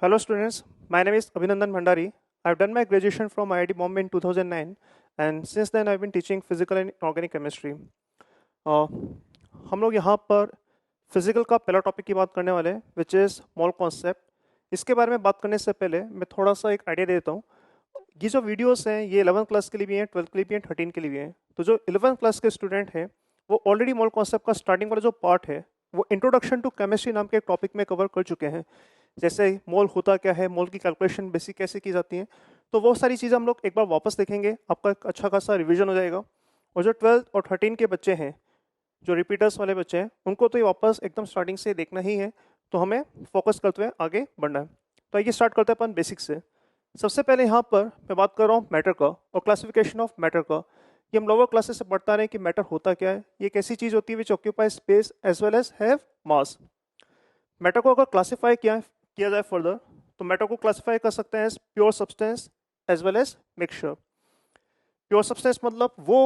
Hello students, my name is Abhinandan Bhandari. I've done my graduation from IIT Bombay in 2009 and since then I've been teaching physical and organic chemistry. Uh, हम लोग यहाँ पर physical का पहला topic की बात करने वाले हैं विच इज़ मोल कॉन्सेप्ट। इसके बारे में बात करने से पहले मैं थोड़ा सा एक आइडिया देता हूँ। ये जो वीडियोस हैं ये 11th क्लास के लिए भी हैं, 12th के लिए भी हैं, 13 के लिए भी हैं। तो जो 11th क्लास के स्टूडेंट हैं वो ऑलरेडी मोल कॉन्सेप्ट का स्टार्टिंग वाला जो पार्ट है वो इंट्रोडक्शन टू केमिस्ट्री नाम के एक टॉपिक में कवर कर चुके हैं। जैसे मोल होता क्या है, मोल की कैलकुलेशन बेसिक कैसे की जाती है, तो वो सारी चीज़ें हम लोग एक बार वापस देखेंगे। आपका एक अच्छा खासा रिवीजन हो जाएगा। और जो 12th और 13 के बच्चे हैं, जो रिपीटर्स वाले बच्चे हैं, उनको तो ये वापस एकदम स्टार्टिंग से देखना ही है, तो हमें फोकस करते हुए आगे बढ़ना है। तो आइए स्टार्ट करते हैं अपन बेसिक से। सबसे पहले यहाँ पर मैं बात कर रहा हूँ मैटर का और क्लासिफिकेशन ऑफ मैटर का। ये हम लोअर क्लासेस से पढ़ता रहे कि मैटर होता क्या है। ये एक ऐसी चीज़ होती है which occupy space as well as have mass. Matter को अगर क्लासीफाई किया जाए फर्दर तो मैटर को क्लासीफाई कर सकते हैं as pure substance as well as mixture. Pure substance मतलब वो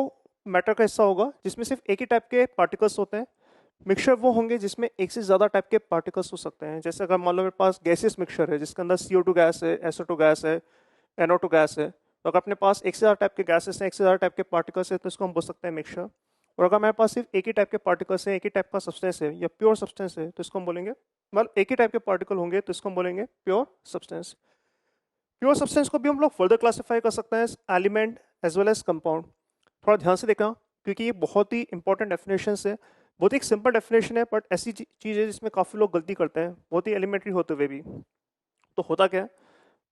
मैटर का हिस्सा होगा जिसमें सिर्फ एक ही टाइप के पार्टिकल्स होते हैं। मिक्सचर वो होंगे जिसमें एक से ज़्यादा टाइप के पार्टिकल्स हो सकते हैं। जैसे अगर मान लो मेरे पास गैसियस मिक्सचर है जिसके अंदर CO2 गैस है, SO2 गैस है, NO2 गैस है, तो अगर अपने पास एक से ज़्यादा टाइप के गैसेस हैं, एक से ज़्यादा टाइप के पार्टिकल्स हैं, तो इसको हम बोल सकते हैं मिक्सचर। और अगर मेरे पास सिर्फ एक ही टाइप के पार्टिकल्स हैं, एक ही टाइप का सब्सटेंस है या प्योर सब्सटेंस है, तो इसको हम बोलेंगे, मतलब एक ही टाइप के पार्टिकल होंगे तो इसको हम बोलेंगे प्योर सब्सटेंस। प्योर सब्सटेंस को भी हम लोग फर्दर क्लासीफाई कर सकते हैं element as well as compound. थोड़ा ध्यान से देखना क्योंकि ये बहुत ही इंपॉर्टेंट डेफिनेशन है। बहुत ही एक सिंपल डेफिनेशन है बट ऐसी चीज़ है जिसमें काफ़ी लोग गलती करते हैं, बहुत ही एलिमेंट्री होते हुए भी। तो होता क्या है,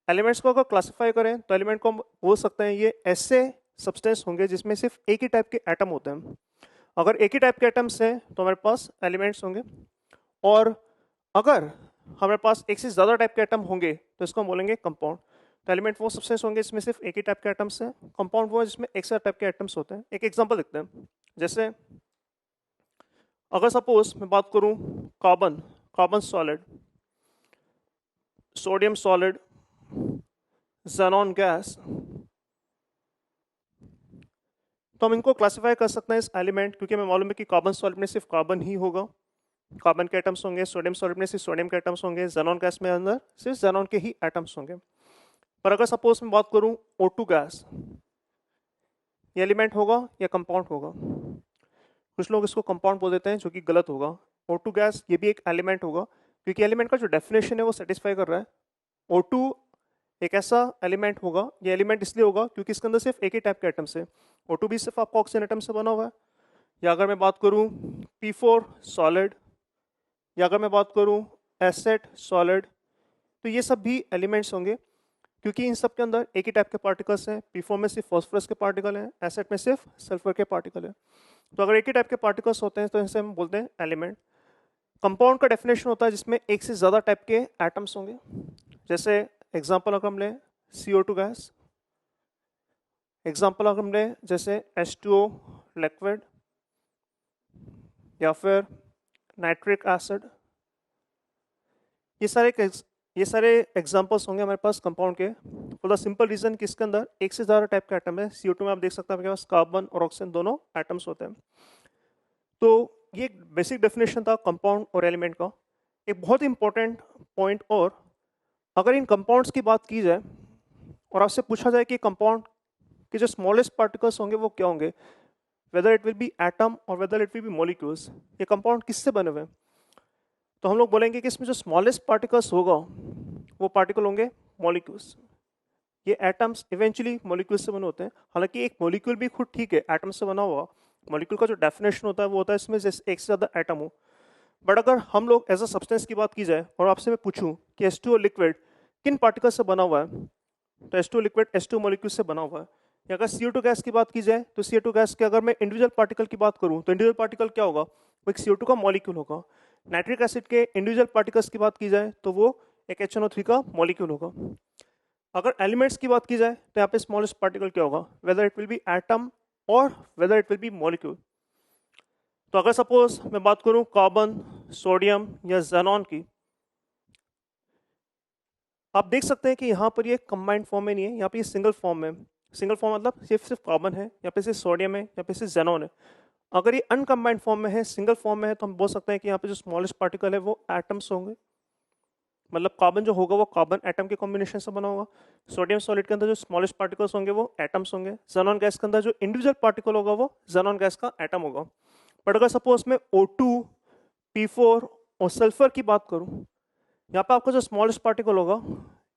एलिमेंट्स को अगर क्लासीफाई करें तो एलिमेंट को हम बोल सकते हैं ये ऐसे सब्सटेंस होंगे जिसमें सिर्फ एक ही टाइप के एटम होते हैं। अगर एक ही टाइप के एटम्स हैं तो हमारे पास एलिमेंट्स होंगे, और अगर हमारे पास एक से ज़्यादा टाइप के एटम होंगे तो इसको हम बोलेंगे कंपाउंड। तो एलिमेंट वो सब्सटेंस होंगे जिसमें सिर्फ एक ही टाइप के एटम्स हैं, कंपाउंड वो है जिसमें एक से ज़्यादा टाइप के एटम्स होते हैं। एक एग्जांपल देखते हैं। जैसे अगर सपोज मैं बात करूं carbon, carbon solid, sodium solid, xenon gas, तो हम इनको क्लासिफाई कर सकते हैं इस एलिमेंट, क्योंकि हमें मालूम है कि कार्बन सॉलिड में सिर्फ कार्बन ही होगा, कार्बन के एटम्स होंगे। सोडियम सॉलिड में सिर्फ सोडियम के एटम्स होंगे। ज़ेनॉन गैस में अंदर सिर्फ ज़ेनॉन के ही एटम्स होंगे। पर अगर सपोज मैं बात करूं O2 गैस, ये एलिमेंट होगा या कंपाउंड होगा? कुछ लोग इसको कंपाउंड बोल देते हैं जो कि गलत होगा। O2 गैस ये भी एक एलिमेंट होगा क्योंकि एलिमेंट का जो डेफिनेशन है वो सेटिस्फाई कर रहा है। O2 एक ऐसा एलिमेंट होगा, ये एलिमेंट इसलिए होगा क्योंकि इसके अंदर सिर्फ एक ही टाइप के एटम्स है। O2 भी सिर्फ आपका ऑक्सीजन एटम से बना हुआ है। या अगर मैं बात करूं P4 सॉलिड, या अगर मैं बात करूं एसेट सॉलिड, तो ये सब भी एलिमेंट्स होंगे क्योंकि इन सब के अंदर एक ही टाइप के पार्टिकल्स हैं। P4 में सिर्फ फॉस्फोरस के पार्टिकल हैं, एसेट में सिर्फ सल्फर के पार्टिकल हैं। तो अगर एक ही टाइप के पार्टिकल्स होते हैं तो इनसे हम बोलते हैं एलिमेंट। कंपाउंड का डेफिनेशन होता है जिसमें एक से ज़्यादा टाइप के एटम्स होंगे। जैसे एग्जांपल अगर हम लें CO2 गैस, एग्जांपल अगर हम लें जैसे H2O लिक्विड, या फिर नाइट्रिक एसिड, ये सारे एग्जांपल्स होंगे हमारे पास कंपाउंड के, फॉर द सिंपल रीजन कि इसके अंदर एक से ज़्यादा टाइप का एटम है। CO2 में आप देख सकते हैं आपके पास कार्बन और ऑक्सीजन दोनों एटम्स होते हैं। तो ये एक बेसिक डेफिनेशन था कंपाउंड और एलिमेंट का। एक बहुत इंपॉर्टेंट पॉइंट, और अगर इन कंपाउंड्स की बात की जाए और आपसे पूछा जाए कि कंपाउंड के जो स्मॉलेस्ट पार्टिकल्स होंगे वो क्या होंगे, whether it will be atom और whether it will be molecules, ये कंपाउंड किससे बने हुए हैं, तो हम लोग बोलेंगे कि इसमें जो स्मॉलेस्ट पार्टिकल्स होगा वो पार्टिकल होंगे मॉलिक्यूल्स। ये एटम्स इवेंचुअली मॉलिक्यूल्स से बने होते हैं। हालांकि एक मॉलिक्यूल भी खुद ठीक है एटम से बना हुआ, मॉलिक्यूल का जो डेफिनेशन होता है वो होता है इसमें जैसे एक से ज़्यादा एटम हो। बट अगर हम लोग एज अ सब्सटेंस की बात की जाए और आपसे मैं पूछूं कि H2O लिक्विड किन पार्टिकल से बना हुआ है, तो H2O लिक्विड H2 मॉलिक्यूल से बना हुआ है। या अगर CO2 गैस की बात की जाए तो CO2 गैस के अगर मैं इंडिविजुअल पार्टिकल की बात करूं तो इंडिविजुअल पार्टिकल क्या होगा, वो एक CO2 का मॉलिक्यूल होगा। नाइट्रिक एसिड के इंडिविजुअल पार्टिकल्स की बात की जाए तो वो एक HNO3 का मॉलिक्यूल होगा। अगर एलिमेंट्स की बात की जाए तो यहाँ पे स्मॉलेस्ट पार्टिकल क्या होगा, whether it will be atom और whether it will be molecule. तो अगर सपोज मैं बात करूं कार्बन, सोडियम या ज़ेनॉन की, आप देख सकते हैं कि यहाँ पर ये कंबाइंड फॉर्म में नहीं है, यहाँ पे ये सिंगल फॉर्म में। सिंगल फॉर्म मतलब सिर्फ कार्बन है, यहाँ पे सिर्फ सोडियम है, यहाँ पे सिर्फ ज़ेनॉन है। अगर ये अनकम्बाइंड फॉर्म में है, सिंगल फॉर्म में है, तो हम बोल सकते हैं कि यहाँ पे जो स्मॉलेस्ट पार्टिकल है वो एटम्स होंगे। मतलब कार्बन जो होगा वो कार्बन एटम के कॉम्बिनेशन से बना होगा। सोडियम सॉलिड के अंदर जो स्मॉलेस्ट पार्टिकल्स होंगे वो एटम्स होंगे। ज़ेनॉन गैस के अंदर जो इंडिविजुअल पार्टिकल होगा वो ज़ेनॉन गैस का एटम होगा। बट अगर सपोज मैं O2, P4 और सल्फर की बात करूं, यहाँ पे आपका जो स्मॉलेस्ट पार्टिकल होगा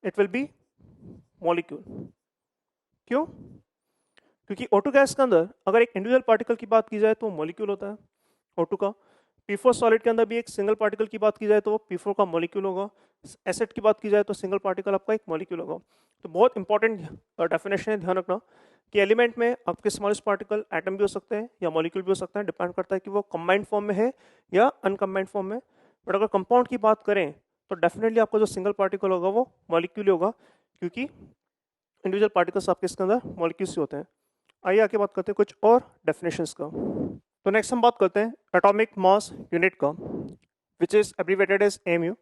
इट विल बी मॉलिक्यूल। क्यों? क्योंकि O2 गैस के अंदर अगर एक इंडिविजुअल पार्टिकल की बात की जाए तो मॉलिक्यूल होता है O2 का। P4 सॉलिड के अंदर भी एक सिंगल पार्टिकल की बात की जाए तो वो P4 का मॉलिक्यूल होगा। एसिड की बात की जाए तो सिंगल पार्टिकल आपका एक मॉलिक्यूल होगा। तो बहुत इंपॉर्टेंट डेफिनेशन है, ध्यान रखना कि एलिमेंट में आपके स्मॉलेस्ट पार्टिकल एटम भी हो सकते हैं या मॉलिक्यूल भी हो सकते हैं, डिपेंड करता है कि वो कंबाइंड फॉर्म में है या अनकम्बाइंड फॉर्म में। बट अगर कंपाउंड की बात करें तो डेफिनेटली आपका जो सिंगल पार्टिकल होगा वो मॉलिक्यूल होगा, क्योंकि इंडिविजुअल पार्टिकल्स आपके इसके अंदर मॉलिक्यूल्स ही होते हैं। आइए आगे बात करते हैं कुछ और डेफिनेशंस का। तो नेक्स्ट हम बात करते हैं एटॉमिक मास यूनिट का, which is abbreviated as MU.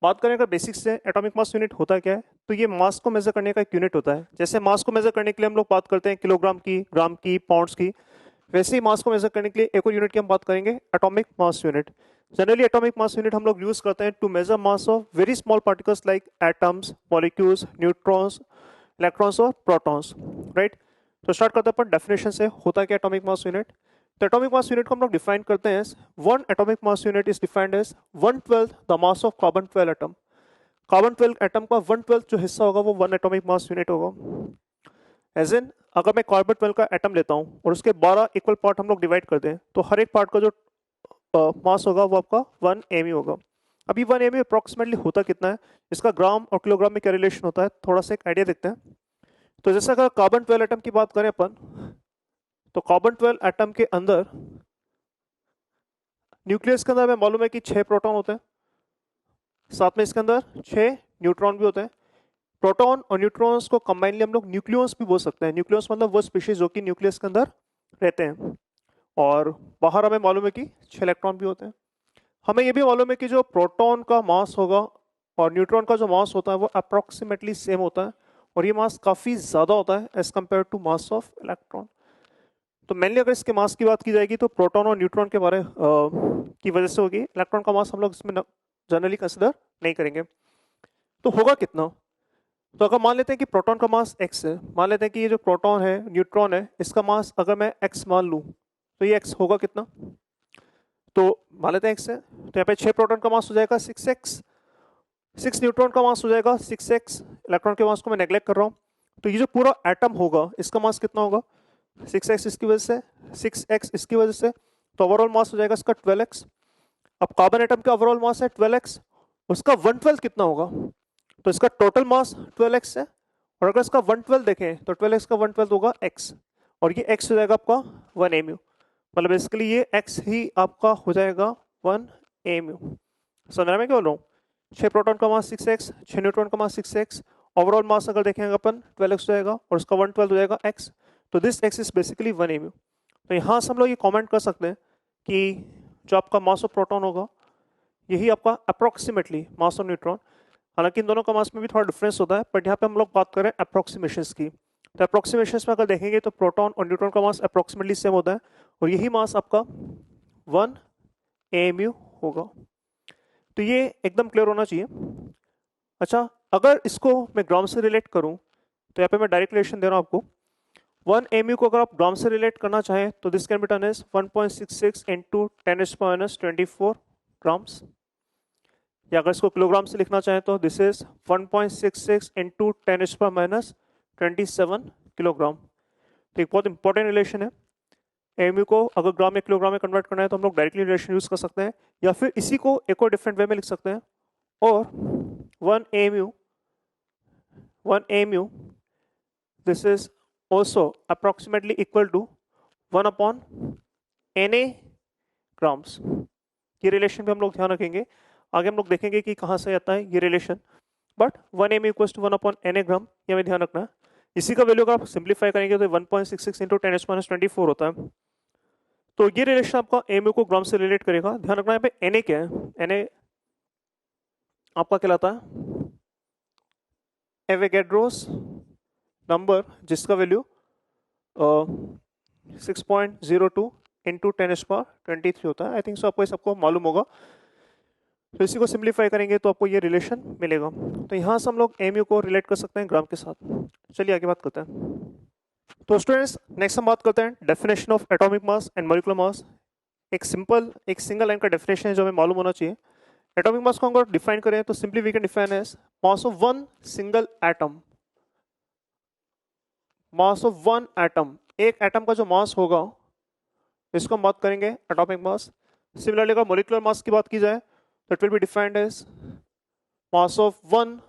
बात करें अगर बेसिक्स से एटॉमिक मास यूनिट होता क्या है, तो ये मास को मेजर करने का एक यूनिट होता है। जैसे मास को मेजर करने के लिए हम लोग बात करते हैं किलोग्राम की, ग्राम की, पाउंड्स की, वैसे ही मास को मेजर करने के लिए एक और यूनिट की हम बात करेंगे, atomic mass unit. Generally atomic mass unit हम लोग यूज करते हैं to measure mass of very small particles like atoms, molecules, neutrons, electrons और प्रोटॉन्स, राइट। तो स्टार्ट करते हैं अपन डेफिनेशन से, होता क्या एटॉमिक मास यूनिट। तो एटॉमिक मास यूनिट को हम लोग डिफाइन करते हैं, one atomic mass unit is defined as 1/12 the mass of carbon 12 atom. Carbon 12 atom का 1/12 जो हिस्सा होगा वो वन एटॉमिक मास यूनिट होगा। एज इन अगर मैं कार्बन 12 का एटम लेता हूँ और उसके 12 इक्वल पार्ट हम लोग डिवाइड कर दें, तो हर एक पार्ट का जो मास होगा वो आपका 1 mu होगा। अभी 1 mu अप्रोक्सीमेटली होता कितना है, इसका ग्राम और किलोग्राम में क्या रिलेशन होता है, थोड़ा सा एक आइडिया देखते हैं। तो जैसे अगर कार्बन 12 एटम की बात करें अपन, तो कार्बन 12 एटम के अंदर न्यूक्लियस के अंदर हमें मालूम है कि 6 प्रोटॉन होते हैं, साथ में इसके अंदर 6 न्यूट्रॉन भी होते हैं। प्रोटॉन और न्यूट्रॉन्स को कंबाइनली हम लोग न्यूक्लियस भी बोल सकते हैं। न्यूक्लियस मतलब वो स्पीशीज जो कि न्यूक्लियस के अंदर रहते हैं। और बाहर हमें मालूम है कि 6 इलेक्ट्रॉन भी होते हैं। हमें ये भी मालूम है कि जो प्रोटॉन का मास होगा और न्यूट्रॉन का जो मास होता है वो अप्रोक्सीमेटली सेम होता है, और ये मास काफ़ी ज़्यादा होता है as compare to mass of electron. तो मेनली अगर इसके मास की बात की जाएगी तो प्रोटॉन और न्यूट्रॉन के बारे की वजह से होगी। इलेक्ट्रॉन का मास हम लोग इसमें जनरली कंसिडर नहीं करेंगे। तो होगा कितना, तो अगर मान लेते हैं कि प्रोटॉन का मास x है, मान लेते हैं कि ये जो प्रोटॉन है, न्यूट्रॉन है, इसका मास अगर मैं x मान लूँ तो ये x होगा कितना, तो मान लेते हैं x है, तो यहाँ पे 6 प्रोटॉन का मास हो जाएगा 6x, 6 न्यूट्रॉन का मास हो जाएगा 6x, इलेक्ट्रॉन के मास को मैं नेग्लेक्ट कर रहा हूँ। तो ये जो पूरा एटम होगा इसका मास कितना होगा, 6x इसकी वजह से, 6x इसकी वजह से, तो ओवरऑल मास हो जाएगा इसका 12x। अब कार्बन एटम का ओवरऑल मास है 12x, उसका 1/12 कितना होगा, तो इसका टोटल मास 12x है, और अगर इसका 1/12 देखें तो 12x का 1/12 होगा x, और ये x हो जाएगा आपका 1 mu। मतलब बेसिकली ये x ही आपका हो जाएगा 1 mu। समझ रहे हैं मैं क्या बोल रहा हूँ, 6 प्रोटॉन का मास 6x, 6 न्यूट्रॉन का मास 6x, ओवरऑल मास अगर देखेंगे अपन 12x हो जाएगा, और उसका 1/12 हो जाएगा x, तो this x is basically 1 mu। तो यहाँ से हम लोग ये कॉमेंट कर सकते हैं कि जो आपका मास ऑफ प्रोटॉन होगा यही आपका अप्रोक्सीमेटली मास ऑफ न्यूट्रॉन, हालांकि इन दोनों का मास में भी थोड़ा डिफरेंस होता है, बट यहाँ पे हम लोग बात करें अप्रोक्सीमेशंस की। तो अप्रोक्सीमेशंस में अगर देखेंगे तो प्रोटॉन और न्यूट्रॉन का मास अप्रोक्सीमेटली सेम होता है, और यही मास आपका 1 mu होगा। तो ये एकदम क्लियर होना चाहिए। अच्छा, अगर इसको मैं ग्राम से रिलेट करूं तो यहाँ पे मैं डायरेक्ट रिलेशन दे रहा हूँ आपको। 1 mu को अगर आप ग्राम से रिलेट करना चाहें तो this can be done as 1.66 into 10⁻⁴ grams, या अगर इसको किलोग्राम से लिखना चाहें तो दिस इज 1.66 into 10⁻27 किलोग्राम। तो एक बहुत इंपॉर्टेंट रिलेशन है। एमयू को अगर ग्राम या किलोग्राम में कन्वर्ट करना है तो हम लोग डायरेक्टली रिलेशन यूज कर सकते हैं, या फिर इसी को एक और डिफरेंट वे में लिख सकते हैं। और 1 mu this is also approximately equal to 1/Na grams. ये रिलेशन भी हम लोग ध्यान रखेंगे, आगे हम लोग देखेंगे कि कहाँ से आता है ये relation, but 1 mu equals to 1/Na gram, ये हमें ध्यान रखना है। इसी का वैल्यू अगर आप सिंप्लीफाई करेंगे तो 1.66 into 10⁻24 होता है। तो ये रिलेशन आपका एमयू को ग्राम से रिलेट करेगा। ध्यान रखना यहाँ पे Na क्या है, Na आपका कहलाता है एवोगैड्रोस नंबर, जिसका वैल्यू 6.02 into 10⁻23 होता है। आई थिंक सो आपको ये सबको मालूम होगा। तो इसी को सिंप्लीफाई करेंगे तो आपको ये रिलेशन मिलेगा। तो यहाँ से हम लोग एमयू को रिलेट कर सकते हैं ग्राम के साथ। चलिए आगे बात करते हैं। तो स्टूडेंट्स नेक्स्ट हम बात करते हैं definition of atomic mass and molecular mass. एक सिंगल लाइन का डेफिनेशन है जो हमें मालूम होना चाहिए। एटॉमिक मास को अगर डिफाइन करें तो simply we can define as mass of one single atom. Mass of one atom, एक एटम का जो मास होगा इसको हम बात करेंगे एटॉमिक मास। सिमिलरली अगर मॉलिक्यूलर मास की बात की जाए तो it will be defined as mass of one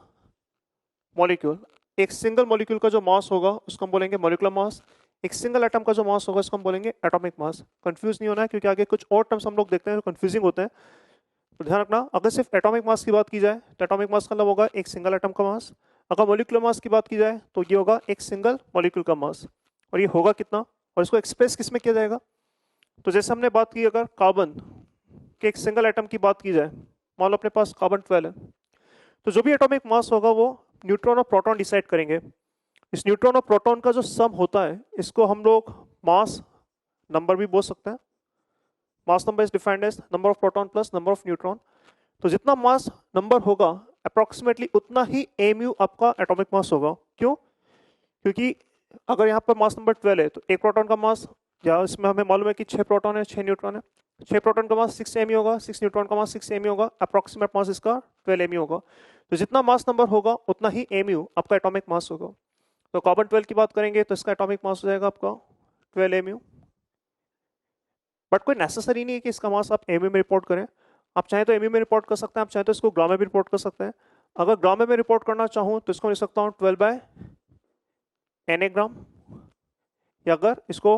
molecule. एक सिंगल मॉलिक्यूल का जो मास होगा उसको हम बोलेंगे मॉलिक्यूलर मास। एक सिंगल एटम का जो मास होगा इसको हम बोलेंगे एटॉमिक मास। कंफ्यूज नहीं होना है क्योंकि आगे कुछ और टर्म्स हम लोग देखते हैं जो कंफ्यूजिंग होते हैं, तो ध्यान रखना। अगर सिर्फ एटॉमिक मास की बात की जाए तो एटॉमिक मास का मतलब होगा एक सिंगल एटम का मास। अगर मॉलिक्यूलर मास की बात की जाए तो ये होगा एक सिंगल मॉलिक्यूल का मास। और ये होगा कितना और इसको एक्सप्रेस किस में किया जाएगा? तो जैसे हमने बात की अगर कार्बन के एक सिंगल एटम की बात की जाए, मान लो अपने पास कार्बन 12 है, तो जो भी एटॉमिक मास होगा वो न्यूट्रॉन और प्रोटॉन डिसाइड करेंगे। इस न्यूट्रॉन और प्रोटॉन का जो सम होता है इसको हम लोग मास नंबर भी बोल सकते हैं। Mass number is defined as number of proton plus number of neutron. तो जितना मास नंबर होगा अप्रोक्सीमेटली उतना ही एमयू आपका एटॉमिक मास होगा। क्यों? क्योंकि अगर यहाँ पर मास नंबर 12 है तो एक प्रोटॉन का मास, या इसमें हमें मालूम है कि 6 प्रोटॉन है 6 न्यूट्रॉन है, 6 प्रोटॉन का मास 6 एमयू होगा, 6 न्यूट्रॉन का मास 6 एमयू होगा, अप्रोक्सीमेट मास इसका 12 एमयू होगा। तो जितना मास नंबर होगा उतना ही एमयू आपका एटॉमिक मास होगा। तो कार्बन 12 की बात करेंगे तो इसका एटॉमिक मास हो जाएगा आपका 12 एमयू। बट कोई नेसेसरी नहीं है कि इसका मास आप एमयू में रिपोर्ट करें। आप चाहे तो एमयू में रिपोर्ट कर सकते हैं, आप चाहे तो इसको ग्राम में भी रिपोर्ट कर सकते हैं। अगर ग्राम में रिपोर्ट करना चाहूँ तो इसको लिख सकता हूँ 12/Na ग्राम, या अगर इसको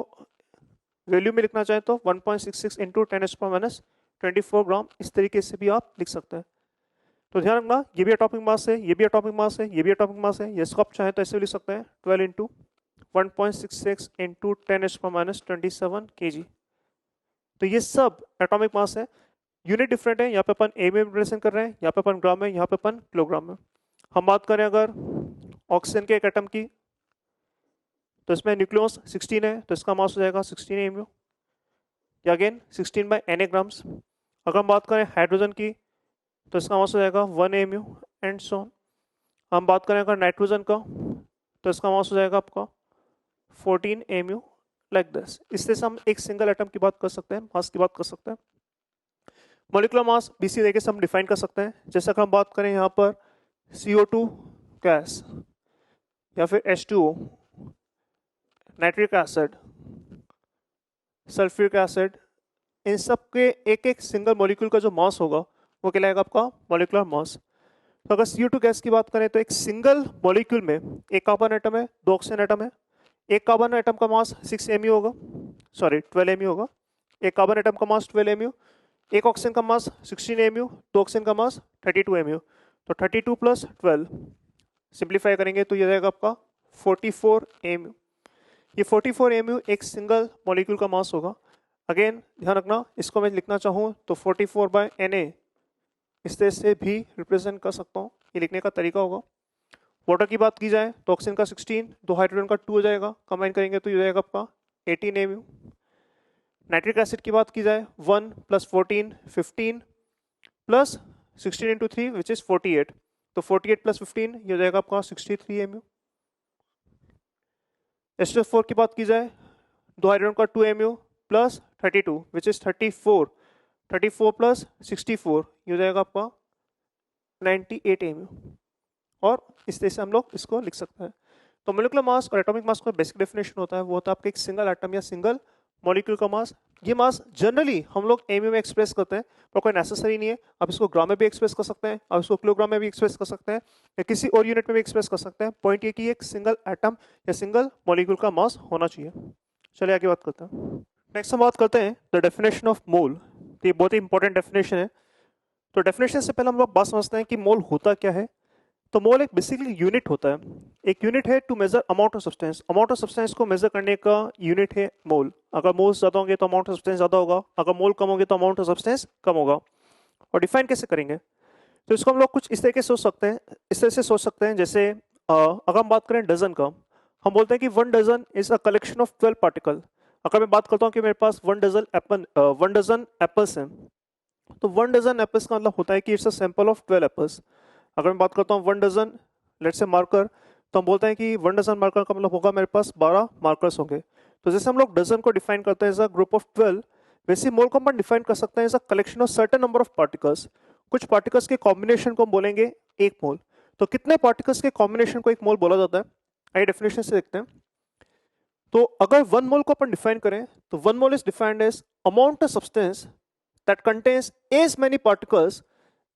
वैल्यू में लिखना चाहें तो 1.66 इंटू 10⁻⁻24 ग्राम, इस तरीके से भी आप लिख सकते हैं। तो ध्यान रखना ये भी एटॉमिक मास है, ये भी एटॉमिक मास है, ये भी एटॉमिक मास है। इसको आप चाहें तो ऐसे भी लिख सकते हैं 12 इंटू 1.66 इंटू 10⁻⁻27 kg। तो ये सब एटॉमिक मास है। यूनिट डिफरेंट है, यहाँ पे अपन ए में रिप्रेजेंट कर रहे हैं, यहाँ पे अपन ग्राम में, यहाँ पे अपन किलोग्राम में। हम बात करें अगर ऑक्सीजन के एक एटम की तो इसमें न्यूक्लियस 16 है तो इसका मास हो जाएगा 16 एमयू, या अगेन 16/Na ग्राम्स। अगर हम बात करें हाइड्रोजन की तो इसका मास हो जाएगा 1 एमयू एंड सो ऑन। हम बात करें अगर नाइट्रोजन का तो इसका मास हो जाएगा आपका 14 एमयू, लाइक दिस। इससे हम एक सिंगल एटम की बात कर सकते हैं, मास की बात कर सकते हैं। मॉलिक्यूलर मास भी इसी तरीके से हम डिफाइन कर सकते हैं। जैसे अगर हम बात करें यहाँ पर CO2 गैस या फिर H2O, nitric acid, sulphuric acid, इन सब के एक एक सिंगल मॉलिक्यूल का जो मास होगा वो कहलाएगा आपका मॉलिक्यूलर मास। तो अगर CO2 गैस की बात करें तो एक सिंगल मॉलिक्यूल में एक कार्बन एटम है, 2 ऑक्सीजन एटम है। एक कार्बन एटम का मास 6 एमयू होगा, सॉरी 12 एमयू होगा। एक कार्बन एटम का मास 12 एमयू, एक ऑक्सीजन का मास 16 एमयू, 2 ऑक्सीजन का मास 32 एमयू। तो 32 प्लस 12 सिंप्लीफाई करेंगे तो ये रहेगा आपका 44 एमयू। ये 44 एमयू एक सिंगल मॉलिक्यूल का मास होगा। अगेन ध्यान रखना, इसको मैं लिखना चाहूँ तो 44/Na इस तरह से भी रिप्रेजेंट कर सकता हूँ, ये लिखने का तरीका होगा। वाटर की बात की जाए तो ऑक्सीजन का 16, 2 हाइड्रोजन का 2 हो जाएगा, कंबाइन करेंगे तो ये जाएगा आपका 18 एमयू। नाइट्रिक एसिड की बात की जाए 1 + 14 15 प्लस 16 इंटू 3 विच इज 48, तो 48 + 15 ये हो जाएगा आपका 63 एमयू। H2O4 की बात की जाए 2 हाइड्रोजन का 2 MU plus 32 which is 34, 34 plus 64 ये हो जाएगा आपका 98 एमयू। और इस तरह से हम लोग इसको लिख सकते हैं। तो मोलिकुलर मास और एटॉमिक मास का बेसिक डेफिनेशन होता है वो होता है आपका एक सिंगल एटम या सिंगल मॉलिक्यूल का मास। ये मास जनरली हम लोग एमयू में एक्सप्रेस करते हैं, पर कोई नेसेसरी नहीं है। आप इसको ग्राम में भी एक्सप्रेस कर सकते हैं, आप इसको किलोग्राम में भी एक्सप्रेस कर सकते हैं, या किसी और यूनिट में भी एक्सप्रेस कर सकते हैं। पॉइंट ये कि एक सिंगल एटम या सिंगल मॉलिक्यूल का मास होना चाहिए। चलिए आगे बात करते हैं। नेक्स्ट हम बात करते हैं द डेफिनेशन ऑफ मोल। ये बहुत ही इंपॉर्टेंट डेफिनेशन है। तो डेफिनेशन से पहले हम लोग बात समझते हैं कि मोल होता क्या है। तो मोल एक बेसिकली यूनिट होता है। एक यूनिट है to measure amount of substance. Amount of substance को मेजर करने का यूनिट है मोल। अगर मोल्स ज्यादा होंगे तो अमाउंट ऑफ सब्सटेंस ज्यादा होगा, अगर मोल कम होंगे तो अमाउंट ऑफ सब्सटेंस कम होगा। और डिफाइन कैसे करेंगे? तो इसको हम लोग कुछ इस तरीके से सोच सकते हैं, इस तरह से सोच सकते हैं। जैसे अगर हम बात करें डजन का, हम बोलते हैं कि 1 dozen is a collection of 12 particle. अगर मैं बात करता हूँ कि मेरे पास 1 डजन एप्पल्स हैं, तो 1 डजन एप्पल्स का मतलब होता है कि it's a sample of 12 apples. अगर मैं बात करता हूँ 1 डजन लेट्स से मार्कर, तो हम बोलते हैं कि 1 डजन मार्कर का मतलब होगा मेरे पास 12 मार्कर्स होंगे। तो जैसे हम लोग डजन को डिफाइन करते हैं एज अ ग्रुप ऑफ 12, वैसे मोल को हम डिफाइन कर सकते हैं as a collection of certain number of particles. कुछ पार्टिकल्स के कॉम्बिनेशन को हम बोलेंगे एक मोल। तो कितने पार्टिकल्स के कॉम्बिनेशन को एक मोल बोला जाता है, आइए डेफिनेशन से देखते हैं। तो अगर 1 मोल को अपन डिफाइन करें तो 1 mole is defined as amount of substance that contains as many particles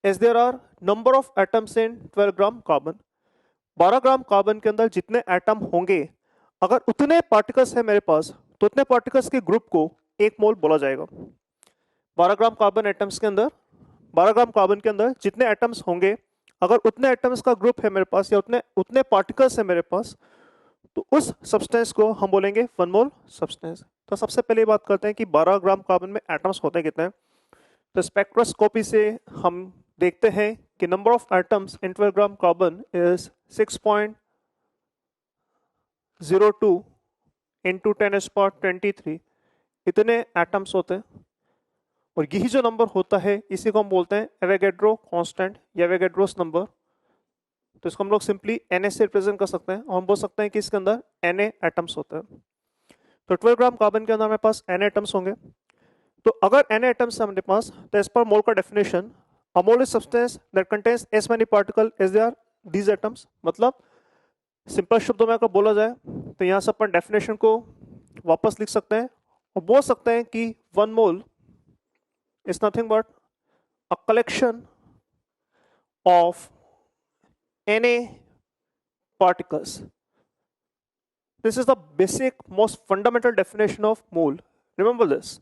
as there are number of atoms in 12 gram carbon. 12 gram carbon के अंदर जितने एटम होंगे, अगर उतने पार्टिकल्स है मेरे पास, तो उतने पार्टिकल्स के ग्रुप को एक मोल बोला जाएगा। 12 ग्राम कार्बन एटम्स के अंदर 12 ग्राम कार्बन के अंदर जितने एटम्स होंगे, अगर उतने एटम्स का ग्रुप है मेरे पास या उतने उतने पार्टिकल्स है मेरे पास, तो उस सब्सटेंस को हम बोलेंगे 1 मोल सब्सटेंस। तो सबसे पहले बात करते हैं कि 12 ग्राम कार्बन में एटम्स होते हैं कितने। तो स्पेक्ट्रोस्कोपी से हम देखते हैं कि number of atoms in 12 gram carbon is 6.02 into 10⁻23। इतने एटम्स होते हैं, और यही जो नंबर होता है इसी को हम बोलते हैं एवोगैड्रो कांस्टेंट या एवोगैड्रोस नंबर। तो इसको हम लोग सिंपली Na से रिप्रेजेंट कर सकते हैं, और हम बोल सकते हैं कि इसके अंदर Na एटम्स होते हैं। तो 12 ग्राम कार्बन के अंदर हमारे पास Na एटम्स होंगे। तो अगर Na एटम्स है हमारे पास, तो एज पर मोल का definition, a mole is substance that contains as many particle as they are these atoms. मतलब सिंपल शब्दों में अगर बोला जाए तो यहाँ से अपन डेफिनेशन को वापस लिख सकते हैं और बोल सकते हैं कि 1 mole is nothing but a collection of Na particles. This is the basic, most fundamental definition of mole. Remember this.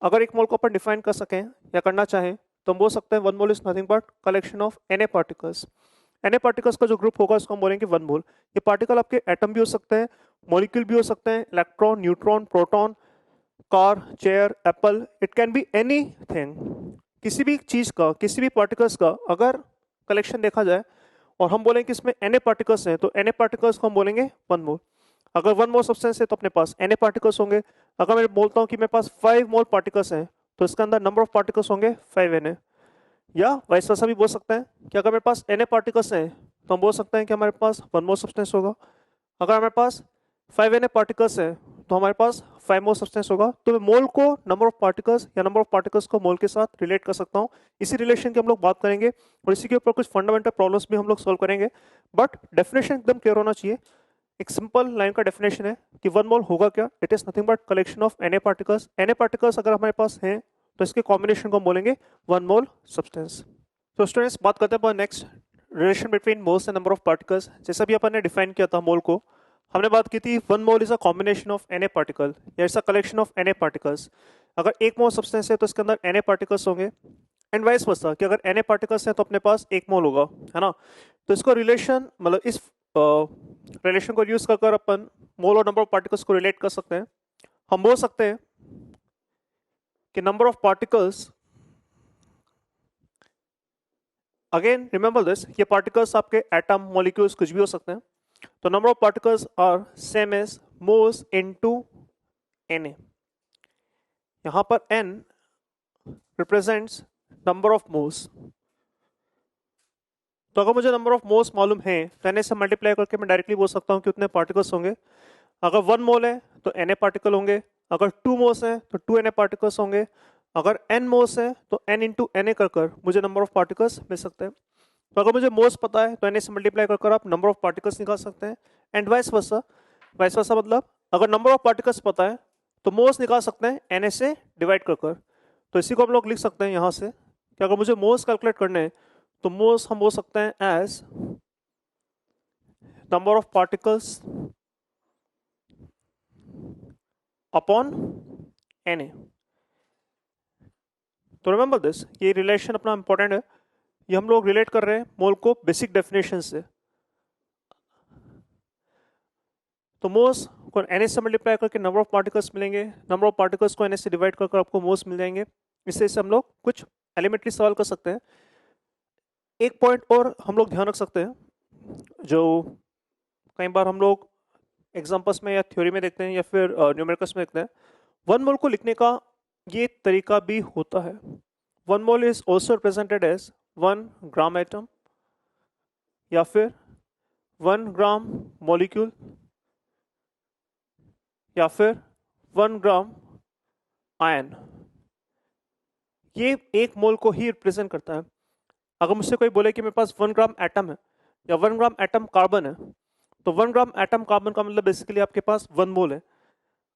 अगर एक मोल को अपन डिफाइन कर सकें या करना चाहें तो हम बोल सकते हैं 1 mole is nothing but collection of Na particles. Na particles का जो ग्रुप होगा उसको हम बोलेंगे 1 मोल। ये पार्टिकल आपके एटम भी हो सकते हैं, मॉलिक्यूल भी हो सकते हैं, electron, neutron, proton, car, chair, Apple, it can be anything. किसी भी चीज का, किसी भी पार्टिकल्स का अगर कलेक्शन देखा जाए और हम बोलें कि इसमें Na पार्टिकल्स हैं, तो Na पार्टिकल्स को हम बोलेंगे 1 मोल। अगर 1 मोल सब्सटेंस है तो अपने पास Na पार्टिकल्स होंगे। अगर मैं बोलता हूं कि मेरे पास 5 मोल पार्टिकल्स हैं, तो इसके अंदर नंबर ऑफ पार्टिकल्स होंगे 5 Na। या वाइस वर्सा भी बोल सकते हैं कि अगर मेरे पास Na पार्टिकल्स हैं तो हम बोल सकते हैं कि हमारे पास 1 मोल सब्सटेंस होगा। अगर हमारे पास 5 Na पार्टिकल्स हैं तो हमारे पास 5 मोल सब्सटेंस होगा। तो मैं मोल को नंबर ऑफ पार्टिकल्स या नंबर ऑफ पार्टिकल्स को मोल के साथ रिलेट कर सकता हूँ। इसी रिलेशन की हम लोग बात करेंगे और इसी के ऊपर कुछ फंडामेंटल प्रॉब्लम्स भी हम लोग सॉल्व करेंगे। बट डेफिनेशन एकदम क्लियर होना चाहिए। एक सिंपल लाइन का डेफिनेशन है कि 1 मोल होगा क्या, it is nothing but collection of Na particles. Na particles अगर हमारे पास हैं तो इसके कॉम्बिनेशन को हम बोलेंगे 1 मोल सब्सटेंस। तो स्टूडेंट्स बात करते हैं next relation between moles and number of particles. जैसा भी अपन ने डिफाइन किया था मोल को, हमने बात की थी 1 mole is a combination of Na particle या it's a collection of Na particles. अगर 1 मोल सब्सटेंस है तो इसके अंदर Na पार्टिकल्स होंगे, एंड वाइस वर्सा कि अगर Na पार्टिकल्स है तो अपने पास 1 मोल होगा, है ना। तो इसको रिलेशन, मतलब इस रिलेशन को यूज कर अपन मोल और नंबर ऑफ पार्टिकल्स को रिलेट कर सकते हैं। हम बोल सकते हैं कि number of particles, again remember this, ये पार्टिकल्स आपके एटम, मॉलिक्यूल्स कुछ भी हो सकते हैं। तो number of particles are same as moles into Na। यहां पर n represents number of moles. तो अगर मुझे नंबर ऑफ मोल्स मालूम है तो Na से मल्टीप्लाई करके मैं डायरेक्टली बोल सकता हूं कि उतने पार्टिकल्स होंगे। अगर 1 मोल है तो Na पार्टिकल होंगे, अगर 2 मोल्स है तो 2 Na पार्टिकल्स होंगे, अगर n मोल्स है तो n इंटू Na कर मुझे नंबर ऑफ पार्टिकल्स मिल सकते हैं। तो अगर मुझे मोल्स पता है तो Na से मल्टीप्लाई कर आप नंबर ऑफ पार्टिकल्स निकाल सकते हैं, and vice versa. Vice versa मतलब अगर नंबर ऑफ पार्टिकल्स पता है तो मोल्स निकाल सकते हैं Na से डिवाइड कर। तो इसी को हम लोग लिख सकते हैं यहाँ से कि अगर मुझे मोल्स कैलकुलेट करने हैं तो मोल्स हम बोल सकते हैं as number of particles upon Na। तो रिमेंबर दिस, ये रिलेशन अपना इंपॉर्टेंट है। ये हम लोग रिलेट कर रहे हैं मोल को बेसिक डेफिनेशन से। तो मोल्स को Na से मल्टीप्लाई करके नंबर ऑफ पार्टिकल्स मिलेंगे, नंबर ऑफ पार्टिकल्स को Na से डिवाइड कर आपको मोल्स मिल जाएंगे। इससे हम लोग कुछ एलिमेंट्री सवाल कर सकते हैं। एक पॉइंट और हम लोग ध्यान रख सकते हैं, जो कई बार हम लोग एग्जाम्पल्स में या थ्योरी में देखते हैं या फिर न्यूमेरिकल्स में देखते हैं। 1 मोल को लिखने का ये तरीका भी होता है। 1 mole is also represented as 1 gram atom या फिर 1 ग्राम मॉलिक्यूल या फिर 1 ग्राम आयन। ये 1 मोल को ही रिप्रेजेंट करता है। अगर मुझसे कोई बोले कि मेरे पास 1 ग्राम एटम है या 1 ग्राम एटम कार्बन है, तो 1 ग्राम एटम कार्बन का मतलब बेसिकली आपके पास 1 मोल है।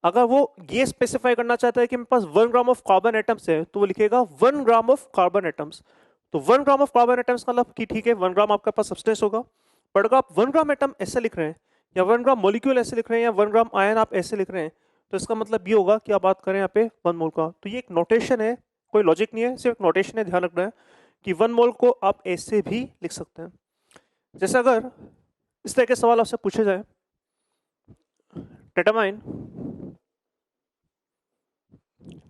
अगर वो ये स्पेसिफाई करना चाहता है कि मेरे पास 1 ग्राम ऑफ कार्बन एटम्स है, तो वो लिखेगा 1 ग्राम ऑफ कार्बन एटम्स। तो 1 ग्राम ऑफ कार्बन एटम्स का मतलब कि ठीक है 1 ग्राम आपके पास सब्सटेंस होगा। पर अगर आप 1 ग्राम एटम ऐसे लिख रहे हैं या 1 ग्राम मॉलिक्यूल ऐसे लिख रहे हैं या 1 ग्राम आयन आप ऐसे लिख रहे हैं, तो इसका मतलब ये होगा कि आप बात करें यहाँ पे 1 मोल का। तो ये एक नोटेशन है, कोई लॉजिक नहीं है, सिर्फ नोटेशन है, ध्यान रखना है कि 1 मोल को आप ऐसे भी लिख सकते हैं। जैसे अगर इस तरह के सवाल आपसे पूछे जाए, determine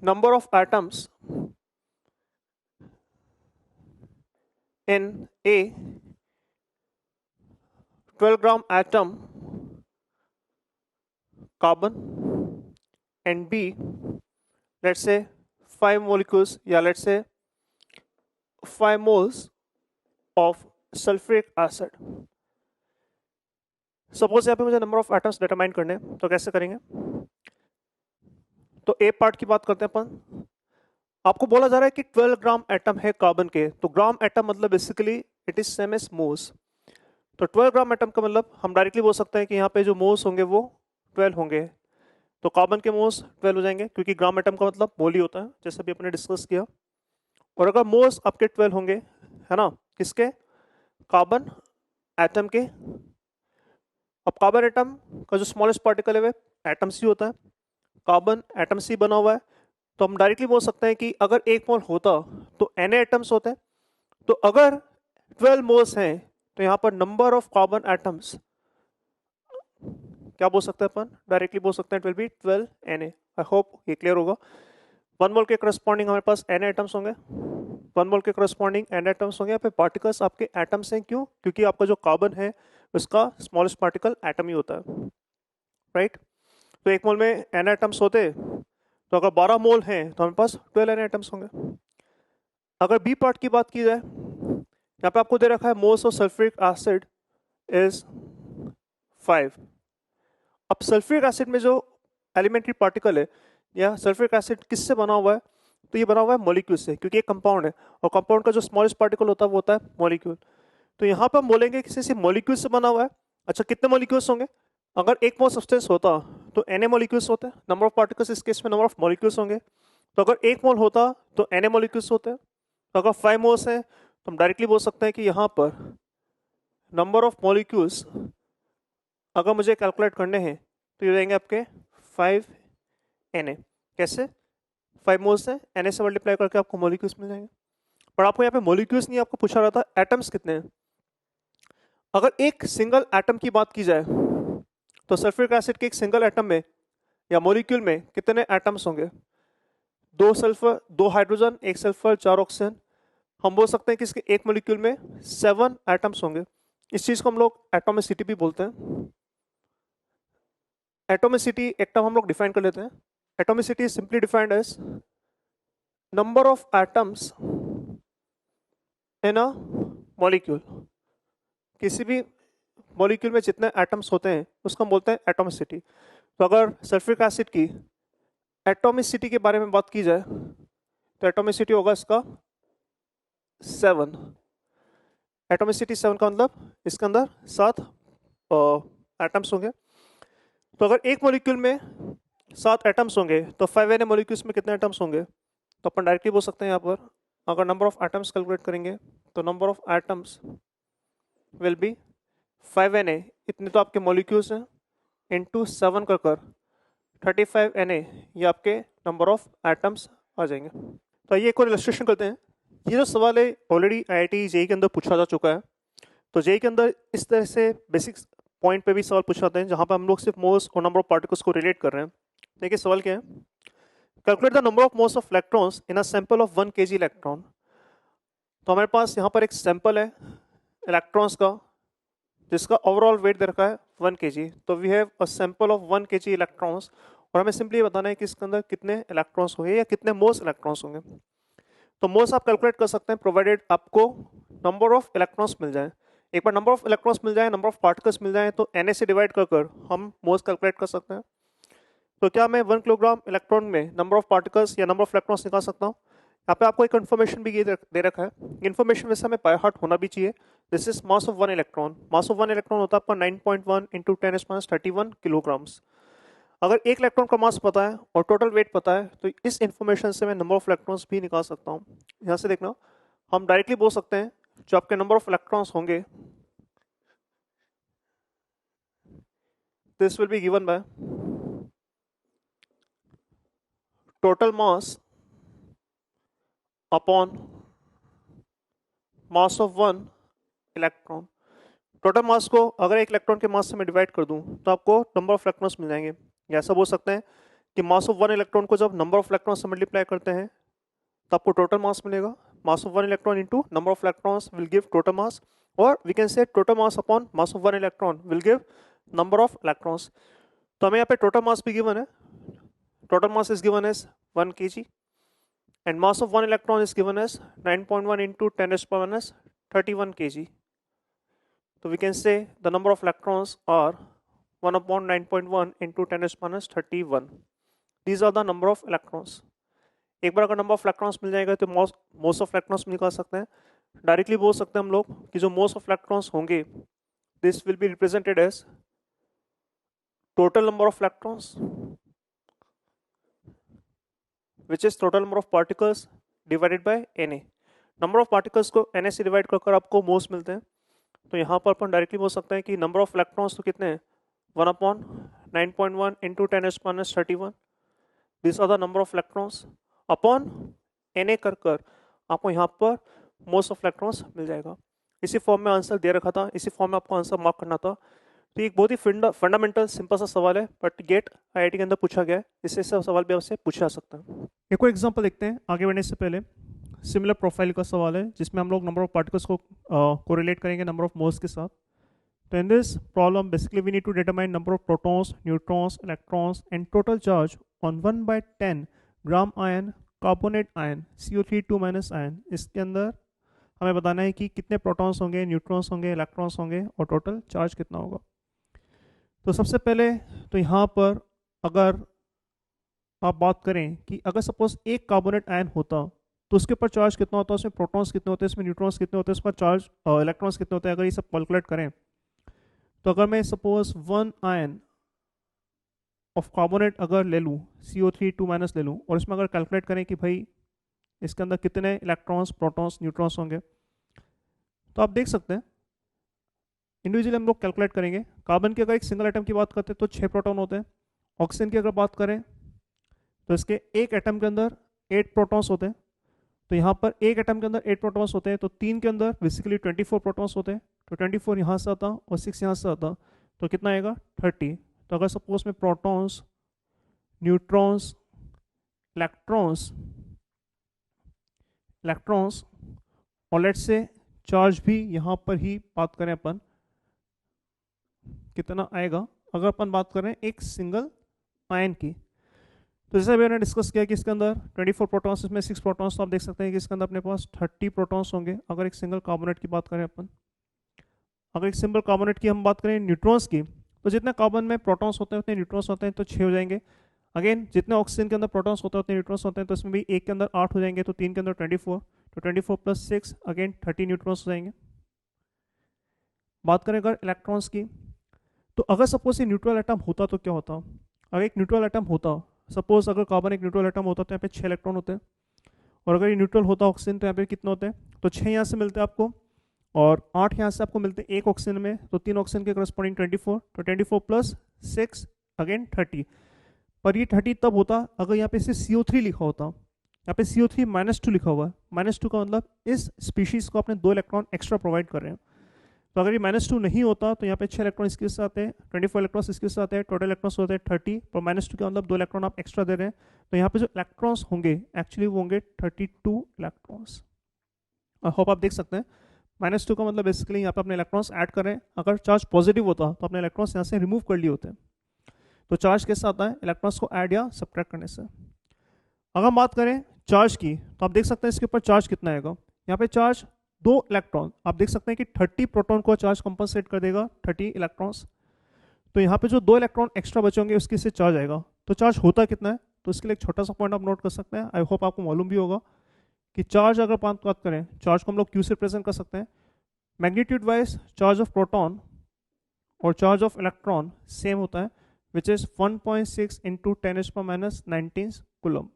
number of atoms in a 12 gram atom carbon and B let's say 5 molecules या let's say 5 moles of sulfuric acid। Suppose यहाँ पे मुझे नंबर ऑफ एटम्स डिटरमाइन करने हैं, तो कैसे करेंगे? तो ए पार्ट की बात करते हैं अपन। आपको बोला जा रहा है कि 12 ग्राम एटम है कार्बन के, तो ग्राम एटम मतलब basically it is same as moles. तो 12 ग्राम एटम का मतलब हम डायरेक्टली बोल सकते हैं कि यहाँ पे जो मोल्स होंगे वो 12 होंगे। तो कार्बन के मोल्स 12 हो जाएंगे, क्योंकि ग्राम एटम का मतलब मोल ही होता है, जैसे भी अपने डिस्कस किया। और अगर मोल्स आपके 12 होंगे, है ना, किसके? कार्बन एटम के। अब कार्बन एटम का जो स्मॉलेस्ट पार्टिकल है वो एटम सी होता है, कार्बन एटम सी बना हुआ है। तो हम डायरेक्टली बोल सकते हैं कि अगर 1 मोल होता तो Na एटम्स होते हैं। तो अगर 12 मोल्स हैं तो यहाँ पर नंबर ऑफ कार्बन एटम्स क्या बोल सकते हैं अपन? डायरेक्टली बोल सकते हैं 12 भी 12 Na। आई होप ये क्लियर होगा। 1 मोल के करस्पॉन्डिंग हमारे पास Na एटम्स होंगे, 1 मोल के करस्पॉन्डिंग Na एटम्स होंगे। यहाँ पे पार्टिकल्स आपके एटम्स हैं, क्यों? क्योंकि आपका जो कार्बन है उसका स्मॉलेस्ट पार्टिकल एटम ही होता है, राइट? तो 1 मोल में Na एटम्स होते, तो अगर 12 मोल हैं तो हमारे पास 12 Na एटम्स होंगे। अगर बी पार्ट की बात की जाए, यहाँ पे आपको दे रखा है moles of sulphuric acid is 5। अब सल्फ्यूरिक एसिड में जो एलिमेंट्री पार्टिकल है या सल्फ्यूरिक एसिड किससे बना हुआ है? तो ये बना हुआ है मॉलिक्यूल से, क्योंकि एक कंपाउंड है और कंपाउंड का जो स्मॉलेस्ट पार्टिकल होता है वो होता है मॉलिक्यूल। तो यहाँ पर हम बोलेंगे किसी से मॉलिक्यूल से बना हुआ है। अच्छा, कितने मॉलिक्यूल्स होंगे? अगर 1 मोल सब्सटेंस होता तो Na मॉलिक्यूल्स होते हैं, नंबर ऑफ पार्टिकल्स इस केस में नंबर ऑफ मॉलिक्यूल्स होंगे। तो अगर 1 मोल होता तो Na मॉलिक्यूल्स होते हैं। तो अगर 5 मोल्स हैं तो हम डायरेक्टली बोल सकते हैं कि यहाँ पर नंबर ऑफ मॉलिक्यूल्स अगर मुझे कैलकुलेट करने हैं तो ये रहेंगे आपके 5 Na। कैसे? 5 मोल्स हैं, Na से मल्टीप्लाई करके आपको मॉलिक्यूल्स मिल जाएंगे। पर आपको यहाँ पे मॉलिक्यूल्स नहीं, आपको पूछा रहा था एटम्स कितने हैं। अगर एक सिंगल एटम की बात की जाए तो सल्फ्यूरिक एसिड के एक सिंगल एटम में या मॉलिक्यूल में कितने एटम्स होंगे? 2 सल्फर, 2 हाइड्रोजन, 1 सल्फर, 4 ऑक्सीजन। हम बोल सकते हैं कि इसके एक मॉलिक्यूल में 7 एटम्स होंगे। इस चीज को हम लोग एटोमिसिटी भी बोलते हैं। एटोमिसिटी एक टर्म हम लोग डिफाइन कर लेते हैं। Atomicity is simply defined as number of atoms in a molecule. किसी भी मॉलिक्यूल में जितने एटम्स होते हैं उसको हम बोलते हैं एटोमिसिटी। तो अगर सल्फ्यूरिक एसिड की एटोमिसिटी के बारे में बात की जाए तो एटोमिसिटी होगा इसका 7। एटोमिसिटी 7 का मतलब इसके अंदर 7 एटम्स होंगे। तो अगर एक मॉलिक्यूल में 7 एटम्स होंगे तो 5 Na मॉलिक्यूल्स में कितने एटम्स होंगे? तो अपन डायरेक्टली बोल सकते हैं यहाँ पर, अगर नंबर ऑफ एटम्स कैलकुलेट करेंगे तो number of atoms will be 5 Na, इतने तो आपके मॉलिक्यूल्स हैं, इंटू 7 कर 35 Na, ये आपके नंबर ऑफ एटम्स आ जाएंगे। तो आइए एक और इलस्ट्रेशन करते हैं। ये जो सवाल है ऑलरेडी IIT जेईई के अंदर पूछा जा चुका है। तो जेईई के अंदर इस तरह से बेसिक पॉइंट पे भी सवाल पूछ जाते हैं, जहां पर हम लोग सिर्फ मोल्स और नंबर ऑफ पार्टिकल्स को रिलेट कर रहे हैं। देखिए सवाल क्या है, calculate the number of moles of electrons in a sample of 1 kg electron. तो हमारे पास यहाँ पर एक सैंपल है इलेक्ट्रॉन्स का जिसका ओवरऑल वेट दे रखा है 1 kg। तो we have a sample of 1 kg electrons और हमें सिंपली बताना है कि इसके अंदर कितने इलेक्ट्रॉन्स होंगे या कितने मोल्स इलेक्ट्रॉन्स होंगे। तो मोल्स आप कैलकुलेट कर सकते हैं प्रोवाइडेड आपको नंबर ऑफ इलेक्ट्रॉन्स मिल जाए। एक बार नंबर ऑफ इलेक्ट्रॉन्स मिल जाए, नंबर ऑफ पार्टिकल्स मिल जाए, तो Na से डिवाइड कर कर हम मोल्स कैलकुलेट कर सकते हैं। तो क्या मैं 1 किलोग्राम इलेक्ट्रॉन में नंबर ऑफ पार्टिकल्स या नंबर ऑफ इलेक्ट्रॉन्स निकाल सकता हूँ? यहाँ पे आपको एक इन्फॉर्मेशन भी ये दे रखा है। इन्फॉर्मेशन वैसे हमें बाय हार्ट होना भी चाहिए। This is mass of 1 electron. Mass of 1 electron होता है आपका 9.1 इंटू 10⁻31 किलोग्राम्स। अगर एक इलेक्ट्रॉन का मास पता है और टोटल वेट पता है, तो इस इन्फॉर्मेशन से मैं नंबर ऑफ इलेक्ट्रॉन्स भी निकाल सकता हूँ। यहाँ से देखना, हम डायरेक्टली बोल सकते हैं जो आपके नंबर ऑफ इलेक्ट्रॉन्स होंगे, this will be given by total mass upon mass of 1 electron. Total mass को अगर एक इलेक्ट्रॉन के मास से मैं डिवाइड कर दूं तो आपको नंबर ऑफ इलेक्ट्रॉन्स मिल जाएंगे। या ऐसा बोल सकते हैं कि मास ऑफ 1 इलेक्ट्रॉन को जब नंबर ऑफ इलेक्ट्रॉन से मल्टीप्लाई करते हैं तो आपको टोटल मास मिलेगा। Mass of 1 electron into number of electrons will give total mass, और we can say total mass upon mass of 1 electron will give number of electrons. तो हमें यहाँ पे टोटल मास भी गिवन है। Total mass is given as 1 kg and mass of 1 electron is given as 9.1 into 10⁻31 kg. So we can say the number of electrons are 1 upon 9.1 into 10⁻31. These are the number of electrons. एक बार अगर number of electrons मिल जाएगा तो most of electrons निकाल सकते हैं। Directly बोल सकते हैं हम लोग कि जो मोस्ट ऑफ इलेक्ट्रॉन्स होंगे, this will be represented as total number of electrons which is total number of particles divided by Na. Number of particles को Na से डिवाइड कर आपको मोल्स मिलते हैं। तो यहाँ पर अपन डायरेक्टली बोल सकते हैं कि नंबर ऑफ इलेक्ट्रॉन्स तो कितने हैं, 1 upon 9.1 into 10⁻31। This are the number of electrons upon Na कर आपको यहाँ पर मोल्स ऑफ इलेक्ट्रॉन्स मिल जाएगा। इसी फॉर्म में आंसर दे रखा था, इसी फॉर्म में आपको आंसर मार्क करना था। तो एक बहुत ही फंडामेंटल सिंपल सा सवाल है, बट गेट आईआईटी के अंदर पूछा गया है, इससे सवाल भी आपसे पूछा जा सकता है। एक और एग्जांपल देखते हैं आगे बढ़ने से पहले। सिमिलर प्रोफाइल का सवाल है जिसमें हम लोग नंबर ऑफ पार्टिकल्स को कोरिलेट करेंगे नंबर ऑफ मोल्स के साथ। तो in this problem basically we need to determine number of protons, neutrons, electrons and total charge on 1/10 gram ion carbonate ion CO3 ion. इसके अंदर हमें बताना है कि कितने प्रोटॉन्स होंगे, न्यूट्रॉन्स होंगे, इलेक्ट्रॉन्स होंगे और टोटल चार्ज कितना होगा। तो सबसे पहले तो यहाँ पर अगर आप बात करें कि अगर सपोज एक कार्बोनेट आयन होता तो उसके ऊपर चार्ज कितना होता है, उसमें प्रोटॉन्स कितने होते हैं, इसमें न्यूट्रॉन्स कितने होते हैं, उसका चार्ज इलेक्ट्रॉन्स कितने होते हैं। अगर ये सब कैलकुलेट करें तो अगर मैं सपोज 1 आयन ऑफ कार्बोनेट अगर ले लूँ, CO3 ले लूँ, और इसमें अगर कैलकुलेट करें कि भाई इसके अंदर कितने इलेक्ट्रॉन्स, प्रोटॉन्स, न्यूट्रॉन्स होंगे, तो आप देख सकते हैं इंडिविजुअली हम लोग कैलकुलेट करेंगे। कार्बन की अगर एक सिंगल एटम की बात करते हैं तो 6 प्रोटॉन होते हैं। ऑक्सीजन की अगर बात करें तो इसके एक एटम के अंदर 8 प्रोटॉन्स होते हैं। तो यहाँ पर एक एटम के अंदर 8 प्रोटॉन्स होते हैं, तो 3 के अंदर बेसिकली 24 प्रोटॉन्स होते हैं। तो 24 यहाँ से आता और 6 यहाँ से आता, तो कितना आएगा 30। तो अगर सपोज में प्रोटॉन्स, न्यूट्रॉन्स, इलेक्ट्रॉन्स और लेट्स से चार्ज भी यहाँ पर ही बात करें अपन, कितना आएगा अगर अपन बात करें एक सिंगल आयन की। तो जैसे अभी मैंने डिस्कस किया कि इसके अंदर 24 प्रोटॉन्स, इसमें 6 प्रोटॉन्स, तो आप देख सकते हैं कि इसके अंदर अपने पास 30 प्रोटॉन्स होंगे अगर एक सिंगल कार्बोनेट की बात करें अपन। अगर एक सिंगल कार्बोनेट की हम बात करें न्यूट्रॉन्स की, तो जितने कार्बन में प्रोटॉन्स होते हैं उतने न्यूट्रॉन्स होते हैं, तो 6 हो जाएंगे। अगेन जितने ऑक्सीजन के अंदर प्रोटॉन्स होते हैं उतने न्यूट्रॉन्स होते हैं, तो इसमें भी एक के अंदर 8 हो जाएंगे, तो 3 के अंदर 24, तो 24 प्लस 6 अगेन 30 न्यूट्रॉन्स हो जाएंगे। बात करें अगर इलेक्ट्रॉन्स की, तो अगर सपोज ये न्यूट्रल एटम होता तो क्या होता। अगर एक न्यूट्रल एटम होता, सपोज अगर कार्बन एक न्यूट्रल एटम होता तो यहाँ पे 6 इलेक्ट्रॉन होते हैं, और अगर ये न्यूट्रल होता ऑक्सीजन तो यहाँ पे कितने होते हैं, तो 6 यहाँ से मिलते हैं आपको और 8 यहाँ से आपको मिलते हैं एक ऑक्सीजन में, तो 3 ऑक्सीजन के करस्पॉन्डिंग 24, तो 24 प्लस 6 अगेन 30। पर ये 30 तब होता अगर यहाँ पे CO3 लिखा होता। यहाँ पे CO3-2 लिखा हुआ है। -2 का मतलब इस स्पीशीज को अपने 2 इलेक्ट्रॉन एक्स्ट्रा प्रोवाइड कर रहे हैं। तो अगर ये -2 नहीं होता तो यहाँ पे 6 इलेक्ट्रॉन इसके साथ आते हैं, 24 इलेक्ट्रॉन्स इसके साथ आते हैं, टोटल इलेक्ट्रॉन्स होते हैं 30, पर -2 का मतलब 2 इलेक्ट्रॉन आप एक्स्ट्रा दे रहे हैं। तो यहाँ पे जो इलेक्ट्रॉन्स होंगे एक्चुअली वो होंगे 32 इलेक्ट्रॉन्स। आई होप आप देख सकते हैं -2 का मतलब बेसिकली यहाँ पे अपने इलेक्ट्रॉन्स ऐड कर रहे हैं। अगर चार्ज पॉजिटिव होता तो अपने इलेक्ट्रॉन्स यहाँ से रिमूव कर लिए होते हैं। तो चार्ज कैसे आता है, इलेक्ट्रॉन्स को ऐड या सब्ट्रैक्ट करने से। अगर हम बात करें चार्ज की, तो आप देख सकते हैं इसके ऊपर चार्ज कितना आएगा। यहाँ पे चार्ज 2 इलेक्ट्रॉन, आप देख सकते हैं कि 30 प्रोटॉन को चार्ज कंपनसेट कर देगा 30 इलेक्ट्रॉन्स। तो यहाँ पे जो 2 इलेक्ट्रॉन एक्स्ट्रा बचे होंगे उसके से चार्ज आएगा। तो चार्ज होता कितना है, तो इसके लिए एक छोटा सा पॉइंट आप नोट कर सकते हैं, आई होप आपको मालूम भी होगा कि चार्ज अगर बात करें, चार्ज को हम लोग क्यू से रिप्रेजेंट कर सकते हैं। Magnitude wise charge of proton और चार्ज ऑफ इलेक्ट्रॉन सेम होता है, विच इज 1.6 इंटू 10⁻⁹ कूलम।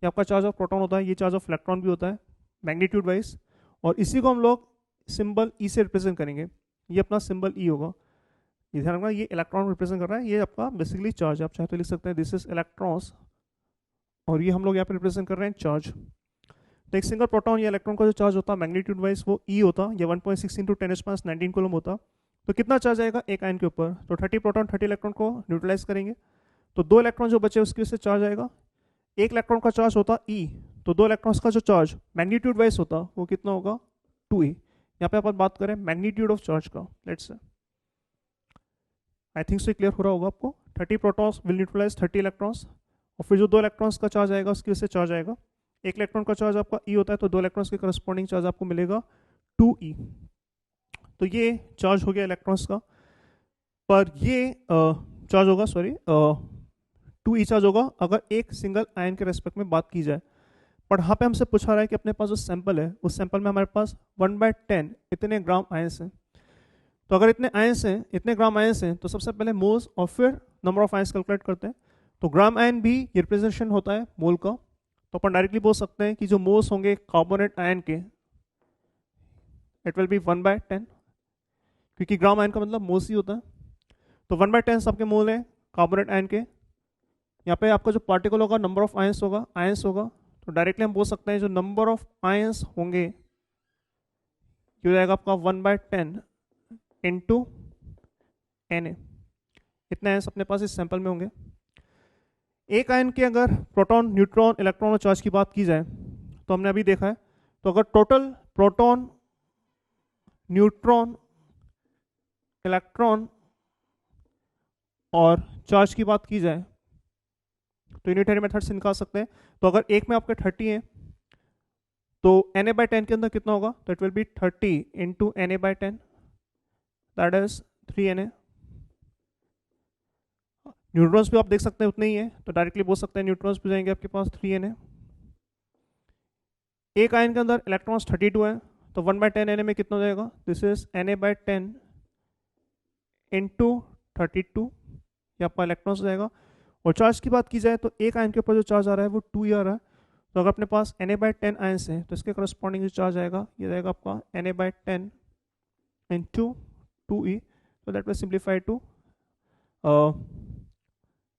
ये आपका चार्ज ऑफ प्रोटॉन होता है, ये चार्ज ऑफ इलेक्ट्रॉन भी होता है मैग्नीट्यूड वाइज, और इसी को हम लोग सिंबल ई से रिप्रेजेंट करेंगे। ये अपना सिंबल ई होगा, ये ध्यान रखना, ये इलेक्ट्रॉन रिप्रेजेंट कर रहा है, ये आपका बेसिकली चार्ज। आप चाहे तो लिख सकते हैं दिस इज इलेक्ट्रॉन्स, और ये हम लोग यहाँ पे रिप्रेजेंट कर रहे हैं चार्ज। तो एक सिंगल प्रोटॉन या इलेक्ट्रॉन का जो चार्ज होता है मैग्नीट्यूड वाइज वो ई होता, ये 1.6 इंटू 10⁻⁹ कूलम होता। तो कितना चार्ज आएगा एक आयन के ऊपर, तो 30 प्रोटॉन 30 इलेक्ट्रॉन को न्यूट्रलाइज करेंगे, तो 2 इलेक्ट्रॉन जो बचे उसकी वजह से चार्ज आएगा। एक इलेक्ट्रॉन का चार्ज होता ई, तो 2 इलेक्ट्रॉन्स का जो चार्ज मैग्नीट्यूड वाइज होता वो कितना होगा 2e। यहाँ पे अपन बात करें मैग्नीट्यूड ऑफ चार्ज का, let's say, I think so clear हो रहा होगा आपको। 30 प्रोटॉन्स विल न्यूट्रलाइज 30 इलेक्ट्रॉन्स, और फिर जो 2 इलेक्ट्रॉन्स का चार्ज आएगा उसकी वजह से चार्ज आएगा। एक इलेक्ट्रॉन का चार्ज आपका ई होता है, तो 2 इलेक्ट्रॉन्स के करस्पॉन्डिंग चार्ज आपको मिलेगा 2e। तो ये चार्ज हो गया इलेक्ट्रॉन्स का, पर ये चार्ज होगा, सॉरी 2e चार्ज होगा अगर एक सिंगल आयन के रेस्पेक्ट में बात की जाए। पर यहाँ पे हमसे पूछा रहा है कि अपने पास जो सैंपल है उस सैंपल में हमारे पास 1/10 इतने ग्राम आयंस हैं। तो अगर इतने आयंस हैं, इतने ग्राम आयंस हैं, तो सबसे पहले मोल्स और फिर नंबर ऑफ आयंस कैलकुलेट करते हैं। तो ग्राम आयन भी ये रिप्रेजेंटेशन होता है मोल का, तो अपन डायरेक्टली बोल सकते हैं कि जो मोल्स होंगे कार्बोनेट आयन के, इट विल बी 1/10, क्योंकि ग्राम आयन का मतलब मोल्स ही होता है। तो 1/10 सबके मोल हैं कार्बोनेट आयन के। यहाँ पे आपका जो पार्टिकल होगा नंबर ऑफ आयंस होगा, तो डायरेक्टली हम बोल सकते हैं जो नंबर ऑफ आयंस होंगे ये हो जाएगा आपका 1/10 इंटू Na। इतने आयंस अपने पास इस सैंपल में होंगे। एक आयन के अगर प्रोटॉन, न्यूट्रॉन, इलेक्ट्रॉन और चार्ज की बात की जाए, तो हमने अभी देखा है, तो अगर टोटल प्रोटॉन, न्यूट्रॉन, इलेक्ट्रॉन और चार्ज की बात की जाए तो यूनिटरी मेथड से निकाल सकते हैं। तो अगर एक में आपके 30 हैं तो Na/10 के अंदर कितना होगा, तो it will B 30 into Na/10, that is 3Na। Neutrons भी आप देख सकते हैं उतने ही है, तो डायरेक्टली बोल सकते हैं न्यूट्रॉन्स भी जाएंगे आपके पास 3Na। एक आयन के अंदर इलेक्ट्रॉन्स 32 है, तो 1/10 Na में कितना हो जाएगा, दिस इज Na/10 इंटू 32, ये आपका इलेक्ट्रॉन्स हो जाएगा। और चार्ज की बात की जाए तो एक आयन के ऊपर जो चार्ज आ रहा है वो 2e आ रहा है, तो अगर अपने पास Na/10 आयंस हैं तो इसके करस्पॉन्डिंग जो चार्ज आएगा ये रहेगा आपका Na/10 इंटू 2e, तो that will simplify to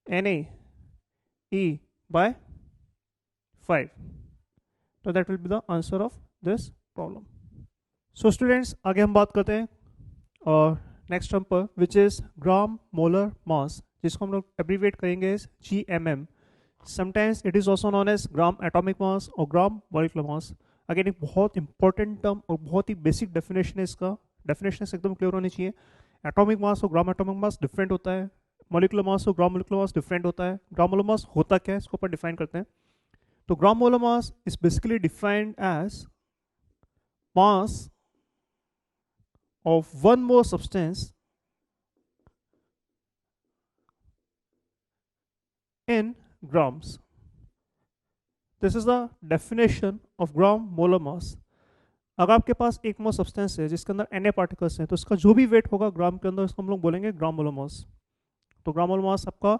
Na/E/5, तो that will be the answer of this problem. So students, आगे हम बात करते हैं और नेक्स्ट टर्म पर, विच इज ग्राम मोलर मास, जिसको हम लोग एब्रीविएट करेंगे GMM। Sometimes it is also known as gram atomic mass और ग्राम मॉलिक्यूलर मास। अगेन एक बहुत इंपॉर्टेंट टर्म और बहुत ही बेसिक डेफिनेशन है इसका, डेफिनेशन एकदम क्लियर होनी चाहिए। एटॉमिक मास और ग्राम एटॉमिक मास डिफरेंट होता है, मॉलिक्यूलर मास और ग्राम मॉलिक्यूलर मास डिफरेंट होता है। ग्राम मोलर मास होता क्या है इसको ऊपर डिफाइन करते हैं। तो gram molar mass is basically defined as mass of one more substance in grams. This is the definition of gram molar mass. अगर आपके पास एक मोल सब्सटेंस है जिसके अंदर Na पार्टिकल्स हैं, तो इसका जो भी वेट होगा ग्राम के अंदर उसको हम लोग बोलेंगे ग्राम मोलर मास। तो ग्राम मोलर मास आपका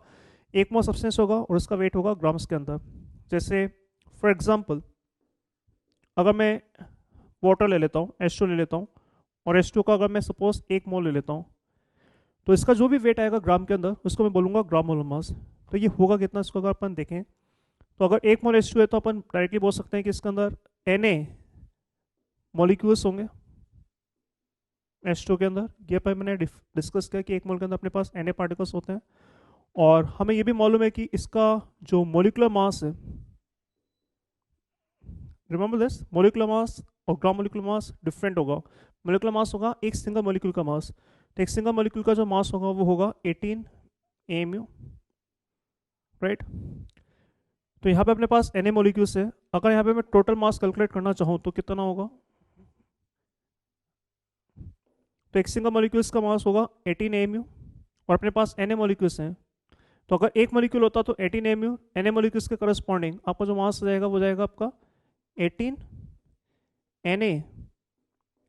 एक मोल सब्सटेंस होगा और उसका वेट होगा ग्राम्स के अंदर। जैसे फॉर एग्जांपल, अगर मैं वाटर ले लेता हूँ, H2 ले लेता हूँ, और H2 का अगर मैं सपोज 1 मोल ले लेता हूँ, तो इसका जो भी वेट आएगा ग्राम के अंदर उसको मैं बोलूँगा ग्राम मोलर मास। तो ये होगा कितना, इसको अगर अपन देखें तो अगर 1 मोल H2 है तो अपन डायरेक्टली बोल सकते हैं कि इसके अंदर Na मॉलिक्यूल्स होंगे H2 के अंदर। ये पर मैंने डिस्कस किया कि 1 मोल के अंदर अपने पास Na पार्टिकल्स होते हैं, और हमें ये भी मालूम है कि इसका जो मॉलिक्यूलर मास है, रिमेंबर दिस, मॉलिक्यूलर मास और ग्राम मॉलिक्यूलर मास डिफरेंट होगा। मॉलिक्यूलर मास होगा एक सिंगल मॉलिक्यूल का मास, तो एक सिंगल मॉलिक्यूल का जो मास होगा वो होगा 18 AMU, राइट। तो यहाँ पे अपने पास Na मॉलिक्यूल्स है। अगर यहाँ पे मैं टोटल मास कैलकुलेट करना चाहूँ तो कितना होगा, तो एक सिंगल मॉलिक्यूल्स का मास होगा 18 AMU और अपने पास Na मॉलिक्यूल्स हैं। तो अगर एक मॉलिक्यूल होता तो 18 AMU, Na मॉलिक्यूल्स के करस्पॉन्डिंग आपका जो मास हो जाएगा वो जाएगा आपका 18 Na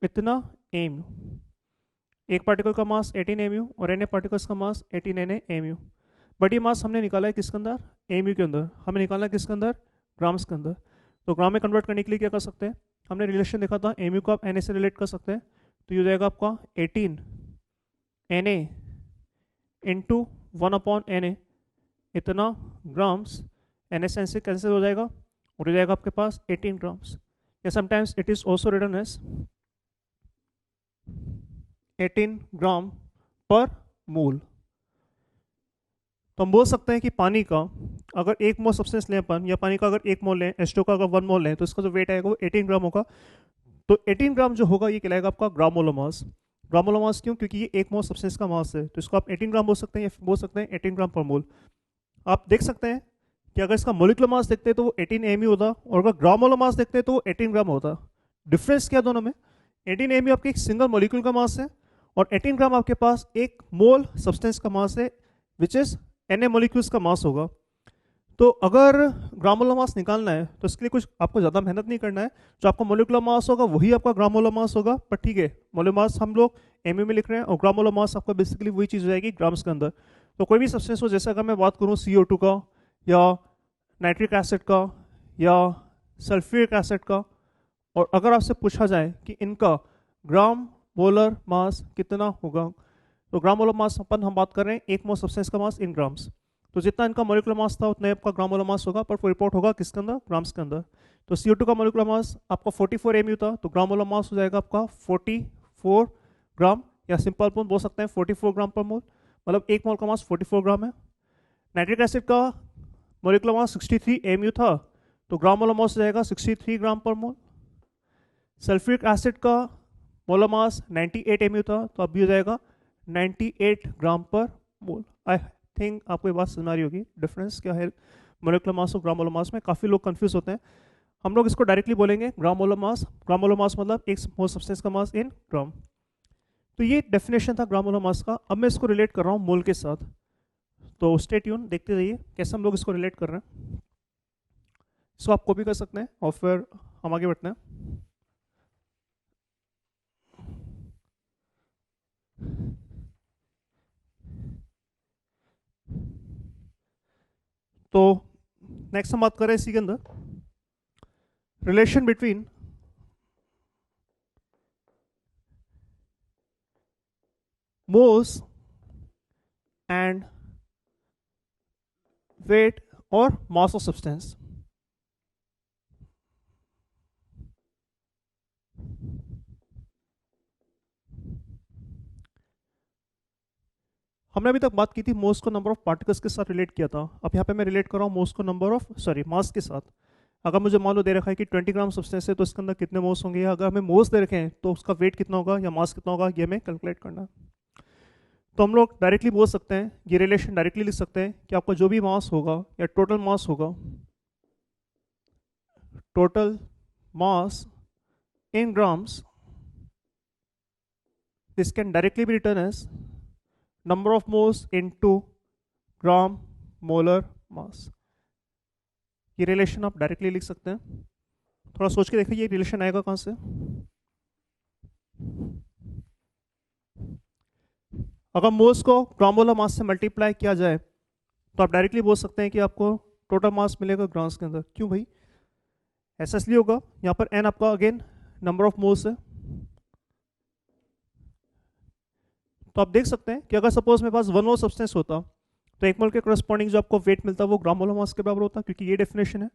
इतना AMU। एक पार्टिकल का मास 18 AMU और Na पार्टिकल्स का मास 18 Na AMU। बट ये मास हमने निकाला है किसके अंदर, AMU के अंदर। हमें निकालना है किसके अंदर, ग्राम्स के अंदर। तो ग्राम में कन्वर्ट करने के लिए क्या कर सकते हैं, हमने रिलेशन देखा था AMU को आप Na से रिलेट कर सकते हैं। तो ये हो जाएगा आपका 18 Na इंटू 1/Na इतना ग्राम्स। Na से कैंसिल हो जाएगा और हो जाएगा आपके पास 18 ग्राम्स। या sometimes it is also written as 18 gram पर मोल। तो हम बोल सकते हैं कि पानी का अगर एक मोल सब्सटेंस लें अपन, या पानी का अगर एक मोल लें, H2 का अगर 1 मोल लें, तो इसका जो वेट आएगा वो 18 ग्राम होगा। तो 18 ग्राम जो होगा ये कहलाएगा आपका ग्राम मोलर मास। ग्राम मोलर मास क्यों, क्योंकि ये एक मोल सब्सटेंस का मास है। तो इसको आप 18 ग्राम बोल सकते हैं या बोल सकते हैं 18 ग्राम पर मोल। आप देख सकते हैं कि अगर इसका मोलिकुलर मास देखते हैं तो वो 18 AMU होता, और अगर ग्राम मोलर मास देखते हैं तो वो 18 ग्राम होता। डिफरेंस क्या दोनों में, 18 AMU आपके एक सिंगल मोलिक्यूल का मास है और 18 ग्राम आपके पास एक मोल सब्सटेंस का मास है, विच इज Na मॉलिक्यूल्स का मास होगा। तो अगर ग्राम मोलर मास निकालना है तो इसके लिए कुछ आपको ज़्यादा मेहनत नहीं करना है। जो आपका मोलिकुलर मास होगा वही आपका ग्राम मोलर मास होगा। पर ठीक है, मोलर मास हम लोग AMU में लिख रहे हैं और ग्राम मोलर मास आपका बेसिकली वही चीज़ हो जाएगी ग्राम्स के अंदर। तो कोई भी सब्सटेंस हो, जैसे अगर मैं बात करूँ CO2 का या नाइट्रिक एसिड का या सल्फ्यूरिक एसिड का, और अगर आपसे पूछा जाए कि इनका ग्राम मोलर मास कितना होगा, तो ग्राम मोलर मास अपन हम बात कर रहे हैं एक मोल सब्सटेंस का मास इन ग्राम्स। तो जितना इनका मोलिकुलर मास था उतना आपका ग्राम मोलर मास होगा, पर वो रिपोर्ट होगा किसके अंदर, ग्राम्स के अंदर। तो CO2 का मोलिकुलर मास आपका 44 AMU था, तो ग्राम मोलर मास हो जाएगा आपका 44 ग्राम, या सिंपल बोल सकते हैं 44 ग्राम पर मोल, मतलब एक मोल का मास 44 ग्राम है। नाइट्रिक एसिड का मोलिकुलर मास 63 AMU था, तो ग्राम मोलर मास हो जाएगा 63 ग्राम पर मोल। सल्फ्यूरिक एसिड का मोलर मास 98 AMU था, तो अब भी हो जाएगा 98 ग्राम पर मोल। आई थिंक आपको ये बात समझ आ रही होगी डिफरेंस क्या है मोलिकुलर मास और ग्राम मोलर मास में। काफ़ी लोग कंफ्यूज होते हैं। हम लोग इसको डायरेक्टली बोलेंगे ग्राम मोलर मास। ग्राम मोलर मास मतलब एक मोल सब्सटेंस का मास इन ग्राम। तो ये डेफिनेशन था ग्राम मोलर मास का। अब मैं इसको रिलेट कर रहा हूँ मोल के साथ। तो स्टे ट्यून, देखते रहिए कैसे हम लोग इसको रिलेट कर रहे हैं। इसको आप कॉपी कर सकते हैं और फिर हम आगे बढ़ते हैं। तो नेक्स्ट हम बात करें इसी के अंदर relation between moles and weight और मास ऑफ सब्सटेंस। हमने अभी तक बात की थी मोल्स को नंबर ऑफ पार्टिकल्स के साथ रिलेट किया था। अब यहाँ पे मैं रिलेट कर रहा हूँ मोल्स को नंबर ऑफ मास के साथ। अगर मुझे मान लो दे रखा है कि 20 ग्राम सब्सटेंस है तो इसके अंदर कितने मोल्स होंगे, या अगर हमें मोल्स दे रखे हैं तो उसका वेट कितना होगा या मास कितना होगा, ये हमें कैलकुलेट करना है। तो हम लोग डायरेक्टली बोल सकते हैं, ये रिलेशन डायरेक्टली लिख सकते हैं कि आपका जो भी मास होगा या टोटल मास होगा, total mass in grams, this can directly be written as number of moles into gram molar mass. ये रिलेशन आप डायरेक्टली लिख सकते हैं। थोड़ा सोच के देखिए ये रिलेशन आएगा कहाँ से। अगर मोल्स को ग्राम मोलर मास से मल्टीप्लाई किया जाए तो आप डायरेक्टली बोल सकते हैं कि आपको टोटल मास मिलेगा ग्राम्स के अंदर। क्यों भाई, ऐसा इसलिए होगा, यहाँ पर n आपका अगेन नंबर ऑफ मोल्स है। तो आप देख सकते हैं कि अगर सपोज मेरे पास 1 मोल सब्सटेंस होता तो 1 मोल के करस्पॉन्डिंग जो आपको वेट मिलता वो ग्राम मोलर मास के बराबर होता, क्योंकि ये डेफिनेशन है।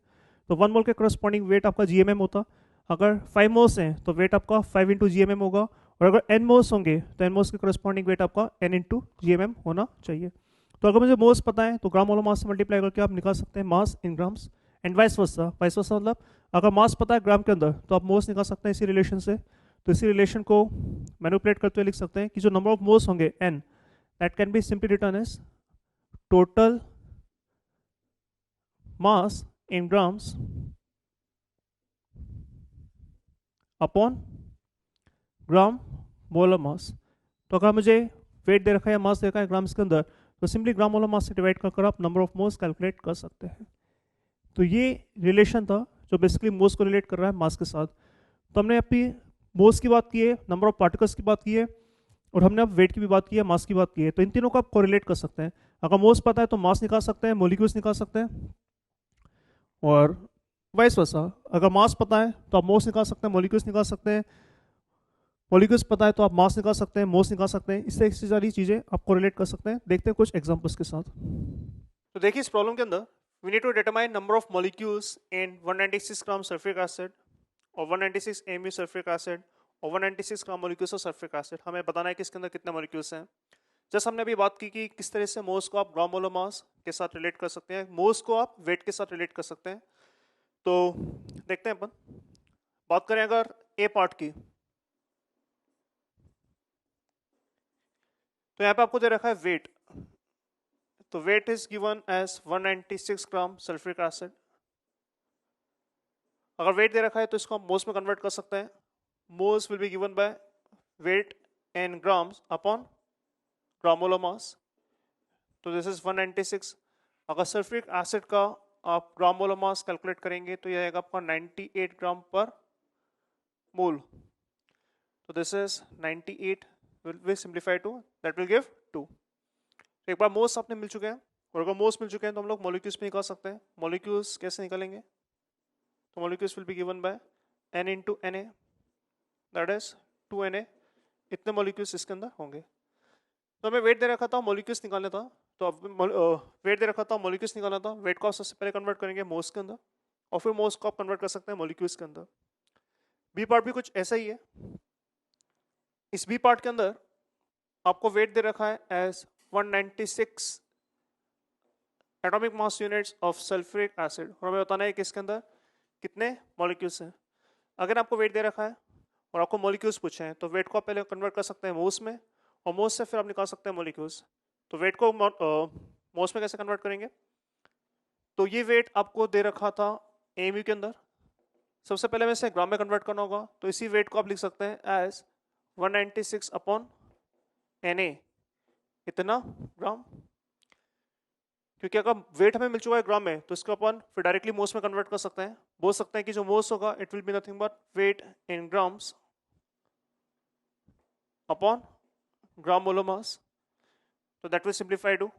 तो 1 मोल के करस्पॉन्डिंग वेट आपका GMM होता। अगर 5 मोल्स हैं तो वेट आपका 5 इंटू GMM होगा, और अगर n मोल्स होंगे तो n मोल्स के करस्पॉन्डिंग वेट आपका n इंटू GMM होना चाहिए। तो अगर मुझे मोल्स पता है तो ग्राम मोलर मास से मल्टीप्लाई करके आप निकाल सकते हैं mass in grams, and vice versa. Vice versa मतलब अगर मास पता है ग्राम के अंदर तो आप मोल्स निकाल सकते हैं इसी रिलेशन से। तो इसी रिलेशन को मैनिपुलेट करते हुए लिख सकते हैं कि जो नंबर ऑफ मोल्स होंगे n, that can be simply written as total mass in grams upon gram molar mass. तो अगर मुझे वेट दे रखा है या मास दे रखा है ग्राम्स के अंदर, तो सिंपली ग्राम मोलर मास से डिवाइड कर आप नंबर ऑफ मोल्स कैलकुलेट कर सकते हैं। तो ये रिलेशन था जो बेसिकली मोल्स को रिलेट कर रहा है मास के साथ। तो हमने अपनी मोल्स की बात की है, नंबर ऑफ पार्टिकल्स की बात की है, और हमने अब वेट की भी बात की है, मास की बात की है। तो इन तीनों को आप कोरिलेट कर सकते हैं। अगर मोल्स पता है तो मास निकाल सकते हैं, मोलिक्यूल्स निकाल सकते हैं, और वाइस वर्सा। अगर मास पता है तो आप मोल्स निकाल सकते हैं, मोलिक्यूल्स निकाल सकते हैं, मोलिक्यूल्स पता है तो आप मास निकाल सकते हैं, मोल्स निकाल सकते हैं। इससे ऐसी सारी चीज़ें आप कोरिलेट कर सकते हैं। देखते हैं कुछ एग्जांपल्स के साथ। तो देखिए इस प्रॉब्लम के अंदर we need to determine number of molecules in 196 gram sulfuric acid और 196 mu sulfuric acid और 196 ग्राम molecules of sulfuric acid। हमें बताना है कि इसके अंदर कितने molecules हैं। जस्ट हमने अभी बात की कि किस तरह से मोल्स को आप ग्राम मोलर मास के साथ रिलेट कर सकते हैं, मोल्स को आप वेट के साथ रिलेट कर सकते हैं। तो देखते हैं अपन। बात करें अगर ए पार्ट की, तो यहाँ पे आपको दे रखा है वेट। तो weight is given as 196 gram sulphuric acid. अगर वेट दे रखा है तो इसको हम मोल्स में कन्वर्ट कर सकते हैं। Moles will be given by wait in grams upon gram molar mass. तो दिस इज 196। अगर सल्फ्यूरिक एसिड का आप ग्राम मोलर मास कैलकुलेट करेंगे तो यह आएगा आपका 98 ग्राम पर मोल। तो this is 98 will simplify to that will give 2। एक बार मोल्स आपने मिल चुके हैं, और अगर मोल्स मिल चुके हैं तो हम लोग मॉलिक्यूल्स में निकाल सकते हैं। मॉलिक्यूल्स कैसे निकालेंगे? तो molecules will be given bye n into Na, that is 2Na। इतने मॉलिक्यूल्स इसके अंदर होंगे। तो हमें वेट दे रखा था, मॉलिक्यूल्स निकालना था। तो अब वेट दे रखा था, मॉलिक्यूल्स निकालना था। वेट को आप सबसे पहले कन्वर्ट करेंगे मोल्स के अंदर, और फिर मोल्स को आप कन्वर्ट कर सकते हैं मॉलिक्यूल्स के अंदर। बी पार्ट भी कुछ ऐसा ही है। इस बी पार्ट के अंदर आपको वेट दे रखा है as 196 atomic mass units of sulphuric acid, और हमें बताना है कि इसके अंदर कितने मॉलिक्यूल्स हैं। अगर आपको वेट दे रखा है और आपको मॉलिक्यूल्स पूछे हैं, तो वेट को आप पहले कन्वर्ट कर सकते हैं मोल्स में, और मोल्स से फिर आप निकाल सकते हैं मॉलिक्यूल्स। तो वेट को मोल्स में कैसे कन्वर्ट करेंगे? तो ये वेट आपको दे रखा था एमयू के अंदर। सबसे पहले में से ग्राम में कन्वर्ट करना होगा। तो इसी वेट को आप लिख सकते हैं एज 196 अपॉन Na, इतना ग्राम। क्योंकि अगर वेट हमें मिल चुका है ग्राम में, तो इसको अपन फिर डायरेक्टली मोल्स में कन्वर्ट कर सकते हैं। बोल सकते हैं कि जो मोल्स होगा it will be nothing but weight in grams upon gram molar mass. तो that will simplify to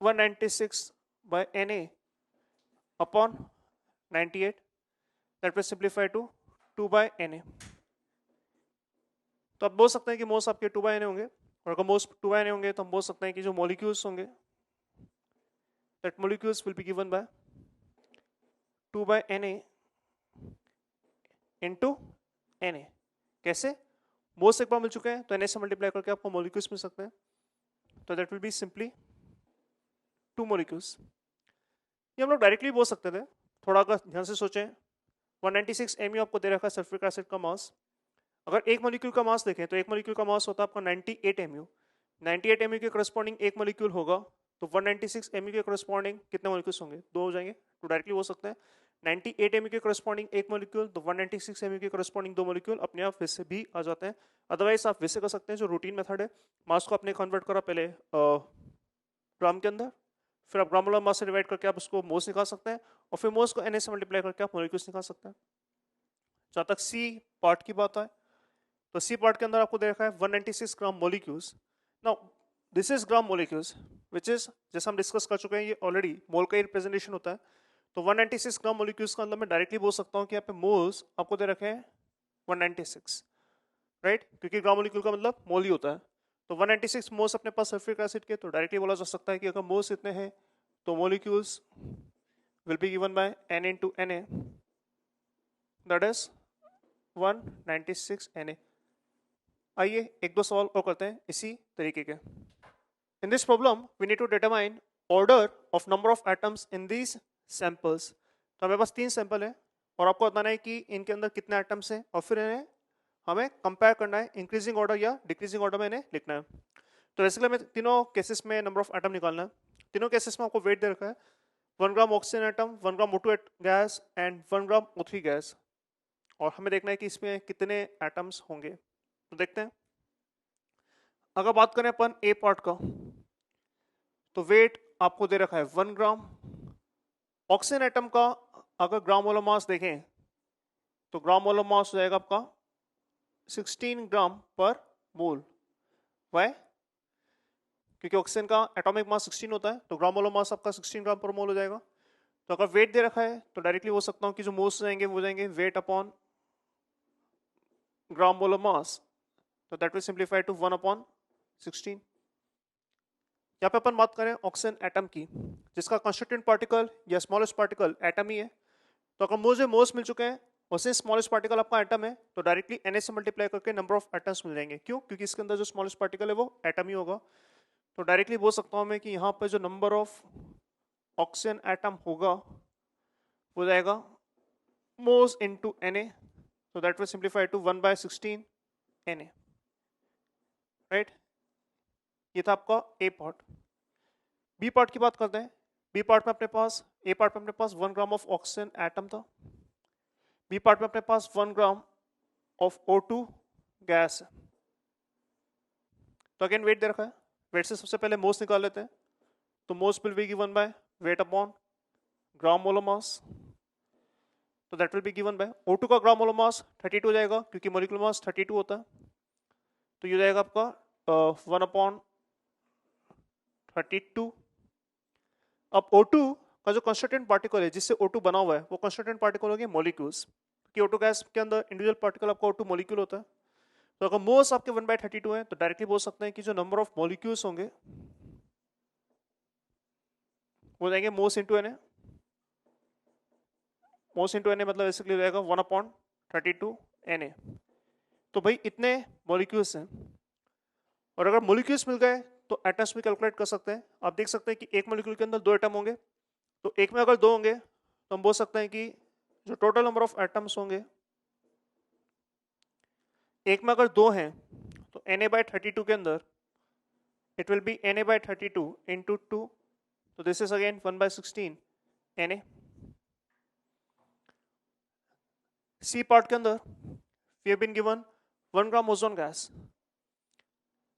196 by Na upon 98, that will simplify to 2 by Na। तो आप बोल सकते हैं कि मोल्स आपके 2 by Na होंगे, और अगर मोल्स 2 by Na होंगे तो हम बोल सकते हैं कि जो मॉलिक्यूल्स होंगे that molecules will be given by 2 by Na into Na। कैसे? मोल्स एक बार मिल चुके हैं तो Na से मल्टीप्लाई करके आपको मॉलिक्यूल्स मिल सकते हैं। तो that will be simply 2 molecules. ये हम लोग डायरेक्टली बोल सकते थे, थोड़ा अगर ध्यान से सोचें। 196 mu आपको दे रखा है सल्फ्यूरिक एसिड का मास। अगर एक मॉलिक्यूल का मास देखें तो एक मॉलिक्यूल का मास होता है आपका 98 mu। 98 mu के करस्पॉन्डिंग एक मॉलिक्यूल होगा, तो 196 mu के करस्पॉन्डिंग कितने मॉलिक्यूल्स होंगे? 2 हो जाएंगे। तो डायरेक्टली बोल सकते हैं 98 mu के करस्पॉन्डिंग एक मॉलिक्यूल, तो 196 mu के करस्पॉन्डिंग 2 मॉलिक्यूल अपने आप वैसे भी आ जाते हैं। अदरवाइज आप वैसे कर सकते हैं जो रूटीन मेथड है, मास को आपने कन्वर्ट करा पहले ग्राम के अंदर, फिर आप ग्राम मोलर मास से डिवाइड करके आप उसको मोल्स निकाल सकते हैं, और फिर मोल्स को Na से मल्टीप्लाई करके आप मॉलिक्यूल्स निकाल सकते हैं। जहाँ तक सी पार्ट की बात है, तो सी पार्ट के अंदर आपको दे रखा है 196 gram molecules. Now this is gram molecules which is, जैसे हम डिस्कस कर चुके हैं, ये ऑलरेडी मोल का ही रिप्रेजेंटेशन होता है। तो 196 ग्राम मॉलिक्यूल्स का अंदर मैं डायरेक्टली बोल सकता हूँ कि यहाँ पे मोल्स आपको दे रखे हैं 196, राइट? क्योंकि ग्राम मॉलिक्यूल का मतलब मोल ही होता है। तो 196 मोल्स अपने पास सल्फ्यूरिक एसिड के, तो डायरेक्टली बोला जा सकता है कि अगर मोल्स इतने हैं तो molecules will be given by n into Na, that is 196 Na। आइए एक दो सवाल और करते हैं इसी तरीके के। In this problem we need to determine order of number of atoms in these samples। तो हमें पास 3 सैंपल है, और आपको बताना है कि इनके अंदर कितने एटम्स हैं, और फिर इन्हें हमें कंपेयर करना है इंक्रीजिंग ऑर्डर या डिक्रीजिंग ऑर्डर में इन्हें लिखना है। तो बेसिकली हमें तीनों केसेस में नंबर ऑफ एटम निकालना है। तीनों केसेस में आपको वेट दे रखा है 1 gram oxygen atom, 1 gram O2 gas and 1 gram O3 gas. और हमें देखना है कि इसमें कितने एटम्स होंगे। तो देखते हैं। अगर बात करें अपन ए पार्ट का, तो वेट आपको दे रखा है 1 ग्राम। ऑक्सीजन एटम का अगर ग्राम मोलर मास देखें तो ग्राम मोलर मास हो जाएगा आपका 16 ग्राम पर मोल। वाई? क्योंकि ऑक्सीजन का एटॉमिक मास 16 होता है, तो ग्राम मोलर मास आपका 16 ग्राम पर मोल हो जाएगा। तो अगर वेट दे रखा है तो डायरेक्टली हो सकता हूँ कि जो मोल्स जाएंगे वो जाएंगे weight upon gram molar mass, तो that will simplify to 1 upon 16। यहाँ पे अपन बात करें ऑक्सीजन एटम की, जिसका कंस्टिट्यूएंट पार्टिकल या स्मॉलेस्ट पार्टिकल एटम ही है। तो अगर मुझे मोल्स मिल चुके हैं और से स्मॉलेस्ट पार्टिकल आपका एटम है, तो डायरेक्टली Na से मल्टीप्लाई करके नंबर ऑफ एटम्स मिल जाएंगे। क्यों? क्योंकि इसके अंदर जो स्मॉलेस्ट पार्टिकल है वो एटम ही होगा। तो डायरेक्टली बोल सकता हूँ मैं कि यहाँ पे जो नंबर ऑफ ऑक्सीजन एटम होगा वो जाएगा moles into Na, so that will simplify to 1/16 Na, right? ये था आपका ए पार्ट। बी पार्ट की बात करते हैं। बी पार्ट में अपने पास, ए पार्ट में अपने पास 1 ग्राम ऑफ ऑक्सीजन एटम था, बी पार्ट में अपने पास 1 ग्राम ऑफ O2 गैस है। तो अगेन वेट दे रखा है, वेट से सबसे पहले मोल्स निकाल लेते हैं। तो moles will be given by weight upon gram molar mass, तो that will be given by O2 का ग्राम मोलर मास 32 हो जाएगा, क्योंकि मोलिकुलर मास 32 होता है। तो ये जाएगा आपका 1 अपॉन 32। अब O2 का जो कंस्टिट्यूएंट पार्टिकल है जिससे O2 बना हुआ है वो कंस्टिट्यूएंट पार्टिकल हो गए मॉलिक्यूल्स, क्योंकि O2 गैस के अंदर इंडिविजुअल पार्टिकल आपका O2 मॉलिक्यूल होता है। तो अगर मोल्स आपके 1/32 है तो डायरेक्टली बोल सकते हैं कि जो नंबर ऑफ मॉलिक्यूल्स होंगे वो जाएंगे moles into Na। Moles into Na मतलब बेसिकली हो जाएगा 1 अपॉन 32 Na। तो भाई इतने मॉलिक्यूल्स हैं, और अगर मॉलिक्यूल्स मिल गए तो एटम्स भी कैलकुलेट कर सकते हैं। आप देख सकते हैं कि एक मॉलिक्यूल के अंदर 2 एटम होंगे, तो एक में अगर 2 होंगे तो हम बोल सकते हैं कि जो टोटल नंबर ऑफ एटम्स होंगे, एक में अगर 2 हैं तो Na/32 के अंदर it will B Na/32 into 2, तो this is again 1/16 Na। C part के अंदर we have been given 1 gram ozone gas.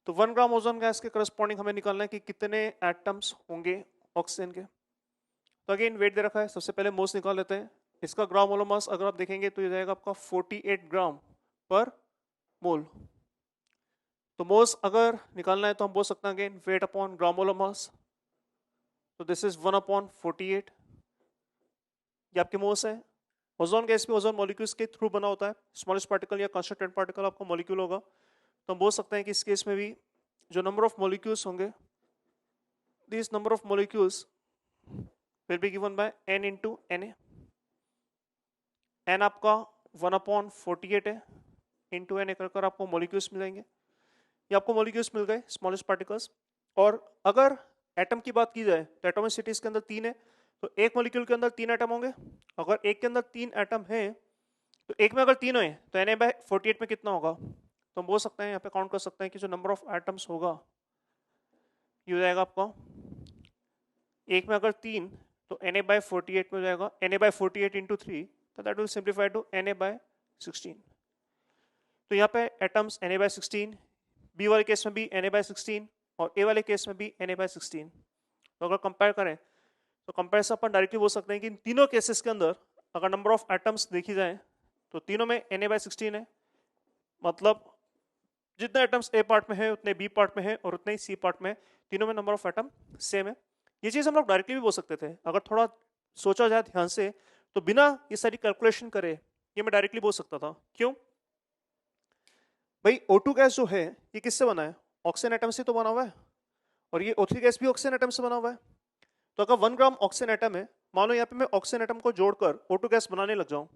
तो 1 ग्राम ओजोन गैस के करस्पॉन्डिंग हमें निकालना है कि कितने एटम्स होंगे ऑक्सीजन के। तो अगेन वेट दे रखा है, सबसे पहले मोल्स निकाल लेते हैं। इसका ग्राम मोलर मास अगर आप देखेंगे तो ये जाएगा आपका 48 ग्राम पर मोल। तो मोल्स अगर निकालना है तो हम बोल सकते हैं again wait upon gram molar mass, तो दिस इज 1 अपॉन 48। ये आपके मोल्स है। ओजोन गैस भी ओजोन मॉलिक्यूल्स के थ्रू बना होता है, स्मॉलेस्ट पार्टिकल या कंस्टिट्यूएंट पार्टिकल आपका मॉलिक्यूल होगा। तो हम बोल सकते हैं कि इस केस में भी जो नंबर ऑफ मॉलिक्यूल्स होंगे, this number of molecules will be given bye n into Na। n आपका 1 अपॉन 48 है, इंटू Na कर आपको मॉलिक्यूल्स मिल जाएंगे। ये आपको मॉलिक्यूल्स मिल गए, स्मॉलेस्ट पार्टिकल्स। और अगर एटम की बात की जाए तो एटॉमिसिटी इसके अंदर 3 है, तो एक मॉलिक्यूल के अंदर 3 एटम होंगे। अगर एक के अंदर 3 एटम है तो एक में अगर 3 है तो Na/48 में कितना होगा, तो हम बोल सकते हैं, यहाँ पे काउंट कर सकते हैं कि जो नंबर ऑफ एटम्स होगा ये हो जाएगा आपका, एक में अगर 3 तो Na/48 में हो जाएगा Na/48 इंटू 3, तो that will simplify to Na/16। तो यहाँ पे एटम्स Na/16, बी वाले केस में भी Na/16 और ए वाले केस में भी Na/16। तो अगर कंपेयर करें तो कंपेरिजन अपन डायरेक्टली बोल सकते हैं कि इन तीनों केसेस के अंदर अगर नंबर ऑफ एटम्स देखी जाए तो तीनों में Na/16 है। मतलब जितने एटम्स ए पार्ट में है उतने बी पार्ट में है और उतने ही सी पार्ट में, तीनों में नंबर ऑफ एटम सेम है। ये चीज़ हम लोग डायरेक्टली भी बोल सकते थे, अगर थोड़ा सोचा जाए ध्यान से तो बिना ये सारी कैलकुलेशन करे ये मैं डायरेक्टली बोल सकता था। क्यों भाई? O2 गैस जो है ये किससे बना है? ऑक्सीजन एटम से तो बना हुआ है, और ये O3 गैस भी ऑक्सीजन एटम से बना हुआ है। तो अगर 1 ग्राम ऑक्सीजन एटम है, मान लो यहाँ पे मैं ऑक्सीजन एटम को जोड़कर O2 गैस बनाने लग जाऊं,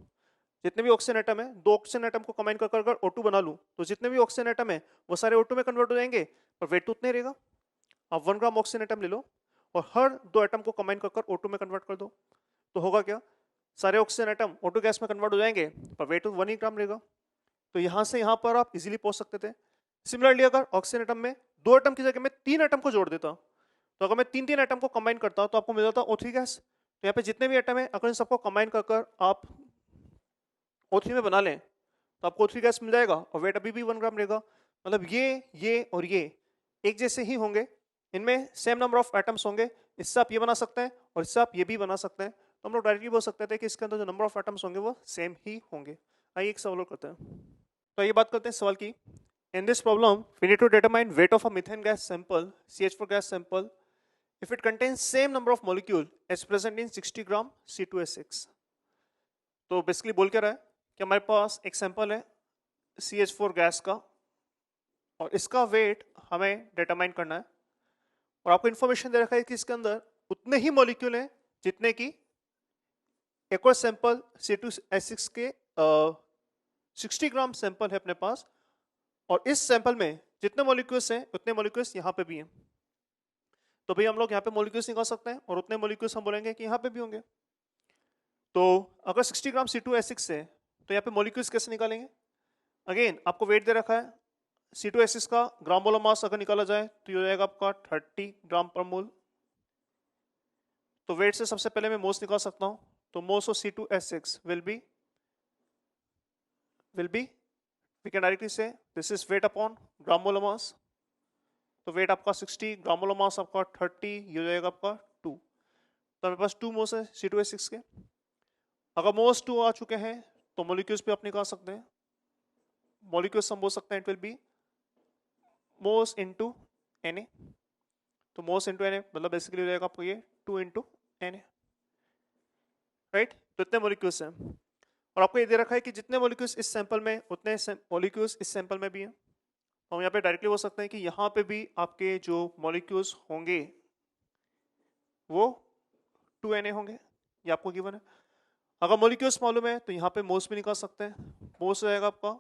जितने भी ऑक्सीजन एटम है, 2 ऑक्सीजन एटम को कंबाइन कर अगर O2 बना लूं तो जितने भी ऑक्सीजन एटम है वो सारे O2 में कन्वर्ट हो जाएंगे, पर वेट तो उतना ही रहेगा। आप 1 ग्राम ऑक्सीजन एटम ले लो और हर 2 एटम को कंबाइन कर O2 में कन्वर्ट कर दो, तो होगा क्या? सारे ऑक्सीजन एटम O2 गैस में कन्वर्ट हो जाएंगे, पर वेट तो 1 ही ग्राम रहेगा। तो यहां से यहां पर आप इजीली पहुंच सकते थे। सिमिलरली अगर ऑक्सीजन एटम में 2 एटम की जगह में 3 एटम को जोड़ देता, तो अगर मैं 3 एटम को कंबाइन करता तो आपको मिल जाता O3 गैस। तो यहाँ पे जितने भी एटम है अगर इन सबको कंबाइन कर कर आप O3 में बना लें तो आपको O3 गैस मिल जाएगा और वेट अभी भी 1 ग्राम रहेगा। मतलब ये और ये एक जैसे ही होंगे, इनमें सेम नंबर ऑफ एटम्स होंगे। इससे आप ये बना सकते हैं और इससे आप ये भी बना सकते हैं। तो हम लोग डायरेक्टली बोल सकते थे कि इसके अंदर जो नंबर ऑफ एटम्स होंगे वो सेम ही होंगे। आइए एक सवाल और करते हैं। तो ये बात करते हैं सवाल की। In this problem, we need to determine weight of a methane gas sample, CH4 gas sample, if it contains same number of molecule as present in 60 gram C2H6. तो बेसिकली बोल क्या रहा है कि हमारे पास एक सैंपल है CH4 गैस का और इसका वेट हमें डिटरमाइन करना है और आपको इन्फॉर्मेशन दे रखा है कि इसके अंदर उतने ही मॉलिक्यूल हैं जितने की एक और सैंपल C2H6 के 60 ग्राम सैंपल है अपने पास और इस सैंपल में जितने मॉलिक्यूल्स हैं उतने मॉलिक्यूल्स यहाँ पे भी हैं। तो भाई हम लोग यहाँ पे मॉलिक्यूल्स निकाल सकते हैं और उतने मॉलिक्यूल्स हम बोलेंगे कि यहाँ पे भी होंगे। तो अगर 60 ग्राम C2H6 है तो यहाँ पे मॉलिक्यूल्स कैसे निकालेंगे? अगेन आपको वेट दे रखा है। C2H6 का ग्राम मोलर मास अगर निकाला जाए तो ये हो जाएगा आपका 30 ग्राम पर मोल। तो वेट से सबसे पहले मैं मोल्स निकाल सकता हूँ। तो moles of C2H6 will be we can directly say this is weight upon gram molar mass. तो वेट आपका 60, ग्राम मोलर मास आपका 30, ये हो जाएगा आपका 2। तो हमारे पास 2 मोल्स है C2H6 के। अगर मोल्स 2 आ चुके हैं तो मॉलिक्यूल्स भी आप निकाल सकते हैं। मॉलिक्यूल्स हम बोल सकते हैं it will B moles into Na। तो मोल्स इनटू Na मतलब बेसिकली हो जाएगा आपको ये 2 इनटू Na, राइट। तो इतने मॉलिक्यूल्स हैं और आपको ये दे रखा है कि जितने मॉलिक्यूल्स इस सैंपल में उतने मॉलिक्यूल्स इस सैंपल में भी हैं। हम यहाँ पे डायरेक्टली बोल सकते हैं कि यहाँ पे भी आपके जो मॉलिक्यूल्स होंगे वो 2Na होंगे, ये आपको गिवन है। अगर मॉलिक्यूल्स मालूम है तो यहाँ पे मोल्स भी निकाल सकते हैं। मोल्स रहेगा आपका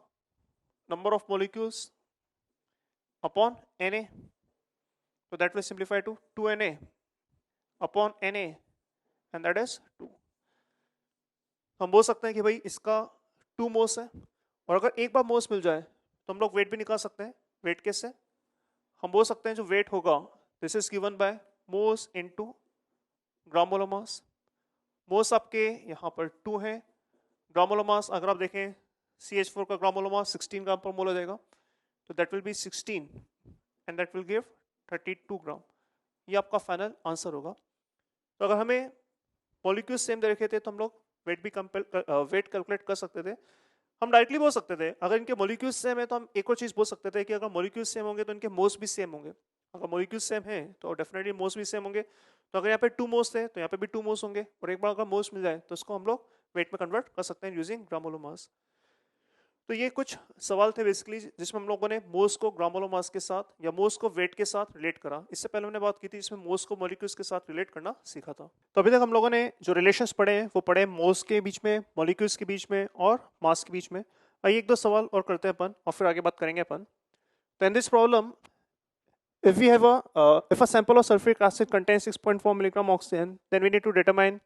number of molecules upon Na, तो that will simplify to 2Na upon Na and that is 2। हम बोल सकते हैं कि भाई इसका 2 मोल्स है और अगर एक बार मोल्स मिल जाए तो हम लोग वेट भी निकाल सकते हैं। वेट कैसे? हम बोल सकते हैं जो वेट होगा this is given by moles into gram molar mass. Moles आपके यहाँ पर 2 हैं। ग्राम मोलर मास अगर आप देखें CH4 का ग्राम मोलर मास 16 ग्राम पर मोल हो जाएगा, तो that will B 16 and that will give 32 ग्राम। ये आपका फाइनल आंसर होगा। तो अगर हमें मॉलिक्यूल्स सेम दे रखे थे तो हम लोग वेट कैलकुलेट कर सकते थे। हम डायरेक्टली बोल सकते थे अगर इनके मॉलिक्यूल्स सेम है तो हम एक और चीज बोल सकते थे कि अगर मॉलिक्यूल्स सेम होंगे तो इनके मोल्स भी सेम होंगे। अगर मॉलिक्यूल्स सेम हैं तो डेफिनेटली मोल्स भी सेम होंगे। तो अगर यहाँ पे 2 मोल्स थे तो यहाँ पे भी 2 मोल्स होंगे और एक बार अगर मोल्स मिल जाए तो इसको हम लोग वेट में कन्वर्ट कर सकते हैं यूजिंग ग्राम मोलर मास। तो ये कुछ सवाल थे बेसिकली जिसमें हम लोगों ने मोल्स को ग्राम मोलर मास के साथ या मोल्स को वेट के साथ रिलेट करा। इससे पहले हमने बात की थी इसमें मोल्स को मॉलिक्यूल्स के साथ रिलेट करना सीखा था। तो अभी तक हम लोगों ने जो रिलेशंस पढ़े हैं वो पढ़े मोल्स के बीच में, मॉलिक्यूल्स के बीच में और मास के बीच में। आइए एक दो सवाल और करते हैं अपन और फिर आगे बात करेंगे अपन। तो in this problem if a sample of sulfuric acid contains 6.4 milligram oxygen, then we need to determine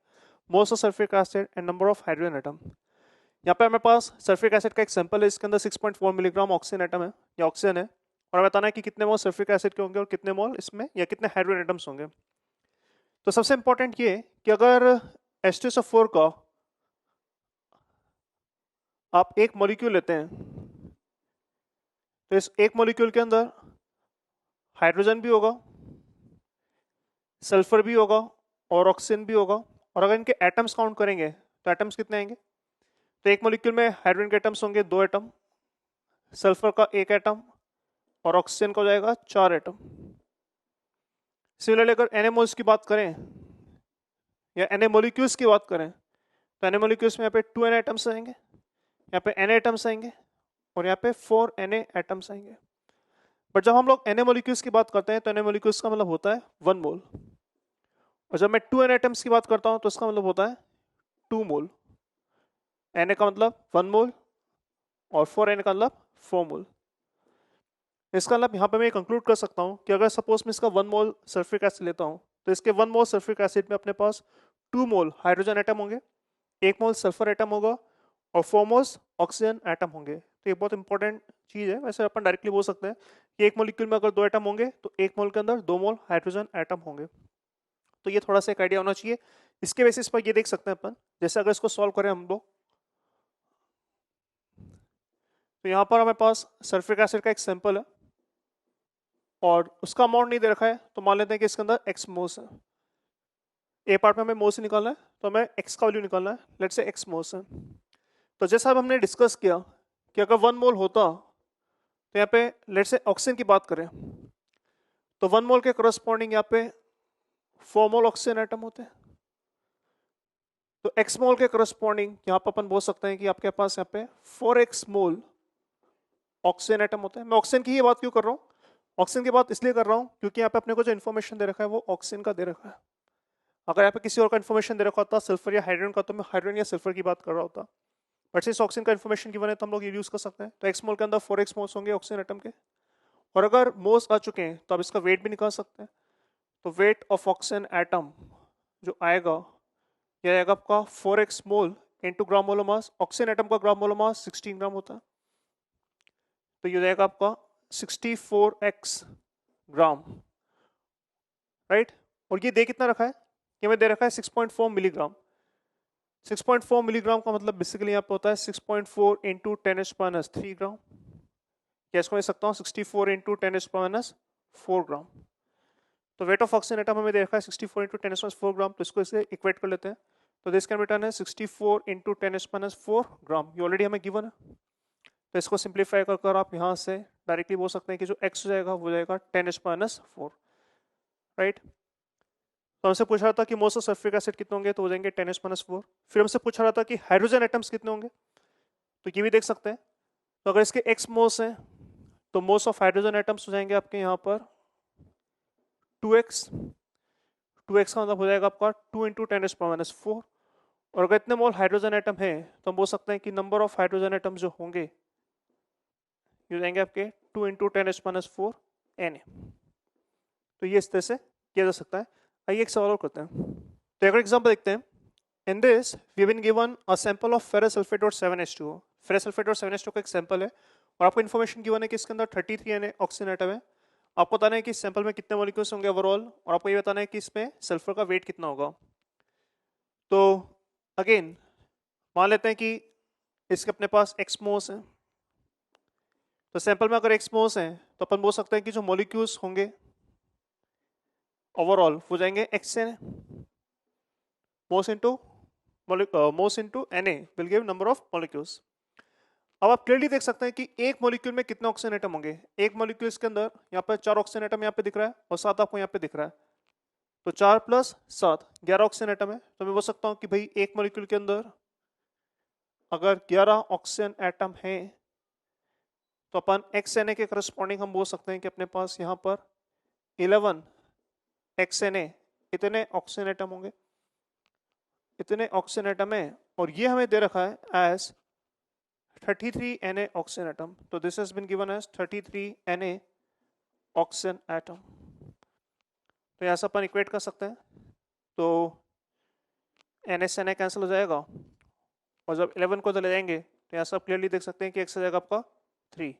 moles of sulfuric acid and number of hydrogen atom। यहाँ पे हमारे पास सल्फ्यूरिक एसिड का एक सैंपल है, इसके अंदर 6.4 मिलीग्राम ऑक्सीजन एटम है या ऑक्सीजन है और हमें बताना है कि कितने मोल सल्फ्यूरिक एसिड के होंगे और कितने मोल इसमें या कितने हाइड्रोजन एटम्स होंगे। तो सबसे इंपॉर्टेंट ये कि अगर H2SO4 का आप एक मॉलिक्यूल लेते हैं तो इस एक मॉलिक्यूल के अंदर हाइड्रोजन भी होगा, सल्फर भी होगा और ऑक्सीजन भी होगा। और अगर इनके एटम्स काउंट करेंगे तो एटम्स कितने आएंगे? तो एक मॉलिक्यूल में हाइड्रोजन के एटम्स होंगे 2 एटम, सल्फर का 1 एटम और ऑक्सीजन का हो जाएगा 4 एटम। सिमिलरली अगर Na-मोल्स की बात करें या Na मॉलिक्यूल्स की बात करें तो Na मॉलिक्यूल्स में यहाँ पे 2 Na एटम्स आएंगे, यहाँ पे Na एटम्स आएंगे और यहाँ पे 4 Na एटम्स आएंगे। बट जब हम लोग Na मॉलिक्यूल्स की बात करते हैं तो Na मॉलिक्यूल्स का मतलब होता है 1 मोल और जब मैं 2 Na एटम्स की बात करता हूँ तो इसका मतलब होता है 2 मोल। Na का मतलब 1 मोल और 4 Na का मतलब 4 मोल। इसका मतलब यहाँ पे मैं कंक्लूड कर सकता हूँ कि अगर सपोज मैं इसका 1 मोल सल्फ्यूरिक एसिड लेता हूँ तो इसके 1 मोल सल्फ्यूरिक एसिड में अपने पास 2 मोल हाइड्रोजन एटम होंगे, 1 मोल सल्फर एटम होगा और 4 मोल्स ऑक्सीजन एटम होंगे। तो ये बहुत इंपॉर्टेंट चीज़ है। वैसे अपन डायरेक्टली बोल सकते हैं कि एक मॉलिक्यूल में अगर 2 एटम होंगे तो एक मोल के अंदर 2 मोल हाइड्रोजन एटम होंगे। तो ये थोड़ा सा एक आइडिया होना चाहिए इसके बेसिस पर ये देख सकते हैं अपन, जैसे अगर इसको सॉल्व करें हम लोग, तो यहाँ पर हमारे पास सल्फ्यूरिक एसिड का एक सैंपल है और उसका अमाउंट नहीं दे रखा है, तो मान लेते हैं कि इसके अंदर x मोल्स है। ए पार्ट में हमें मोल्स निकालना है, तो हमें x का वैल्यू निकालना है, लेट्स से x मोल्स है। तो जैसा अब हमने डिस्कस किया कि अगर 1 मोल होता, तो यहाँ पे लेट्स से ऑक्सीजन की बात करें, तो 1 मोल के करस्पॉन्डिंग यहाँ पे 4 मोल ऑक्सीजन एटम होते हैं। तो x मोल के करस्पॉन्डिंग यहाँ पर अपन बोल सकते हैं कि आपके पास यहाँ पे 4x मोल ऑक्सीजन एटम होते हैं। मैं ऑक्सीजन की ही बात क्यों कर रहा हूँ? ऑक्सीजन की बात इसलिए कर रहा हूँ क्योंकि यहाँ पे अपने को जो इन्फॉर्मेशन दे रखा है वो ऑक्सीजन का दे रखा है। अगर यहाँ पे किसी और का इन्फॉर्मेशन दे रखा होता सल्फर या हाइड्रोजन का, तो मैं हाइड्रोजन या सल्फर की बात कर रहा होता। बट सिंस ऑक्सीजन का इन्फॉर्मेशन गिवन है तो हम लोग ये यूज कर सकते हैं। तो एक्स मोल के अंदर 4x मोल्स होंगे ऑक्सीजन एटम के, और अगर मोल्स आ चुके हैं तो आप इसका वेट भी निकाल सकते हैं। तो वेट ऑफ ऑक्सीजन एटम जो आएगा, यह आएगा आपका 4x mole into gram molar मास। ऑक्सीजन एटम का ग्राम मोलर मास 16 ग्राम होता है, तो ये जाएगा आपका 64x ग्राम, राइट। और ये दे कितना रखा है? ये में दे रखा है 6.4 मिलीग्राम। 6.4 मिलीग्राम का मतलब बेसिकली यहाँ पे होता है 6.4 इंटू 10⁻³ ग्राम, या इसको मैं सकता हूँ 64 इंटू 10⁻⁴ ग्राम। तो वेट ऑफ ऑक्सीजन एटम हमें दे रखा है 64 इंटू 10⁻⁴ ग्राम, तो इसको इसे इक्वेट कर लेते हैं। तो दिस कैन बी रिटन है 64 इंटू 10⁻⁴ ग्राम, ये ऑलरेडी हमें गिवन है। तो इसको सिंप्लीफाई कर आप यहाँ से डायरेक्टली बोल सकते हैं कि जो x हो जाएगा वो जाएगा 10⁻⁴, राइट। तो हमसे पूछ रहा था कि मोल्स ऑफ सल्फ्यूरिक एसिड कितने होंगे, तो हो जाएंगे 10⁻⁴। फिर हमसे पूछ रहा था कि हाइड्रोजन एटम्स कितने होंगे, तो ये भी देख सकते हैं। तो अगर इसके x मोल्स हैं तो मोल्स ऑफ हाइड्रोजन एटम्स हो जाएंगे आपके यहाँ पर 2x। 2x का मतलब हो जाएगा आपका 2 इंटू 10⁻⁴। और अगर इतने मोल हाइड्रोजन एटम है तो हम बोल सकते हैं कि नंबर ऑफ हाइड्रोजन एटम जो होंगे ये हो जाएंगे आपके 2 इंटू 10⁻⁴ Na। तो ये इस तरह से किया जा सकता है। आइए एक सवाल और करते हैं। तो एक एग्जांपल देखते हैं। In this we been given a sample of ferrous sulphate और 7H2O। फेरस सल्फेट और 7H2O का एक सैंपल है और आपको इन्फॉर्मेशन गिवन है कि इसके अंदर 33 Na ऑक्सीजन एटम है। आपको बताना है कि इस सैंपल में कितने मॉलिक्यूल्स होंगे ओवरऑल, और आपको ये बताना है कि इसमें सल्फर का वेट कितना होगा। तो अगेन मान लेते हैं कि इसके अपने पास x मोल्स हैं। तो सैंपल में अगर x मोल्स हैं तो अपन बोल सकते हैं कि जो मॉलिक्यूल्स होंगे ओवरऑल हो जाएंगे xN moles into Na will give number of molecules. अब आप क्लियरली देख सकते हैं कि एक मॉलिक्यूल में कितने ऑक्सीजन एटम होंगे। एक मॉलिक्यूल के अंदर यहाँ पर 4 ऑक्सीजन एटम यहाँ पे दिख रहा है और 7 आपको यहाँ पे दिख रहा है। तो 4 + 7 11 ऑक्सीजन एटम है। तो मैं बोल सकता हूँ कि भाई एक मॉलिक्यूल के अंदर अगर 11 ऑक्सीजन एटम है तो अपन XNA के करस्पॉन्डिंग हम बोल सकते हैं कि अपने पास यहाँ पर 11 XNA इतने ऑक्सीजन एटम होंगे, इतने ऑक्सीजन एटम है। और ये हमें दे रखा है एज 33 Na ऑक्सीजन एटम। तो this has been given as 33 Na oxygen atom. तो यहाँ से अपन इक्वेट कर सकते हैं। तो Na कैंसिल हो जाएगा और जब 11 को ले जाएंगे तो यहाँ से आप क्लियरली देख सकते हैं कि x हो जाएगा आपका 3।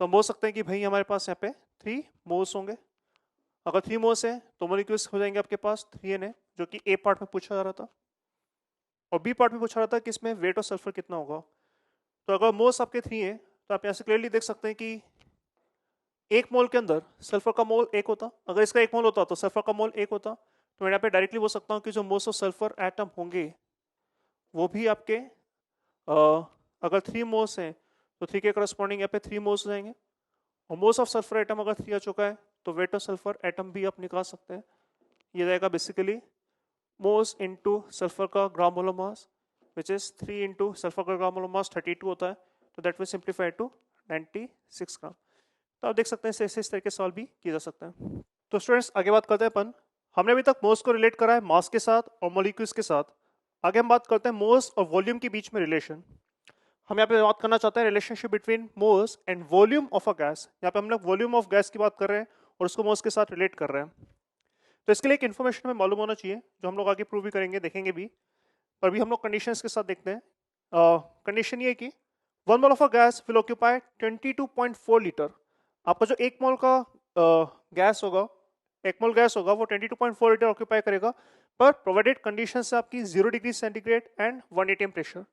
तो हम बोल सकते हैं कि भाई हमारे पास यहाँ पे 3 मोल्स होंगे। अगर 3 मोल्स है तो मॉलिक्यूल्स हो जाएंगे आपके पास 3Na, जो कि ए पार्ट में पूछा जा रहा था, और बी पार्ट में पूछा रहा था कि इसमें वेट ऑफ सल्फर कितना होगा। तो अगर मोल्स आपके 3 हैं तो आप यहाँ से क्लियरली देख सकते हैं कि एक मोल के अंदर सल्फर का मोल 1 होता। अगर इसका 1 मोल होता तो सल्फर का मोल 1 होता। तो मैं यहाँ पे डायरेक्टली बोल सकता हूँ कि जो मोल्स ऑफ सल्फर एटम होंगे वो भी आपके अगर 3 मोल्स हैं तो 3 के करस्पॉन्डिंग यहाँ पे 3 मोल्स हो जाएंगे। और मोल्स ऑफ सल्फर एटम अगर 3 आ चुका है तो वेट ऑफ सल्फर एटम भी आप निकाल सकते हैं। ये जाएगा बेसिकली मोल्स इनटू सल्फर का ग्राम molar mass, which is 3 into sulphur का ग्राम मोलर मास 32 होता है। तो दैट विल सिंप्लीफाई टू 96 ग्राम। तो आप देख सकते हैं इस तरह के सॉल्व भी किए जा सकते हैं। तो स्टूडेंट्स आगे बात करते हैं अपन। हमने अभी तक मोल्स को रिलेट करा है मास के साथ और मॉलिक्यूल्स के साथ। आगे हम बात करते हैं मोल्स और वॉल्यूम के बीच में रिलेशन। हम यहाँ पे बात करना चाहते हैं relationship between moles and volume of a gas. यहाँ पे हम लोग वॉल्यूम ऑफ गैस की बात कर रहे हैं और उसको मोल्स के साथ रिलेट कर रहे हैं। तो इसके लिए एक इन्फॉर्मेशन हमें मालूम होना चाहिए जो हम लोग आगे प्रूव भी करेंगे, देखेंगे भी। पर भी हम लोग कंडीशंस के साथ देखते हैं। कंडीशन ये है कि 1 mole of a gas will occupy 22.4 litre. आपका जो 1 मोल का गैस होगा, 1 मोल गैस होगा वो 22.4 लीटर ऑक्यूपाई करेगा। पर प्रोवाइडेड कंडीशन से आपकी 0 degree centigrade and 1 atm pressure.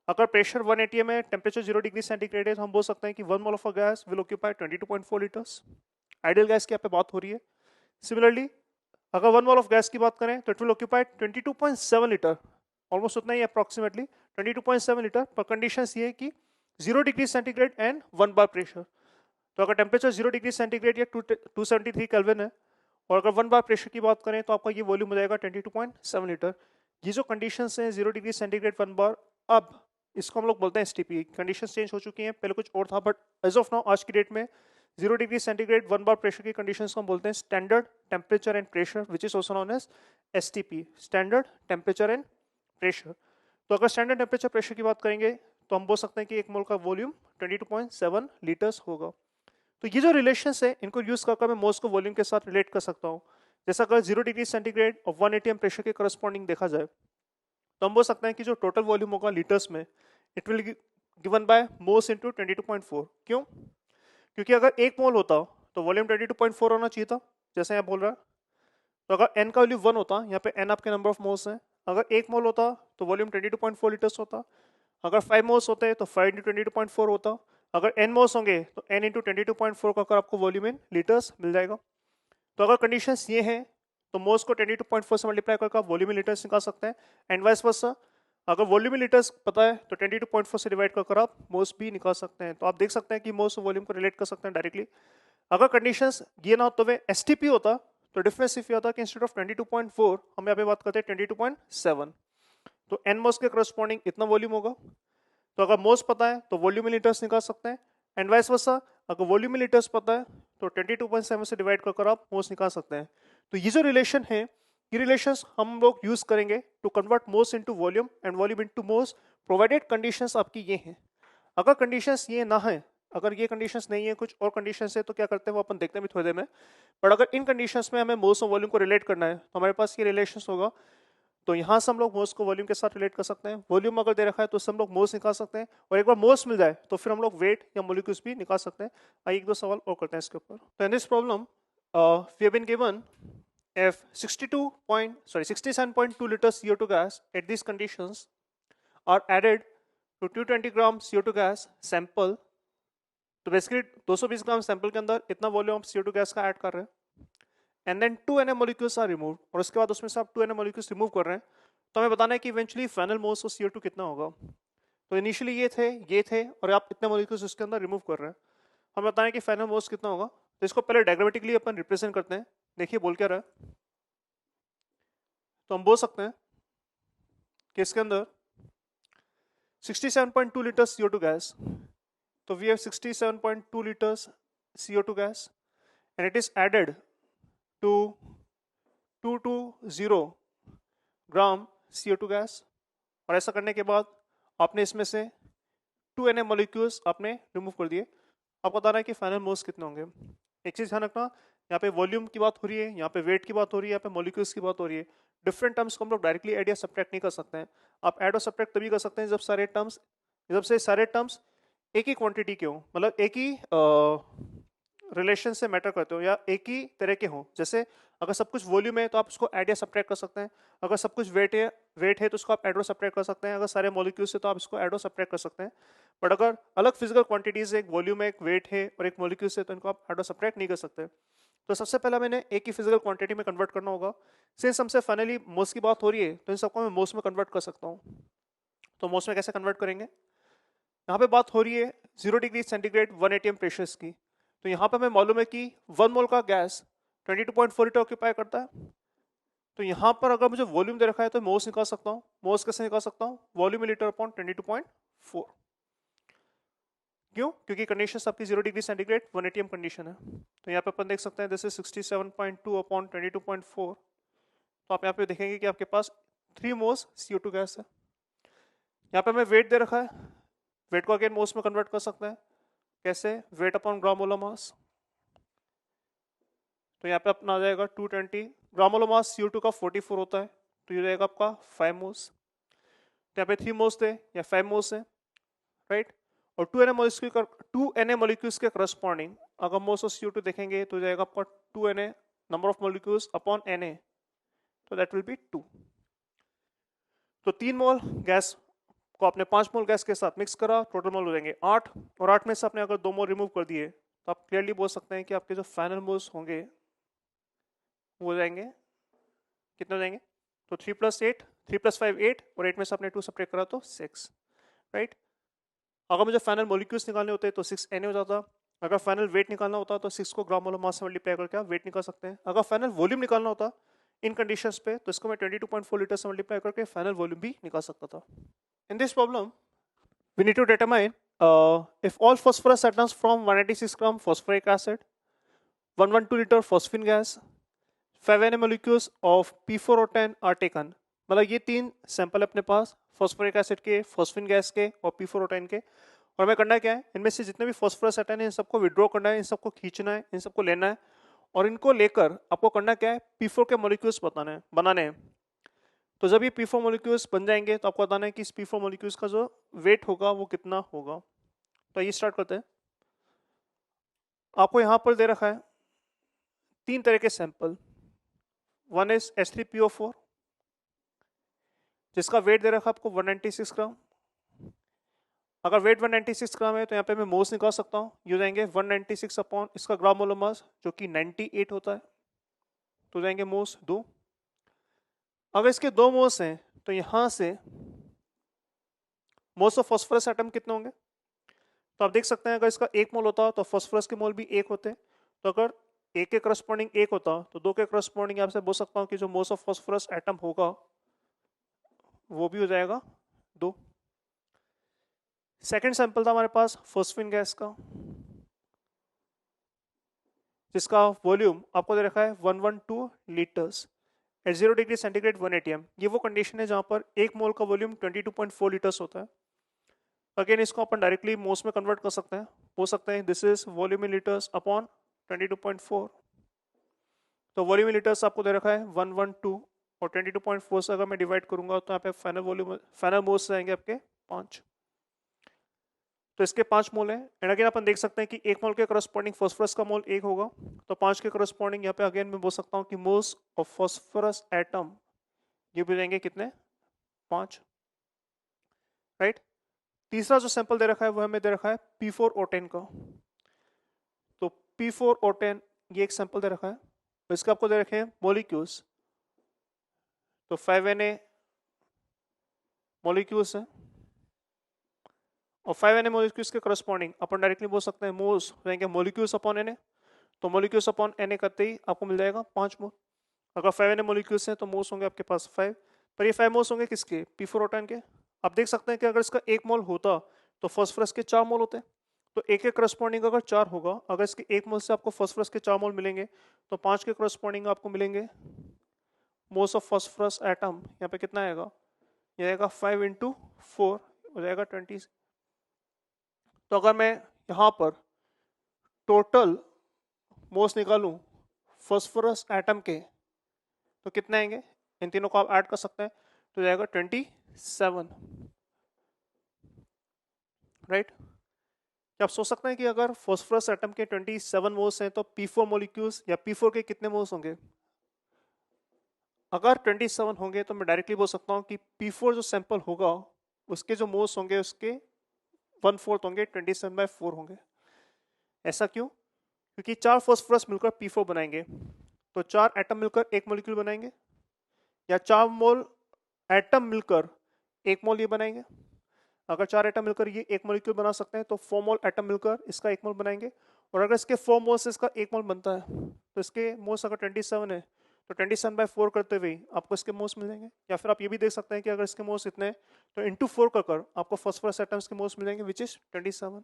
अगर प्रेशर 1 atm है, टेम्परेचर 0 डिग्री सेंटीग्रेड है, तो हम बोल सकते हैं कि 1 mole of a gas will occupy 22.4 litres. Ideal gas की यहाँ पे बात हो रही है। सिमिलरली अगर 1 मोल ऑफ गैस की बात करें तो it will occupy 22.7 litre, almost उतना ही अप्रॉक्सीमेटली 22.7 लीटर, पर कंडीशन ये है कि 0 degree centigrade and 1 bar pressure. तो अगर टेम्परेचर 0 डिग्री सेंटीग्रेड या 273 केल्विन है और अगर 1 बार प्रेशर की बात करें तो आपका ये वॉल्यूम हो जाएगा 22.7 लीटर। ये जो कंडीशंस हैं 0 डिग्री सेंटीग्रेड 1 बार, अब इसको हम लोग बोलते हैं एसटीपी। कंडीशंस चेंज हो चुकी हैं, पहले कुछ और था, बट एज ऑफ नाउ आज की डेट में 0 डिग्री सेंटीग्रेड 1 बार प्रेशर की कंडीशंस को हम बोलते हैं standard temperature and pressure, which is also known as STP, standard temperature and pressure. तो अगर स्टैंडर्ड टेम्परेचर प्रेशर की बात करेंगे तो हम बोल सकते हैं कि एक मोल का वॉल्यूम 22.7 लीटर्स होगा। तो ये जो रिलेशंस है इनको यूज करके मैं मोल्स को वॉल्यूम के साथ रिलेट कर सकता हूँ। जैसा अगर 0 डिग्री सेंटीग्रेड और 1 atm प्रेशर के करस्पॉन्डिंग देखा जाए तो हम बोल सकते हैं कि जो टोटल वॉल्यूम होगा लीटर्स में, it will given by moles into 22.4। क्यों? क्योंकि अगर एक मोल होता तो वॉल्यूम 22.4 होना चाहिए था, जैसे यहाँ बोल रहा है। तो अगर n का वैल्यू 1 होता, यहाँ पे n आपके नंबर ऑफ मोल्स हैं, अगर एक मोल होता तो वॉल्यूम 22.4 लीटर्स होता, अगर 5 मोल्स होते तो 5 इंटू 22.4 होता, अगर n मोल्स होंगे तो n इंटू 22.4 का कर आपको वॉल्यूम इन लीटर्स मिल जाएगा। तो अगर कंडीशंस ये हैं तो मोल्स को 22.4 से मल्टीप्लाई करके आप वॉल्यूम इन लीटर्स निकाल सकते हैं, एंड वाइस वर्सा। अगर वॉल्यूम इन लीटर्स पता है तो 22.4 से डिवाइड कर आप मोल्स भी निकाल सकते हैं। तो आप देख सकते हैं कि मोल्स और वॉल्यूम को रिलेट कर सकते हैं डायरेक्टली। अगर कंडीशंस ये ना होते हुए एसटीपी होता तो डिफरेंस इफ ये होता कि इंस्टेड ऑफ 22.4 हम यहाँ पे बात करते हैं 22.7, तो n मोल्स के करस्पॉन्डिंग इतना वॉल्यूम होगा। तो अगर मोल्स पता है तो वॉल्यूम इन लीटर्स निकाल सकते हैं, एंड वाइस वर्सा। अगर वॉल्यूम इन लीटर्स पता है तो 22.7 से डिवाइड कर आप मोल्स निकाल सकते हैं। तो ये जो रिलेशन है, ये रिलेशंस हम लोग यूज करेंगे to convert moles into volume and volume into moles, provided conditions आपकी ये हैं। अगर कंडीशंस ये ना है, अगर ये कंडीशंस नहीं है, कुछ और कंडीशंस है, तो क्या करते हैं वो अपन देखते हैं भी थोड़ी देर में। बट अगर इन कंडीशंस में हमें मोल्स और वॉल्यूम को रिलेट करना है तो हमारे पास ये रिलेशंस होगा। तो यहाँ से हम लोग मोल्स को वॉल्यूम के साथ रिलेट कर सकते हैं। वॉल्यूम अगर दे रखा है तो उससे हम लोग मोल्स निकाल सकते हैं, और एक बार मोल्स मिल जाए तो फिर हम लोग वेट या मोलिक्यूल्स भी निकाल सकते हैं। आइए एक दो सवाल और करते हैं इसके ऊपर। तो in this problem we have been given if 67.2 liters CO2 gas at these conditions are added to 220 gram CO2 gas sample, तो बेसिकली 220 ग्राम सैंपल के अंदर इतना वॉल्यूम आप CO2 गैस का ऐड कर रहे हैं, and then 2 NA molecules are removed, और उसके बाद उसमें से आप 2 NA मॉलिक्यूल्स रिमूव कर रहे हैं, तो हमें बताना है कि eventually final moles of CO2 कितना होगा। तो इनिशियली ये थे और आप इतने मॉलिक्यूल्स उसके अंदर रिमूव कर रहे हैं, हमें बताना है कि फाइनल मोल्स कितना होगा। तो इसको पहले डायग्रामेटिकली अपन रिप्रेजेंट करते हैं। देखिए बोल क्या रहा है, तो हम बोल सकते हैं कि इसके अंदर 67.2 लीटर्स CO2 गैस, तो we have 67.2 liters CO2 gas and it is added to 220 gram CO2 gas, और ऐसा करने के बाद आपने इसमें से 2 NA मॉलिक्यूल्स आपने रिमूव कर दिए। आपको बताना है कि फाइनल मोल्स कितने होंगे। एक चीज ध्यान रखना, यहाँ पे वॉल्यूम की बात हो रही है, यहाँ पे वेट की बात हो रही है, यहाँ पे मॉलिक्यूल्स की बात हो रही है। डिफरेंट टर्म्स को हम लोग डायरेक्टली ऐड या सब्ट्रैक्ट नहीं कर सकते हैं। आप ऐड और सब्ट्रैक्ट तभी कर सकते हैं जब सारे टर्म्स एक ही क्वांटिटी के हो, मतलब एक ही रिलेशन से मैटर करते हो या एक ही तरह के हो। जैसे अगर सब कुछ वॉल्यूम है तो आप उसको ऐड या सब्ट्रैक्ट कर सकते हैं, अगर सब कुछ वेट है तो उसको आप ऐड और सब्ट्रैक्ट कर सकते हैं, अगर सारे मॉलिक्यूल्स है तो आप इसको ऐड और सब्ट्रैक्ट कर सकते हैं। बट अगर अलग फिजिकल क्वांटिटीज है, एक वॉल्यूम है, एक वेट है और एक मॉलिक्यूल्स है, तो इनको आप ऐड और सब्ट्रैक्ट नहीं कर सकते। तो सबसे पहले मैंने एक ही फिजिकल क्वांटिटी में कन्वर्ट करना होगा। सिंस हमसे फाइनली मोल्स की बात हो रही है तो इन सबको मैं मोल्स में कन्वर्ट कर सकता हूँ। तो मोल्स में कैसे कन्वर्ट करेंगे, यहाँ पे बात हो रही है 0 डिग्री सेंटीग्रेड 1 atm प्रेशर्स की। तो यहाँ पे हमें मालूम है कि 1 मोल का गैस 22.4 लीटर ऑक्यूपाई करता है। तो यहाँ पर अगर मुझे वॉल्यूम दे रखा है तो मोल्स निकाल सकता हूँ। मोल्स कैसे निकाल सकता हूँ, वॉल्यूम लीटर अपॉन 22.4। क्यों? क्योंकि कंडीशन आपकी 0 डिग्री सेंटीग्रेड 1 atm कंडीशन है। तो यहाँ पे अपन देख सकते हैं दिस इज 67.2 अपॉन 22.4। तो आप यहाँ पे देखेंगे कि आपके पास 3 मोल्स CO2 गैस है। यहाँ पे हमें वेट दे रखा है, वेट को अगेन मोल्स में कन्वर्ट कर सकते हैं। कैसे? Wait upon gram molar mass. तो यहाँ पे अपना आ जाएगा 220 ग्राम मोलर मास CO2 का 44 होता है, तो ये रहेगा आपका 5 मोल्स। तो यहाँ पे 3 मोल्स थे या 5 मोल्स है, राइट। और 2 NA मॉलिक्यूल्स के करस्पॉन्डिंग अगर मोल्स ऑफ CO2 देखेंगे तो जाएगा आपका 2 NA number of molecules upon NA, तो दैट विल बी 2। तो 3 मोल गैस को आपने 5 मोल गैस के साथ मिक्स करा, टोटल मोल हो जाएंगे 8, और 8 में से आपने अगर 2 मोल रिमूव कर दिए तो आप क्लियरली बोल सकते हैं कि आपके जो फाइनल मोल्स होंगे वो हो जाएंगे, कितने हो जाएंगे, तो 3 + 8, 3 + 5 8, और 8 में से आपने 2 सब्ट्रैक्ट करा तो 6, राइट। अगर मुझे फाइनल मॉलिक्यूल्स निकालने होते तो 6 Na हो जाता। अगर फाइनल वेट निकालना होता तो 6 को ग्राम मोलर मास से मल्टीप्लाई करके आप वेट निकाल सकते हैं। अगर फाइनल वॉल्यूम निकालना होता इन कंडीशंस पे तो इसको मैं 22.4 लीटर से मल्टीप्लाई करके फाइनल वॉल्यूम भी निकाल सकता था। इन this problem we need to determine if all phosphorus atoms from 186 gram phosphoric acid, 112 liter phosphine gas, 5 Na molecules of P4O10 are taken। मतलब ये 3 सैंपल अपने पास फॉस्फोरिक एसिड के, फॉस्फिन गैस के और P4O10 के, और हमें करना क्या है, इनमें से जितने भी फॉस्फोरस एटम है इन सबको विड्रॉ करना है, इन सबको खींचना है, इन सबको लेना है, और इनको लेकर आपको करना क्या है, P4 के मॉलिक्यूल्स बनाने हैं। तो जब ये P4 मॉलिक्यूल्स बन जाएंगे तो आपको बताना है कि इस P4 मॉलिक्यूल्स का जो वेट होगा वो कितना होगा। तो ये स्टार्ट करते हैं। आपको यहां पर दे रखा है 3 तरह के सैंपल। वन इज H3PO4 जिसका वेट दे रखा है आपको 196 ग्राम। अगर वेट 196 ग्राम है तो यहाँ पे मैं मोल्स निकाल सकता हूँ, ये हो जाएंगे 196 अपॉन इसका ग्राम मोलर मास जो कि 98 होता है, तो जाएंगे मोल्स 2। अगर इसके 2 मोल्स हैं तो यहाँ से मोल्स ऑफ फॉस्फोरस एटम कितने होंगे, तो आप देख सकते हैं अगर इसका 1 मोल होता तो फॉस्फोरस के मोल भी 1 होते, तो अगर 1 के करस्पॉन्डिंग 1 होता तो 2 के करस्पॉन्डिंग आपसे बोल सकता हूँ कि जो मोल्स ऑफ फॉस्फोरस एटम होगा वो भी हो जाएगा 2। सेकेंड सैंपल था हमारे पास फॉस्फिन गैस का, जिसका वॉल्यूम आपको दे रखा है 112 liters at 0 degree centigrade 1 atm। ये वो कंडीशन है जहां पर 1 मोल का वॉल्यूम 22.4 लीटर्स होता है। अगेन इसको अपन डायरेक्टली मोल्स में कन्वर्ट कर सकते हैं, हो सकते हैं this is volume in litres upon 22.4। तो वॉल्यूम इन लीटर्स आपको दे रखा है 112, और 22.4 से अगर मैं डिवाइड करूंगा तो यहाँ पे फाइनल मोल्स आएंगे आपके 5। तो इसके 5 मोल हैं, एंड अगेन अपन देख सकते हैं कि 1 मोल के करस्पॉन्डिंग फॉस्फोरस का मोल 1 होगा, तो 5 के करस्पॉन्डिंग यहाँ पे अगेन मैं बोल सकता हूँ कि मोल्स ऑफ फॉस्फोरस एटम ये भी जाएंगे कितने, 5, राइट। तीसरा जो सैंपल दे रखा है वो हमें दे रखा है P4O10 का। तो P4O10 ये एक सैंपल दे रखा है, तो इसके आपको दे रखे हैं मॉलिक्यूल्स, तो 5 Na मॉलिक्यूल्स है, और 5 Na मॉलिक्यूल्स के करस्पॉन्डिंग अपन डायरेक्टली बोल सकते हैं मोल्स रहेंगे मॉलिक्यूल्स अपॉन Na। तो मॉलिक्यूल्स अपॉन Na करते ही आपको मिल जाएगा 5 मोल। अगर 5 Na मॉलिक्यूल्स हैं तो मोल्स होंगे आपके पास 5, पर ये 5 मोल्स होंगे किसके, P4O10 के। आप देख सकते हैं कि अगर इसका 1 मोल होता तो फॉस्फोरस के 4 मोल होते, तो 1 के करस्पॉन्डिंग अगर 4 होगा, अगर इसके 1 मोल से आपको फॉस्फोरस के 4 मोल मिलेंगे तो 5 के करस्पॉन्डिंग आपको मिलेंगे मोल्स ऑफ फॉस्फोरस एटम। यहाँ पे कितना आएगा, ये आएगा 5 × 4 हो जाएगा 20। तो अगर मैं यहाँ पर टोटल मोल्स निकालूं फॉस्फोरस एटम के तो कितने आएंगे, इन तीनों को आप ऐड कर सकते हैं तो जाएगा 27, राइट। क्या आप सोच सकते हैं कि अगर फॉस्फोरस एटम के 27 मोल्स हैं तो P4 मॉलिक्यूल्स या P4 के कितने मोल्स होंगे। अगर 27 होंगे तो मैं डायरेक्टली बोल सकता हूं कि P4 जो सैंपल होगा उसके जो मोल्स होंगे उसके 1/4 होंगे, 27/4 होंगे। ऐसा क्यों, क्योंकि 4 फॉस्फोरस मिलकर P4 बनाएंगे, तो 4 एटम मिलकर एक मॉलिक्यूल बनाएंगे, या 4 मोल एटम मिलकर 1 मोल ये बनाएंगे। अगर 4 एटम मिलकर ये 1 मॉलिक्यूल बना सकते हैं तो 4 मोल एटम मिलकर इसका 1 मोल बनाएंगे, और अगर इसके 4 मोल से इसका 1 मोल बनता है तो इसके मोल्स अगर 27 है तो 27/4 करते हुए आपको इसके मोल्स मिल जाएंगे। या फिर आप ये भी देख सकते हैं कि अगर इसके मोल्स इतने हैं तो इंटू 4 कर आपको फॉस्फोरस एटम्स के मोल्स मिल जाएंगे विच इज 27।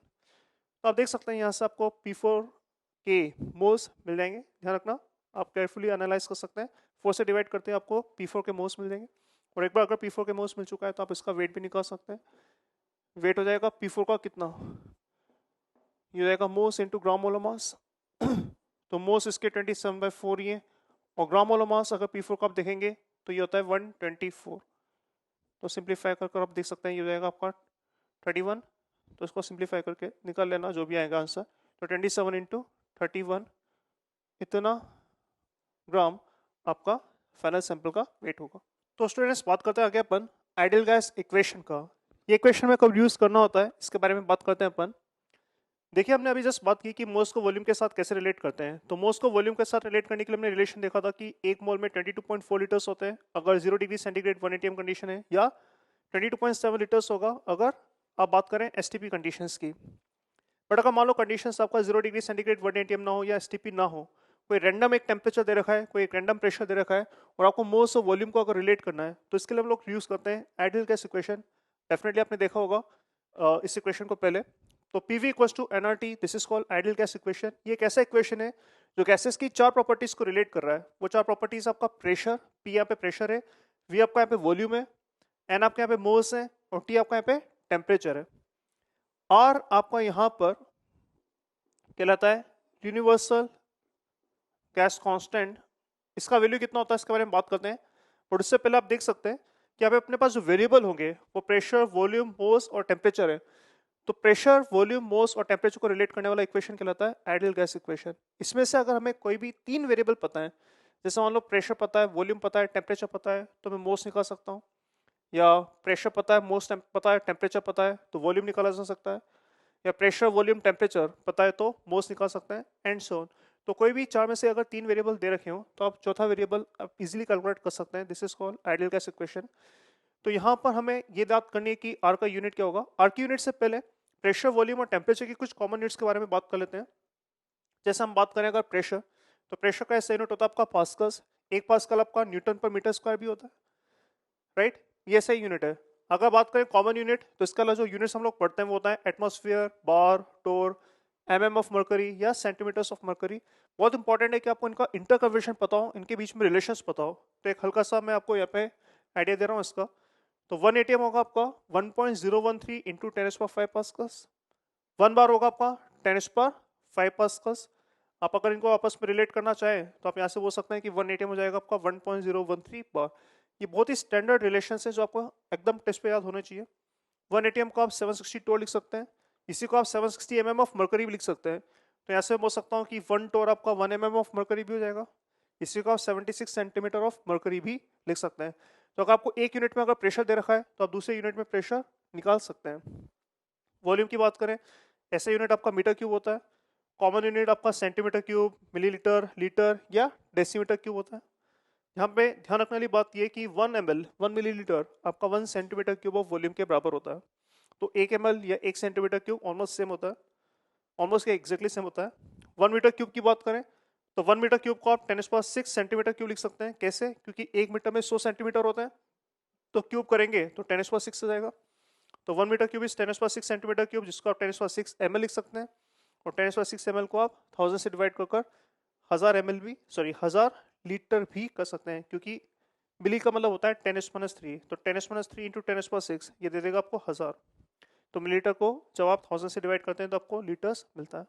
तो आप देख सकते हैं यहाँ से आपको P4 के मोल्स मिल जाएंगे। ध्यान रखना, आप केयरफुली एनालाइज कर सकते हैं, 4 से डिवाइड करते हैं आपको P4 के मोल्स मिल जाएंगे, और एक बार अगर P4 के मोल्स मिल चुका है तो आप इसका वेट भी निकाल सकते हैं। वेट हो जाएगा P4 का कितना, ये हो जाएगा moles into gram molar mass. तो मोल्स इसके 27/4 ही है, और ग्राम मोलर मास अगर P4 का आप देखेंगे तो ये होता है 124। तो सिंप्लीफाई कर आप देख सकते हैं ये हो जाएगा आपका 31। तो इसको सिंप्लीफाई करके निकाल लेना जो भी आएगा आंसर। तो 27 × 31 इतना ग्राम आपका फाइनल सैंपल का वेट होगा। तो स्टूडेंट्स बात करते हैं आगे अपन आइडियल गैस इक्वेशन का। ये इक्वेशन में कब यूज करना होता है इसके बारे में बात करते हैं अपन। देखिए हमने अभी जस्ट बात की कि मोल्स को वॉल्यूम के साथ कैसे रिलेट करते हैं। तो मोल्स को वॉल्यूम के साथ रिलेट करने के लिए हमने रिलेशन देखा था कि एक मोल में 22.4 लीटर्स होते हैं अगर 0 डिग्री सेंटीग्रेड 1 एटीएम कंडीशन है, या 22.7 लीटर्स होगा अगर आप बात करें एसटीपी कंडीशंस की। बट अगर मान लो कंडीशंस आपका 0 डिग्री सेंटीग्रेड 1 एटीएम ना हो या एसटीपी ना हो, कोई रैंडम एक टेम्परेचर दे रखा है, कोई एक रैंडम प्रेशर दे रखा है और आपको मोल्स और वॉल्यूम को अगर रिलेट करना है, तो इसके लिए हम लोग यूज करते हैं आइडियल गैस इक्वेशन। डेफिनेटली आपने देखा होगा इस इक्वेशन को पहले। तो PV equals to NRT, this is called ideal gas equation. ये एक ऐसा इक्वेशन है जो गैसेस की चार प्रॉपर्टीज को रिलेट कर रहा है। वो चार प्रॉपर्टीज आपका प्रेशर, P यहाँ पे प्रेशर है, V आपका यहाँ पे वॉल्यूम है, N आपके यहाँ पे मोल्स है और T आपका यहाँ पे टेम्परेचर है। R आपका यहाँ पर कहलाता है यूनिवर्सल गैस कांस्टेंट। इसका वैल्यू कितना होता है इसके बारे में बात करते हैं, और उससे पहले आप देख सकते हैं कि यहाँ पे अपने पास जो वेरिएबल होंगे वो प्रेशर, वॉल्यूम, मोल्स और टेम्परेचर है। तो प्रेशर, वॉल्यूम, मोल्स और टेम्परेचर को रिलेट करने वाला इक्वेशन कहलाता है आइडियल गैस इक्वेशन। इसमें से अगर हमें कोई भी तीन वेरिएबल पता है, जैसे मान लो प्रेशर पता है, वॉल्यूम पता है, टेम्परेचर पता है, तो मैं मोल्स निकाल सकता हूँ, या प्रेशर पता है, मोल्स पता है, टेम्परेचर पता है तो वॉल्यूम निकाला जा सकता है, या प्रेशर, वॉल्यूम, टेम्परेचर पता है तो मोल्स निकाल सकते हैं, एंड सो ऑन। तो कोई भी चार में से अगर तीन वेरिएबल दे रखे हो तो आप चौथा वेरिएबल आप इजीली कैलकुलेट कर सकते हैं। This is called ideal gas equation. तो यहाँ पर हमें ये बात करनी है कि आर का यूनिट क्या होगा। आर की यूनिट से पहले प्रेशर, वॉल्यूम और टेम्परेचर की कुछ कॉमन यूनिट्स के बारे में बात कर लेते हैं। जैसे हम बात करें अगर प्रेशर, तो प्रेशर का ऐसा यूनिट होता है आपका पास्कल्स। एक पास्कल आपका न्यूटन पर मीटर स्क्वायर भी होता है, राइट। ये सही यूनिट है। अगर बात करें कॉमन यूनिट, तो इसका जो यूनिट्स हम लोग पढ़ते हैं वो होता है atmosphere, bar, torr, of mercury या सेंटीमीटर्स ऑफ मर्करी। बहुत इंपॉर्टेंट है कि आपको इनका इंटरकन्वर्शन पता हो, इनके बीच में रिलेशंस पता हो। तो एक हल्का सा मैं आपको यहाँ पे आइडिया दे रहा हूँ इसका। तो 1 एटीएम होगा आपका 1.013 इंटू 10⁵ पास्कल्स। 1 बार होगा आपका 10⁵ पास्कल्स। आप अगर इनको आपस में रिलेट करना चाहें तो आप यहाँ से बोल सकते हैं कि 1 एटीएम हो जाएगा आपका 1.013 बार। ये बहुत ही स्टैंडर्ड रिलेशन है जो आपको एकदम टेस्ट पे याद होने चाहिए। 1 एटीएम को आप 760 टोर लिख सकते हैं, इसी को आप 760 mm ऑफ मर्करी भी लिख सकते हैं। तो यहाँ से बोल सकता हूँ कि 1 टोर आपका 1 mm ऑफ मर्करी भी हो जाएगा, इसी को आप 76 सेंटीमीटर ऑफ मर्करी भी लिख सकते हैं। तो अगर आपको एक यूनिट में अगर प्रेशर दे रखा है तो आप दूसरे यूनिट में प्रेशर निकाल सकते हैं। वॉल्यूम की बात करें, ऐसा यूनिट आपका मीटर क्यूब होता है। कॉमन यूनिट आपका सेंटीमीटर क्यूब, मिलीलीटर, लीटर या डेसीमीटर क्यूब होता है। यहाँ पे ध्यान रखने वाली बात यह कि 1 ml 1 मिलीलीटर आपका 1 सेंटीमीटर क्यूब ऑफ वॉल्यूम के बराबर होता है। तो 1 ml या 1 सेंटीमीटर क्यूब ऑलमोस्ट सेम होता है, ऑलमोस्ट एग्जैक्टली सेम होता है। 1 मीटर क्यूब की बात करें तो 1 मीटर क्यूब को आप 10⁶ सेंटीमीटर क्यूब लिख सकते हैं। कैसे? क्योंकि 1 मीटर में 100 सेंटीमीटर होता है, तो क्यूब करेंगे तो 10⁶ हो जाएगा। तो 1 meter cube is 10⁶ centimeter cube, जिसको आप 10⁶ ml लिख सकते हैं, और 10⁶ ml को आप 1000 से डिवाइड कर 1000 लीटर भी कर सकते हैं, क्योंकि मिली का मतलब होता है 10⁻3। तो 10⁻3 इंटू 10⁶ ये दे देगा आपको 1000। तो मिलीलीटर को जब आप 1000 से डिवाइड करते हैं तो आपको लीटर्स मिलता है।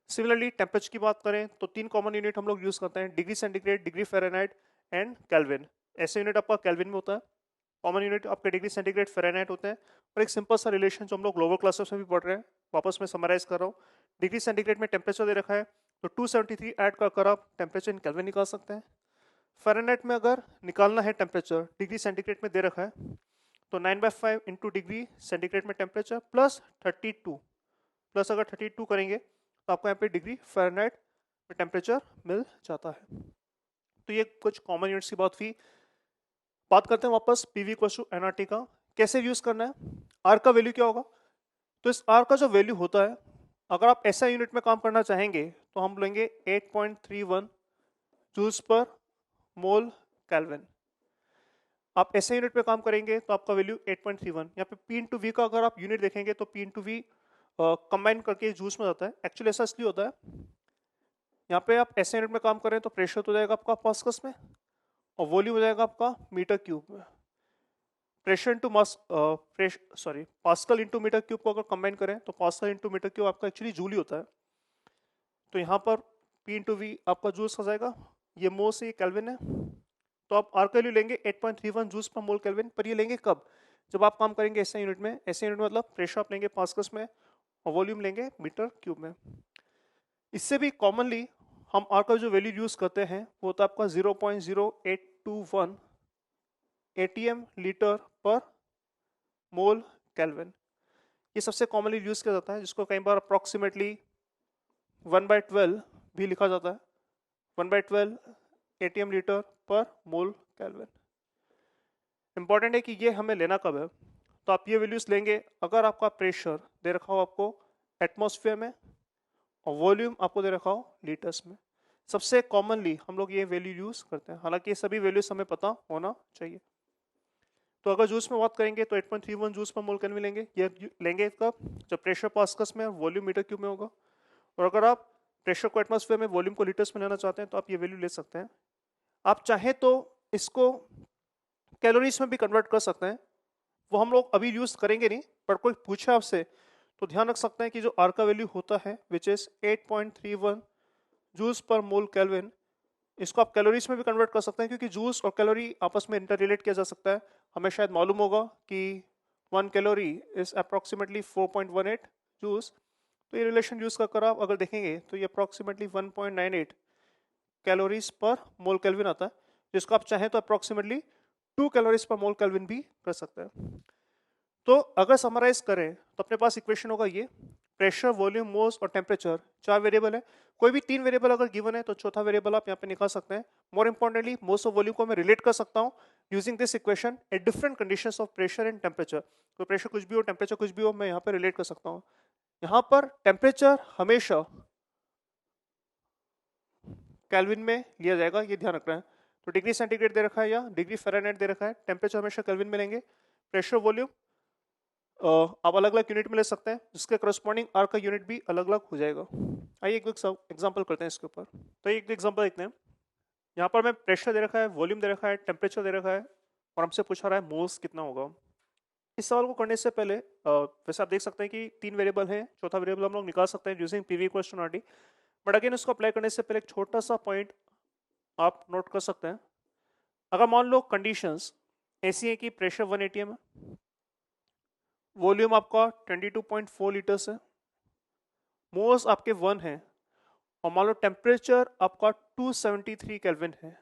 सिमिलरली टेम्परेचर की बात करें तो तीन कॉमन यूनिट हम लोग यूज करते हैं, degree centigrade, degree Fahrenheit and kelvin. ऐसे यूनिट आपका केल्विन में होता है, कॉमन यूनिट आपके डिग्री सेंटीग्रेड, फ़ारेनहाइट होते हैं। और एक सिंपल सा रिलेशन जो हम लोग लोअर क्लासेस में भी पढ़ रहे हैं, वापस में समराइज कर रहा हूँ। डिग्री सेंटीग्रेड में टेम्परेचर दे रखा है तो 273 ऐड कर आप टेम्परेचर इन केल्विन निकाल सकते हैं। फ़ारेनहाइट में अगर निकालना है टेम्परेचर, डिग्री सेंटीग्रेड में दे रखा है तो 9/5 इंटू डिग्री सेंटीग्रेड में टेम्परेचर प्लस 32, प्लस अगर 32 करेंगे तो आपको यहाँ पे डिग्री फ़ारेनहाइट में टेम्परेचर मिल जाता है। तो ये कुछ कॉमन यूनिट्स की बात हुई। बात करते हैं वापस PV इक्वल्स टू nRT का, कैसे यूज करना है। R का वैल्यू क्या होगा? तो इस R का जो वैल्यू होता है, अगर आप SI यूनिट में काम करना चाहेंगे तो हम लेंगे 8.31 जूल्स पर मोल केल्विन। आप SI यूनिट पे काम करेंगे तो आपका वैल्यू 8.31। यहाँ पे P इंटू वी का अगर आप यूनिट देखेंगे तो P इंटू वी कंबाइन करके जूल्स में जाता है। एक्चुअली ऐसा इसलिए होता है, यहाँ पे आप SI यूनिट में काम करें तो प्रेशर तो जाएगा आपका पास्कल्स में और वॉल्यूम हो जाएगा आपका मीटर क्यूब में। Pressure into mass pascal into meter cube को अगर कंबाइन करें तो पास्कल इंटू मीटर क्यूब आपका एक्चुअली जूल ही होता है। तो यहाँ पर P इंटू वी आपका जूल्स आ जाएगा, ये मोल से ये केल्विन है। तो आप आर का वैल्यू लेंगे 8.31 जूल्स पर मोल केल्विन, पर ये लेंगे कब? जब आप काम करेंगे SI यूनिट में। SI यूनिट मतलब प्रेशर आप लेंगे पास्कल्स में और वॉल्यूम लेंगे मीटर क्यूब में। इससे भी कॉमनली हम आर का जो वैल्यू यूज करते हैं वो होता है आपका 0.082 0.21 ATM लीटर पर मोल केल्विन। ये सबसे कॉमनली यूज किया जाता है, जिसको कई बार अप्रॉक्सीमेटली 1/12 भी लिखा जाता है। 1/12 ATM लीटर पर मोल केल्विन। इंपॉर्टेंट है कि ये हमें लेना कब है, तो आप ये वैल्यूज लेंगे अगर आपका प्रेशर दे रखा हो आपको एटमॉस्फेयर में और वॉल्यूम आपको दे रखा हो लीटर्स में। सबसे कॉमनली हम लोग ये वैल्यू यूज करते हैं, हालांकि ये सभी वैल्यूज हमें पता होना चाहिए। तो अगर जूस में बात करेंगे तो 8.31 जूस पर मोल केल्विन लेंगे। ये लेंगे कब? जब प्रेशर पास्कल्स में वॉल्यूम मीटर क्यूब में होगा। और अगर आप प्रेशर को एटमॉस्फेयर में वॉल्यूम को लीटर्स में लेना चाहते हैं तो आप ये वैल्यू ले सकते हैं। आप चाहें तो इसको कैलोरीज में भी कन्वर्ट कर सकते हैं, वो हम लोग अभी यूज करेंगे नहीं, पर कोई पूछे आपसे तो ध्यान रख सकते हैं कि जो आर का वैल्यू होता है विच इज 8.31 जूस पर मोल केल्विन, इसको आप कैलोरीज में भी कन्वर्ट कर सकते हैं, क्योंकि जूस और कैलोरी आपस में इंटर रिलेट किया जा सकता है। हमें शायद मालूम होगा कि 1 कैलोरी इज अप्रॉक्सीमेटली 4.18 जूस। तो ये रिलेशन यूज कर आप अगर देखेंगे तो ये अप्रॉक्सीमेटली 1.98 कैलोरीज पर मोल केल्विन आता है, जिसको आप चाहें तो अप्रॉक्सीमेटली 2 कैलोरीज पर मोल केल्विन भी कर सकते हैं। तो अगर समराइज करें तो अपने पास इक्वेशन होगा ये, प्रेशर, वॉल्यूम, मोल्स और टेम्परेचर 4 वेरिएबल है। कोई भी 3 वेरिएबल अगर गिवन है तो चौथा वेरिएबल आप यहाँ पे निकाल सकते हैं। मोर इंपॉर्टेंटली मोल्स और वॉल्यूम को मैं रिलेट कर सकता हूँ using this equation at different conditions of pressure and temperature. तो प्रेशर कुछ भी हो, टेम्परेचर कुछ भी हो, मैं यहाँ पे रिलेट कर सकता हूँ। यहाँ पर टेम्परेचर हमेशा केल्विन में लिया जाएगा, ये ध्यान रखना है। तो डिग्री सेंटीग्रेड दे रखा है या डिग्री फ़ारेनहाइट दे रखा है, टेम्परेचर हमेशा केल्विन में लेंगे। प्रेशर, वॉल्यूम आप अलग अलग यूनिट में ले सकते हैं, जिसके करस्पॉन्डिंग आर का यूनिट भी अलग अलग हो जाएगा। आइए एक एग्जांपल करते हैं इसके ऊपर। तो एक एग्जांपल देखते हैं। यहाँ पर मैं प्रेशर दे रखा है, वॉल्यूम दे रखा है, टेम्परेचर दे रखा है और हमसे पूछा रहा है मोल्स कितना होगा। इस सवाल को करने से पहले वैसे आप देख सकते हैं कि 3 वेरिएबल हैं, चौथा वेरिएबल हम लोग निकाल सकते हैं using PV equals to RT. But again इसको अप्लाई करने से पहले एक छोटा सा पॉइंट आप नोट कर सकते हैं। अगर मान लो कंडीशंस ऐसी है कि प्रेशर 1 एटीएम है, वॉल्यूम आपका 22.4 लीटर्स है, मोल्स आपके 1 है और मान लो टेम्परेचर आपका 273 केल्विन है।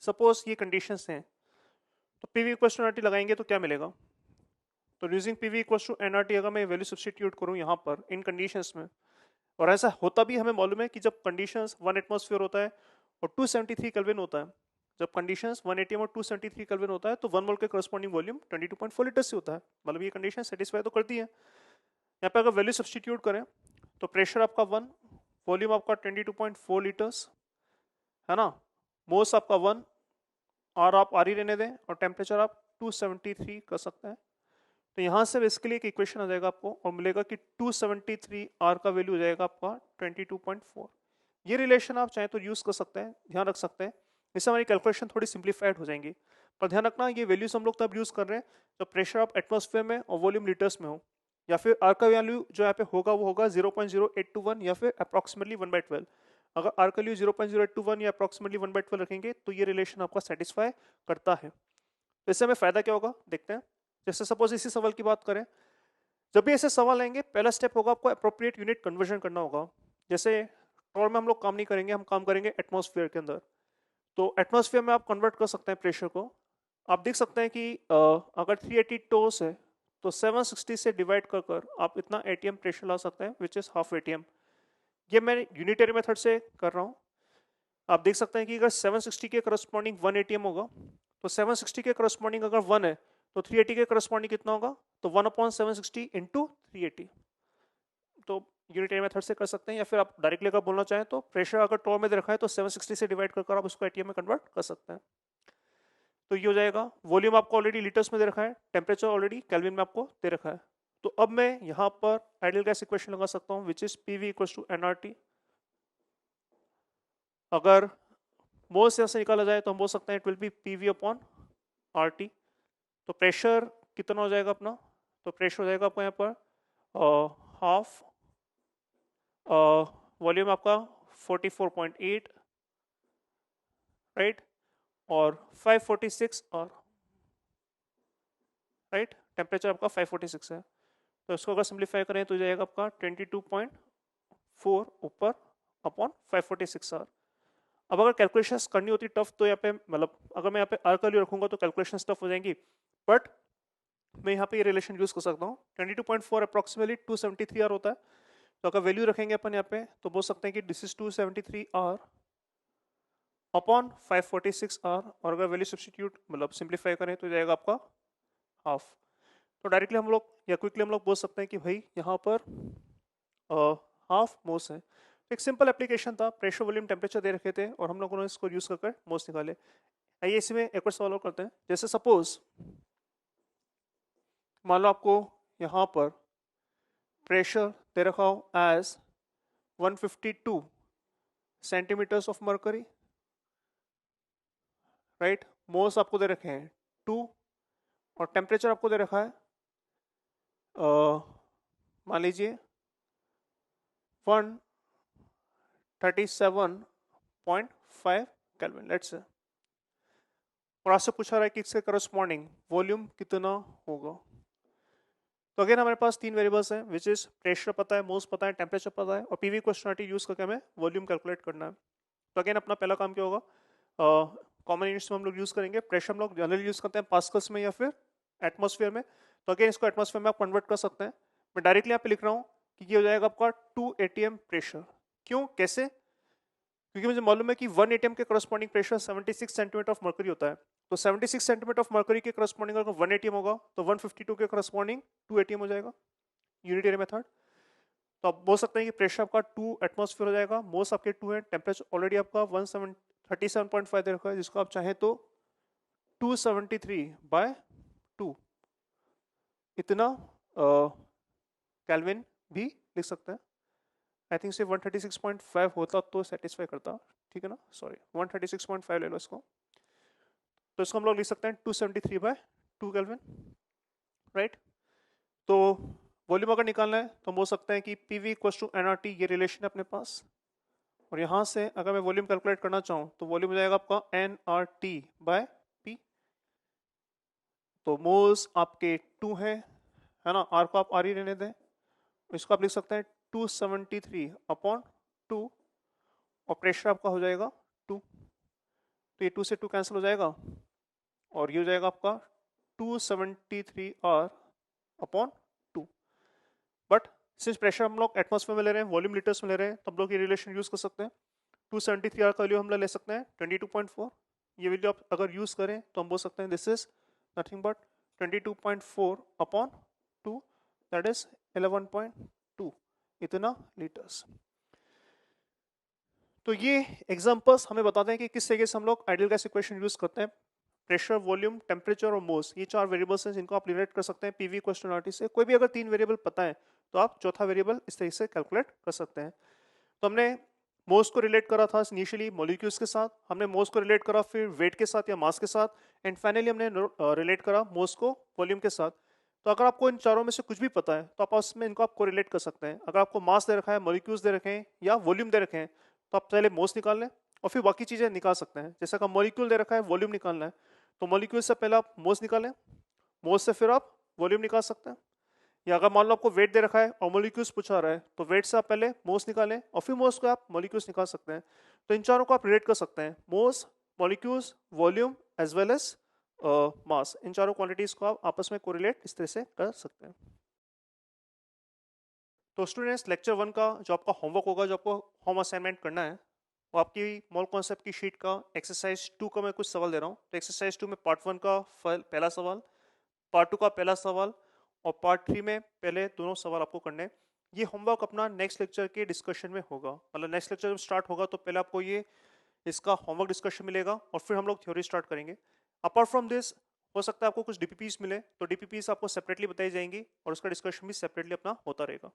सपोज ये कंडीशंस हैं, तो पीवी इक्वल्स टू एनआरटी लगाएंगे तो क्या मिलेगा? तो using PV equals to NRT अगर मैं वैल्यू सब्स्टिट्यूट करूं यहाँ पर इन कंडीशंस में, और ऐसा होता भी हमें मालूम है कि जब कंडीशंस 1 एटमॉस्फेयर होता है और 273 केल्विन होता है, जब कंडीशंस 1 एटीएम और 273 केल्विन होता है तो 1 मोल के करस्पॉन्डिंग वॉल्यूम 22.4 लीटर से होता है। मतलब ये कंडीशन सेटिस्फाई तो करती है। यहाँ पे अगर वैल्यू सब्स्टिट्यूट करें तो प्रेशर आपका 1, वॉल्यूम आपका 22.4 लीटर्स है ना, मोल्स आपका 1 और आप आर ही रहने दें और टेम्परेचर आप 273 कर सकते हैं। तो यहाँ से बेसिकली एक इक्वेशन आ जाएगा आपको और मिलेगा कि 273 आर का वैल्यू हो जाएगा आपका 22.4। ये रिलेशन आप चाहे तो यूज कर सकते हैं, ध्यान रख सकते हैं, इससे हमारी कैलकुलेशन थोड़ी सिंप्लीफाइड हो जाएंगी। पर ध्यान रखना ये वैल्यूज हम लोग तब यूज कर रहे हैं जब प्रेशर आप एटमॉस्फेयर में और वॉल्यूम लीटर्स में हो, या फिर आर का वैल्यू जो यहाँ पे होगा वो होगा 0.0821 या फिर अप्रॉक्सीमेटली 1/12। अगर आर का वैल्यू 0.0821 या अप्रॉक्सीमेटली 1/12 रखेंगे तो ये रिलेशन आपका सेटिस्फाई करता है। तो इससे हमें फायदा क्या होगा देखते हैं। जैसे सपोज इसी सवाल की बात करें, जब भी ऐसे सवाल आएंगे पहला स्टेप होगा आपको अप्रोप्रिएट यूनिट कन्वर्जन करना होगा। जैसे टॉर में हम लोग काम नहीं करेंगे, हम काम करेंगे एटमॉस्फेयर के अंदर। तो एटमॉस्फेयर में आप कन्वर्ट कर सकते हैं प्रेशर को। आप देख सकते हैं कि अगर 380 टोस है तो 760 से डिवाइड कर कर आप इतना एटीएम प्रेशर ला सकते हैं विच इज हाफ एटीएम। ये मैं यूनिटरी मेथड से कर रहा हूँ। आप देख सकते हैं कि अगर 760 के करस्पॉन्डिंग 1 एटीएम होगा तो 760 के करस्पॉन्डिंग अगर 1 है तो 380 के करस्पॉन्डिंग कितना होगा? तो 1/760 इंटू 380। तो यूनिटरी मेथड से कर सकते हैं, या फिर आप डायरेक्टली अगर बोलना चाहें तो प्रेशर अगर टॉर में दे रखा है तो 760 से डिवाइड कर आप उसको एटीएम में कन्वर्ट कर सकते हैं। तो ये हो जाएगा। वॉल्यूम आपको ऑलरेडी लीटर्स में दे रखा है, टेम्परेचर ऑलरेडी केल्विन में आपको दे रखा है। तो अब मैं यहाँ पर आइडियल गैस इक्वेशन लगा सकता हूँ which is PV equals to NRT. अगर मोल्स यहाँ से निकाला जाए तो हम बोल सकते हैं it will be PV upon RT. तो प्रेशर कितना हो जाएगा अपना? तो प्रेशर हो जाएगा आपका यहाँ पर हाफ, वॉल्यूम आपका 44.8 राइट, और 546 और राइट, टेम्परेचर आपका 546 है। तो इसको अगर सिंप्लीफाई करें तो जाएगा आपका 22.4 ऊपर अपॉन 546 आर। अब अगर कैलकुलेशंस करनी होती टफ तो यहाँ पे मतलब अगर मैं यहाँ पे आर का वैल्यू रखूंगा तो कैलकुलेशंस टफ हो जाएंगी, बट मैं यहाँ पे ये रिलेशन यूज कर सकता हूँ। 22.4 अप्रॉक्सीमेटली 273 आर होता है, तो अगर वैल्यू रखेंगे अपन यहाँ पे तो बोल सकते हैं कि this is 273 R upon 546 R, और अगर वैल्यू सब्स्टिट्यूट मतलब सिंप्लीफाई करें तो जाएगा आपका हाफ। तो डायरेक्टली हम लोग या क्विकली हम लोग बोल सकते हैं कि भाई यहाँ पर हाफ मोस है। तो एक सिंपल एप्लीकेशन था, प्रेशर वॉल्यूम टेम्परेचर दे रखे थे और हम लोगों ने इसको यूज कर मोस निकाले। आइए इसमें एक और सवाल और करते हैं। जैसे सपोज मान लो आपको यहाँ पर प्रेशर दे रखा हो as 152 centimeters of mercury, right. मोस आपको दे रखे हैं 2 और टेम्परेचर आपको दे रखा है मान लीजिए 137.5 केल्विन लेट्स से, और आपसे पूछा रहा है कि इसके करस्पॉन्डिंग वॉल्यूम कितना होगा। तो अगेन हमारे पास तीन वेरिएबल्स हैं, विच इज प्रेशर पता है, मोस पता है, टेम्परेचर पता है, और पीवी क्वेश्चनिटी यूज करके हमें वॉल्यूम कैलकुलेट करना है। तो अगेन अपना पहला काम क्या होगा, कॉमन यूनिट्स में हम लोग यूज करेंगे। प्रेशर हम लोग जनरली यूज करते हैं पास्कल्स में या फिर एटमॉस्फेयर में, तो अगेन इसको एटमॉस्फेयर में आप कन्वर्ट कर सकते हैं। मैं डायरेक्टली यहाँ पे लिख रहा हूँ कि ये हो जाएगा आपका 2 atm प्रेशर। क्यों, कैसे? क्योंकि मुझे मालूम है कि 1 atm के corresponding pressure 76 centimetre of mercury होता है, तो 76 सेंटीमीटर ऑफ मर्करी के करस्पॉन्डिंग अगर 1 atm होगा तो 152 के करस्पॉन्डिंग 2 atm हो जाएगा, यूनिटरी मेथड। तो आप बोल सकते हैं कि प्रेशर आपका 2 एटमॉस्फेयर हो जाएगा, मोस आपके 2 है, टेम्परेचर ऑलरेडी आपका 37.5 दे रखा है, जिसको आप चाहें तो 273/2 इतना केल्विन भी लिख सकते हैं। आई थिंक से 136.5 होता तो सेटिस्फाई करता, ठीक है ना, सॉरी 136.5 ले लो इसको, तो इसको हम लोग लिख सकते हैं 273/2 केल्विन, राइट। तो वॉल्यूम अगर निकालना है तो हम बोल सकते हैं कि पीवी इक्वल्स टू एनआरटी, ये रिलेशन है अपने पास, और यहाँ से अगर मैं वॉल्यूम कैलकुलेट करना चाहूँ तो वॉल्यूम हो जाएगा आपका nRT/P। तो मोल्स आपके 2 है ना, आर को आप आर ही रहने दें, इसको आप लिख सकते हैं 273/2, और प्रेशर आपका हो जाएगा 2, तो ये 2 से 2 कैंसिल हो जाएगा और ये हो जाएगा आपका 273R/2। बट सिंस प्रेशर हम लोग एटमॉस्फेयर में ले रहे हैं, वॉल्यूम लीटर्स में ले रहे हैं, तो हम लोग ये रिलेशन यूज कर सकते हैं। 273R का वैल्यू हम लोग ले सकते हैं 22.4, ये वैल्यू आप अगर यूज करें तो हम बोल सकते हैं this is nothing but 22.4/2, that is 11.2 इतना लीटर्स। तो ये एग्जांपल्स हमें बताते हैं कि किस तरीके से हम लोग आइडियल गैस इक्वेशन यूज करते हैं। प्रेशर, वॉल्यूम, टेम्परेचर और मोस, ये 4 वेरिएबल्स हैं जिनको आप रिलेट कर सकते हैं पीवी क्वेश्चन आरटी से। कोई भी अगर 3 वेरिएबल पता है तो आप चौथा वेरिएबल इस तरीके से कैलकुलेट कर सकते हैं। तो हमने मोस को रिलेट करा था इनिशियली मॉलिक्यूल्स के साथ, हमने मोस को रिलेट करा फिर वेट के साथ या मास के साथ, एंड फाइनली हमने रिलेट करा मोस को वॉल्यूम के साथ। तो अगर आपको इन चारों में से कुछ भी पता है तो आप उसमें इनको आपको रिलेट कर सकते हैं। अगर आपको मास दे रखा है, मॉलिक्यूल्स दे रखे हैं या वॉल्यूम दे रखे हैं तो आप पहले मोस निकाल लें और फिर बाकी चीजें निकाल सकते हैं। जैसे अगर मॉलिक्यूल दे रखा है, वॉल्यूम निकालना है, तो मॉलिक्यूल से पहले आप मोस निकालें, मोस से फिर आप वॉल्यूम निकाल सकते हैं। या अगर मान लो आपको वेट दे रखा है और मॉलिक्यूल्स पूछा रहा है तो वेट से आप पहले मोस निकालें और फिर मोस को आप मॉलिक्यूल्स निकाल सकते हैं। तो इन चारों को आप रिलेट कर सकते हैं, moles, molecules, volume as well as mass, इन चारों क्वांटिटीज को आप आपस में कोरिलेट इस तरह से कर सकते हैं। तो स्टूडेंट्स, लेक्चर 1 का जो आपका होमवर्क होगा, जो आपको होम असाइनमेंट करना है, वो आपकी मोल कॉन्सेप्ट की शीट का एक्सरसाइज 2 का मैं कुछ सवाल दे रहा हूँ। तो एक्सरसाइज 2 में पार्ट 1 का पहला सवाल, पार्ट 2 का पहला सवाल और पार्ट 3 में पहले दोनों सवाल आपको करने हैं। ये होमवर्क अपना नेक्स्ट लेक्चर के डिस्कशन में होगा, मतलब नेक्स्ट लेक्चर जब स्टार्ट होगा तो पहले आपको ये इसका होमवर्क डिस्कशन मिलेगा और फिर हम लोग थ्योरी स्टार्ट करेंगे। अपार्ट फ्रॉम दिस हो सकता है आपको कुछ डीपीपीस मिले, तो डीपीपीस आपको सेपरेटली बताई जाएंगी और उसका डिस्कशन भी सेपरेटली अपना होता रहेगा।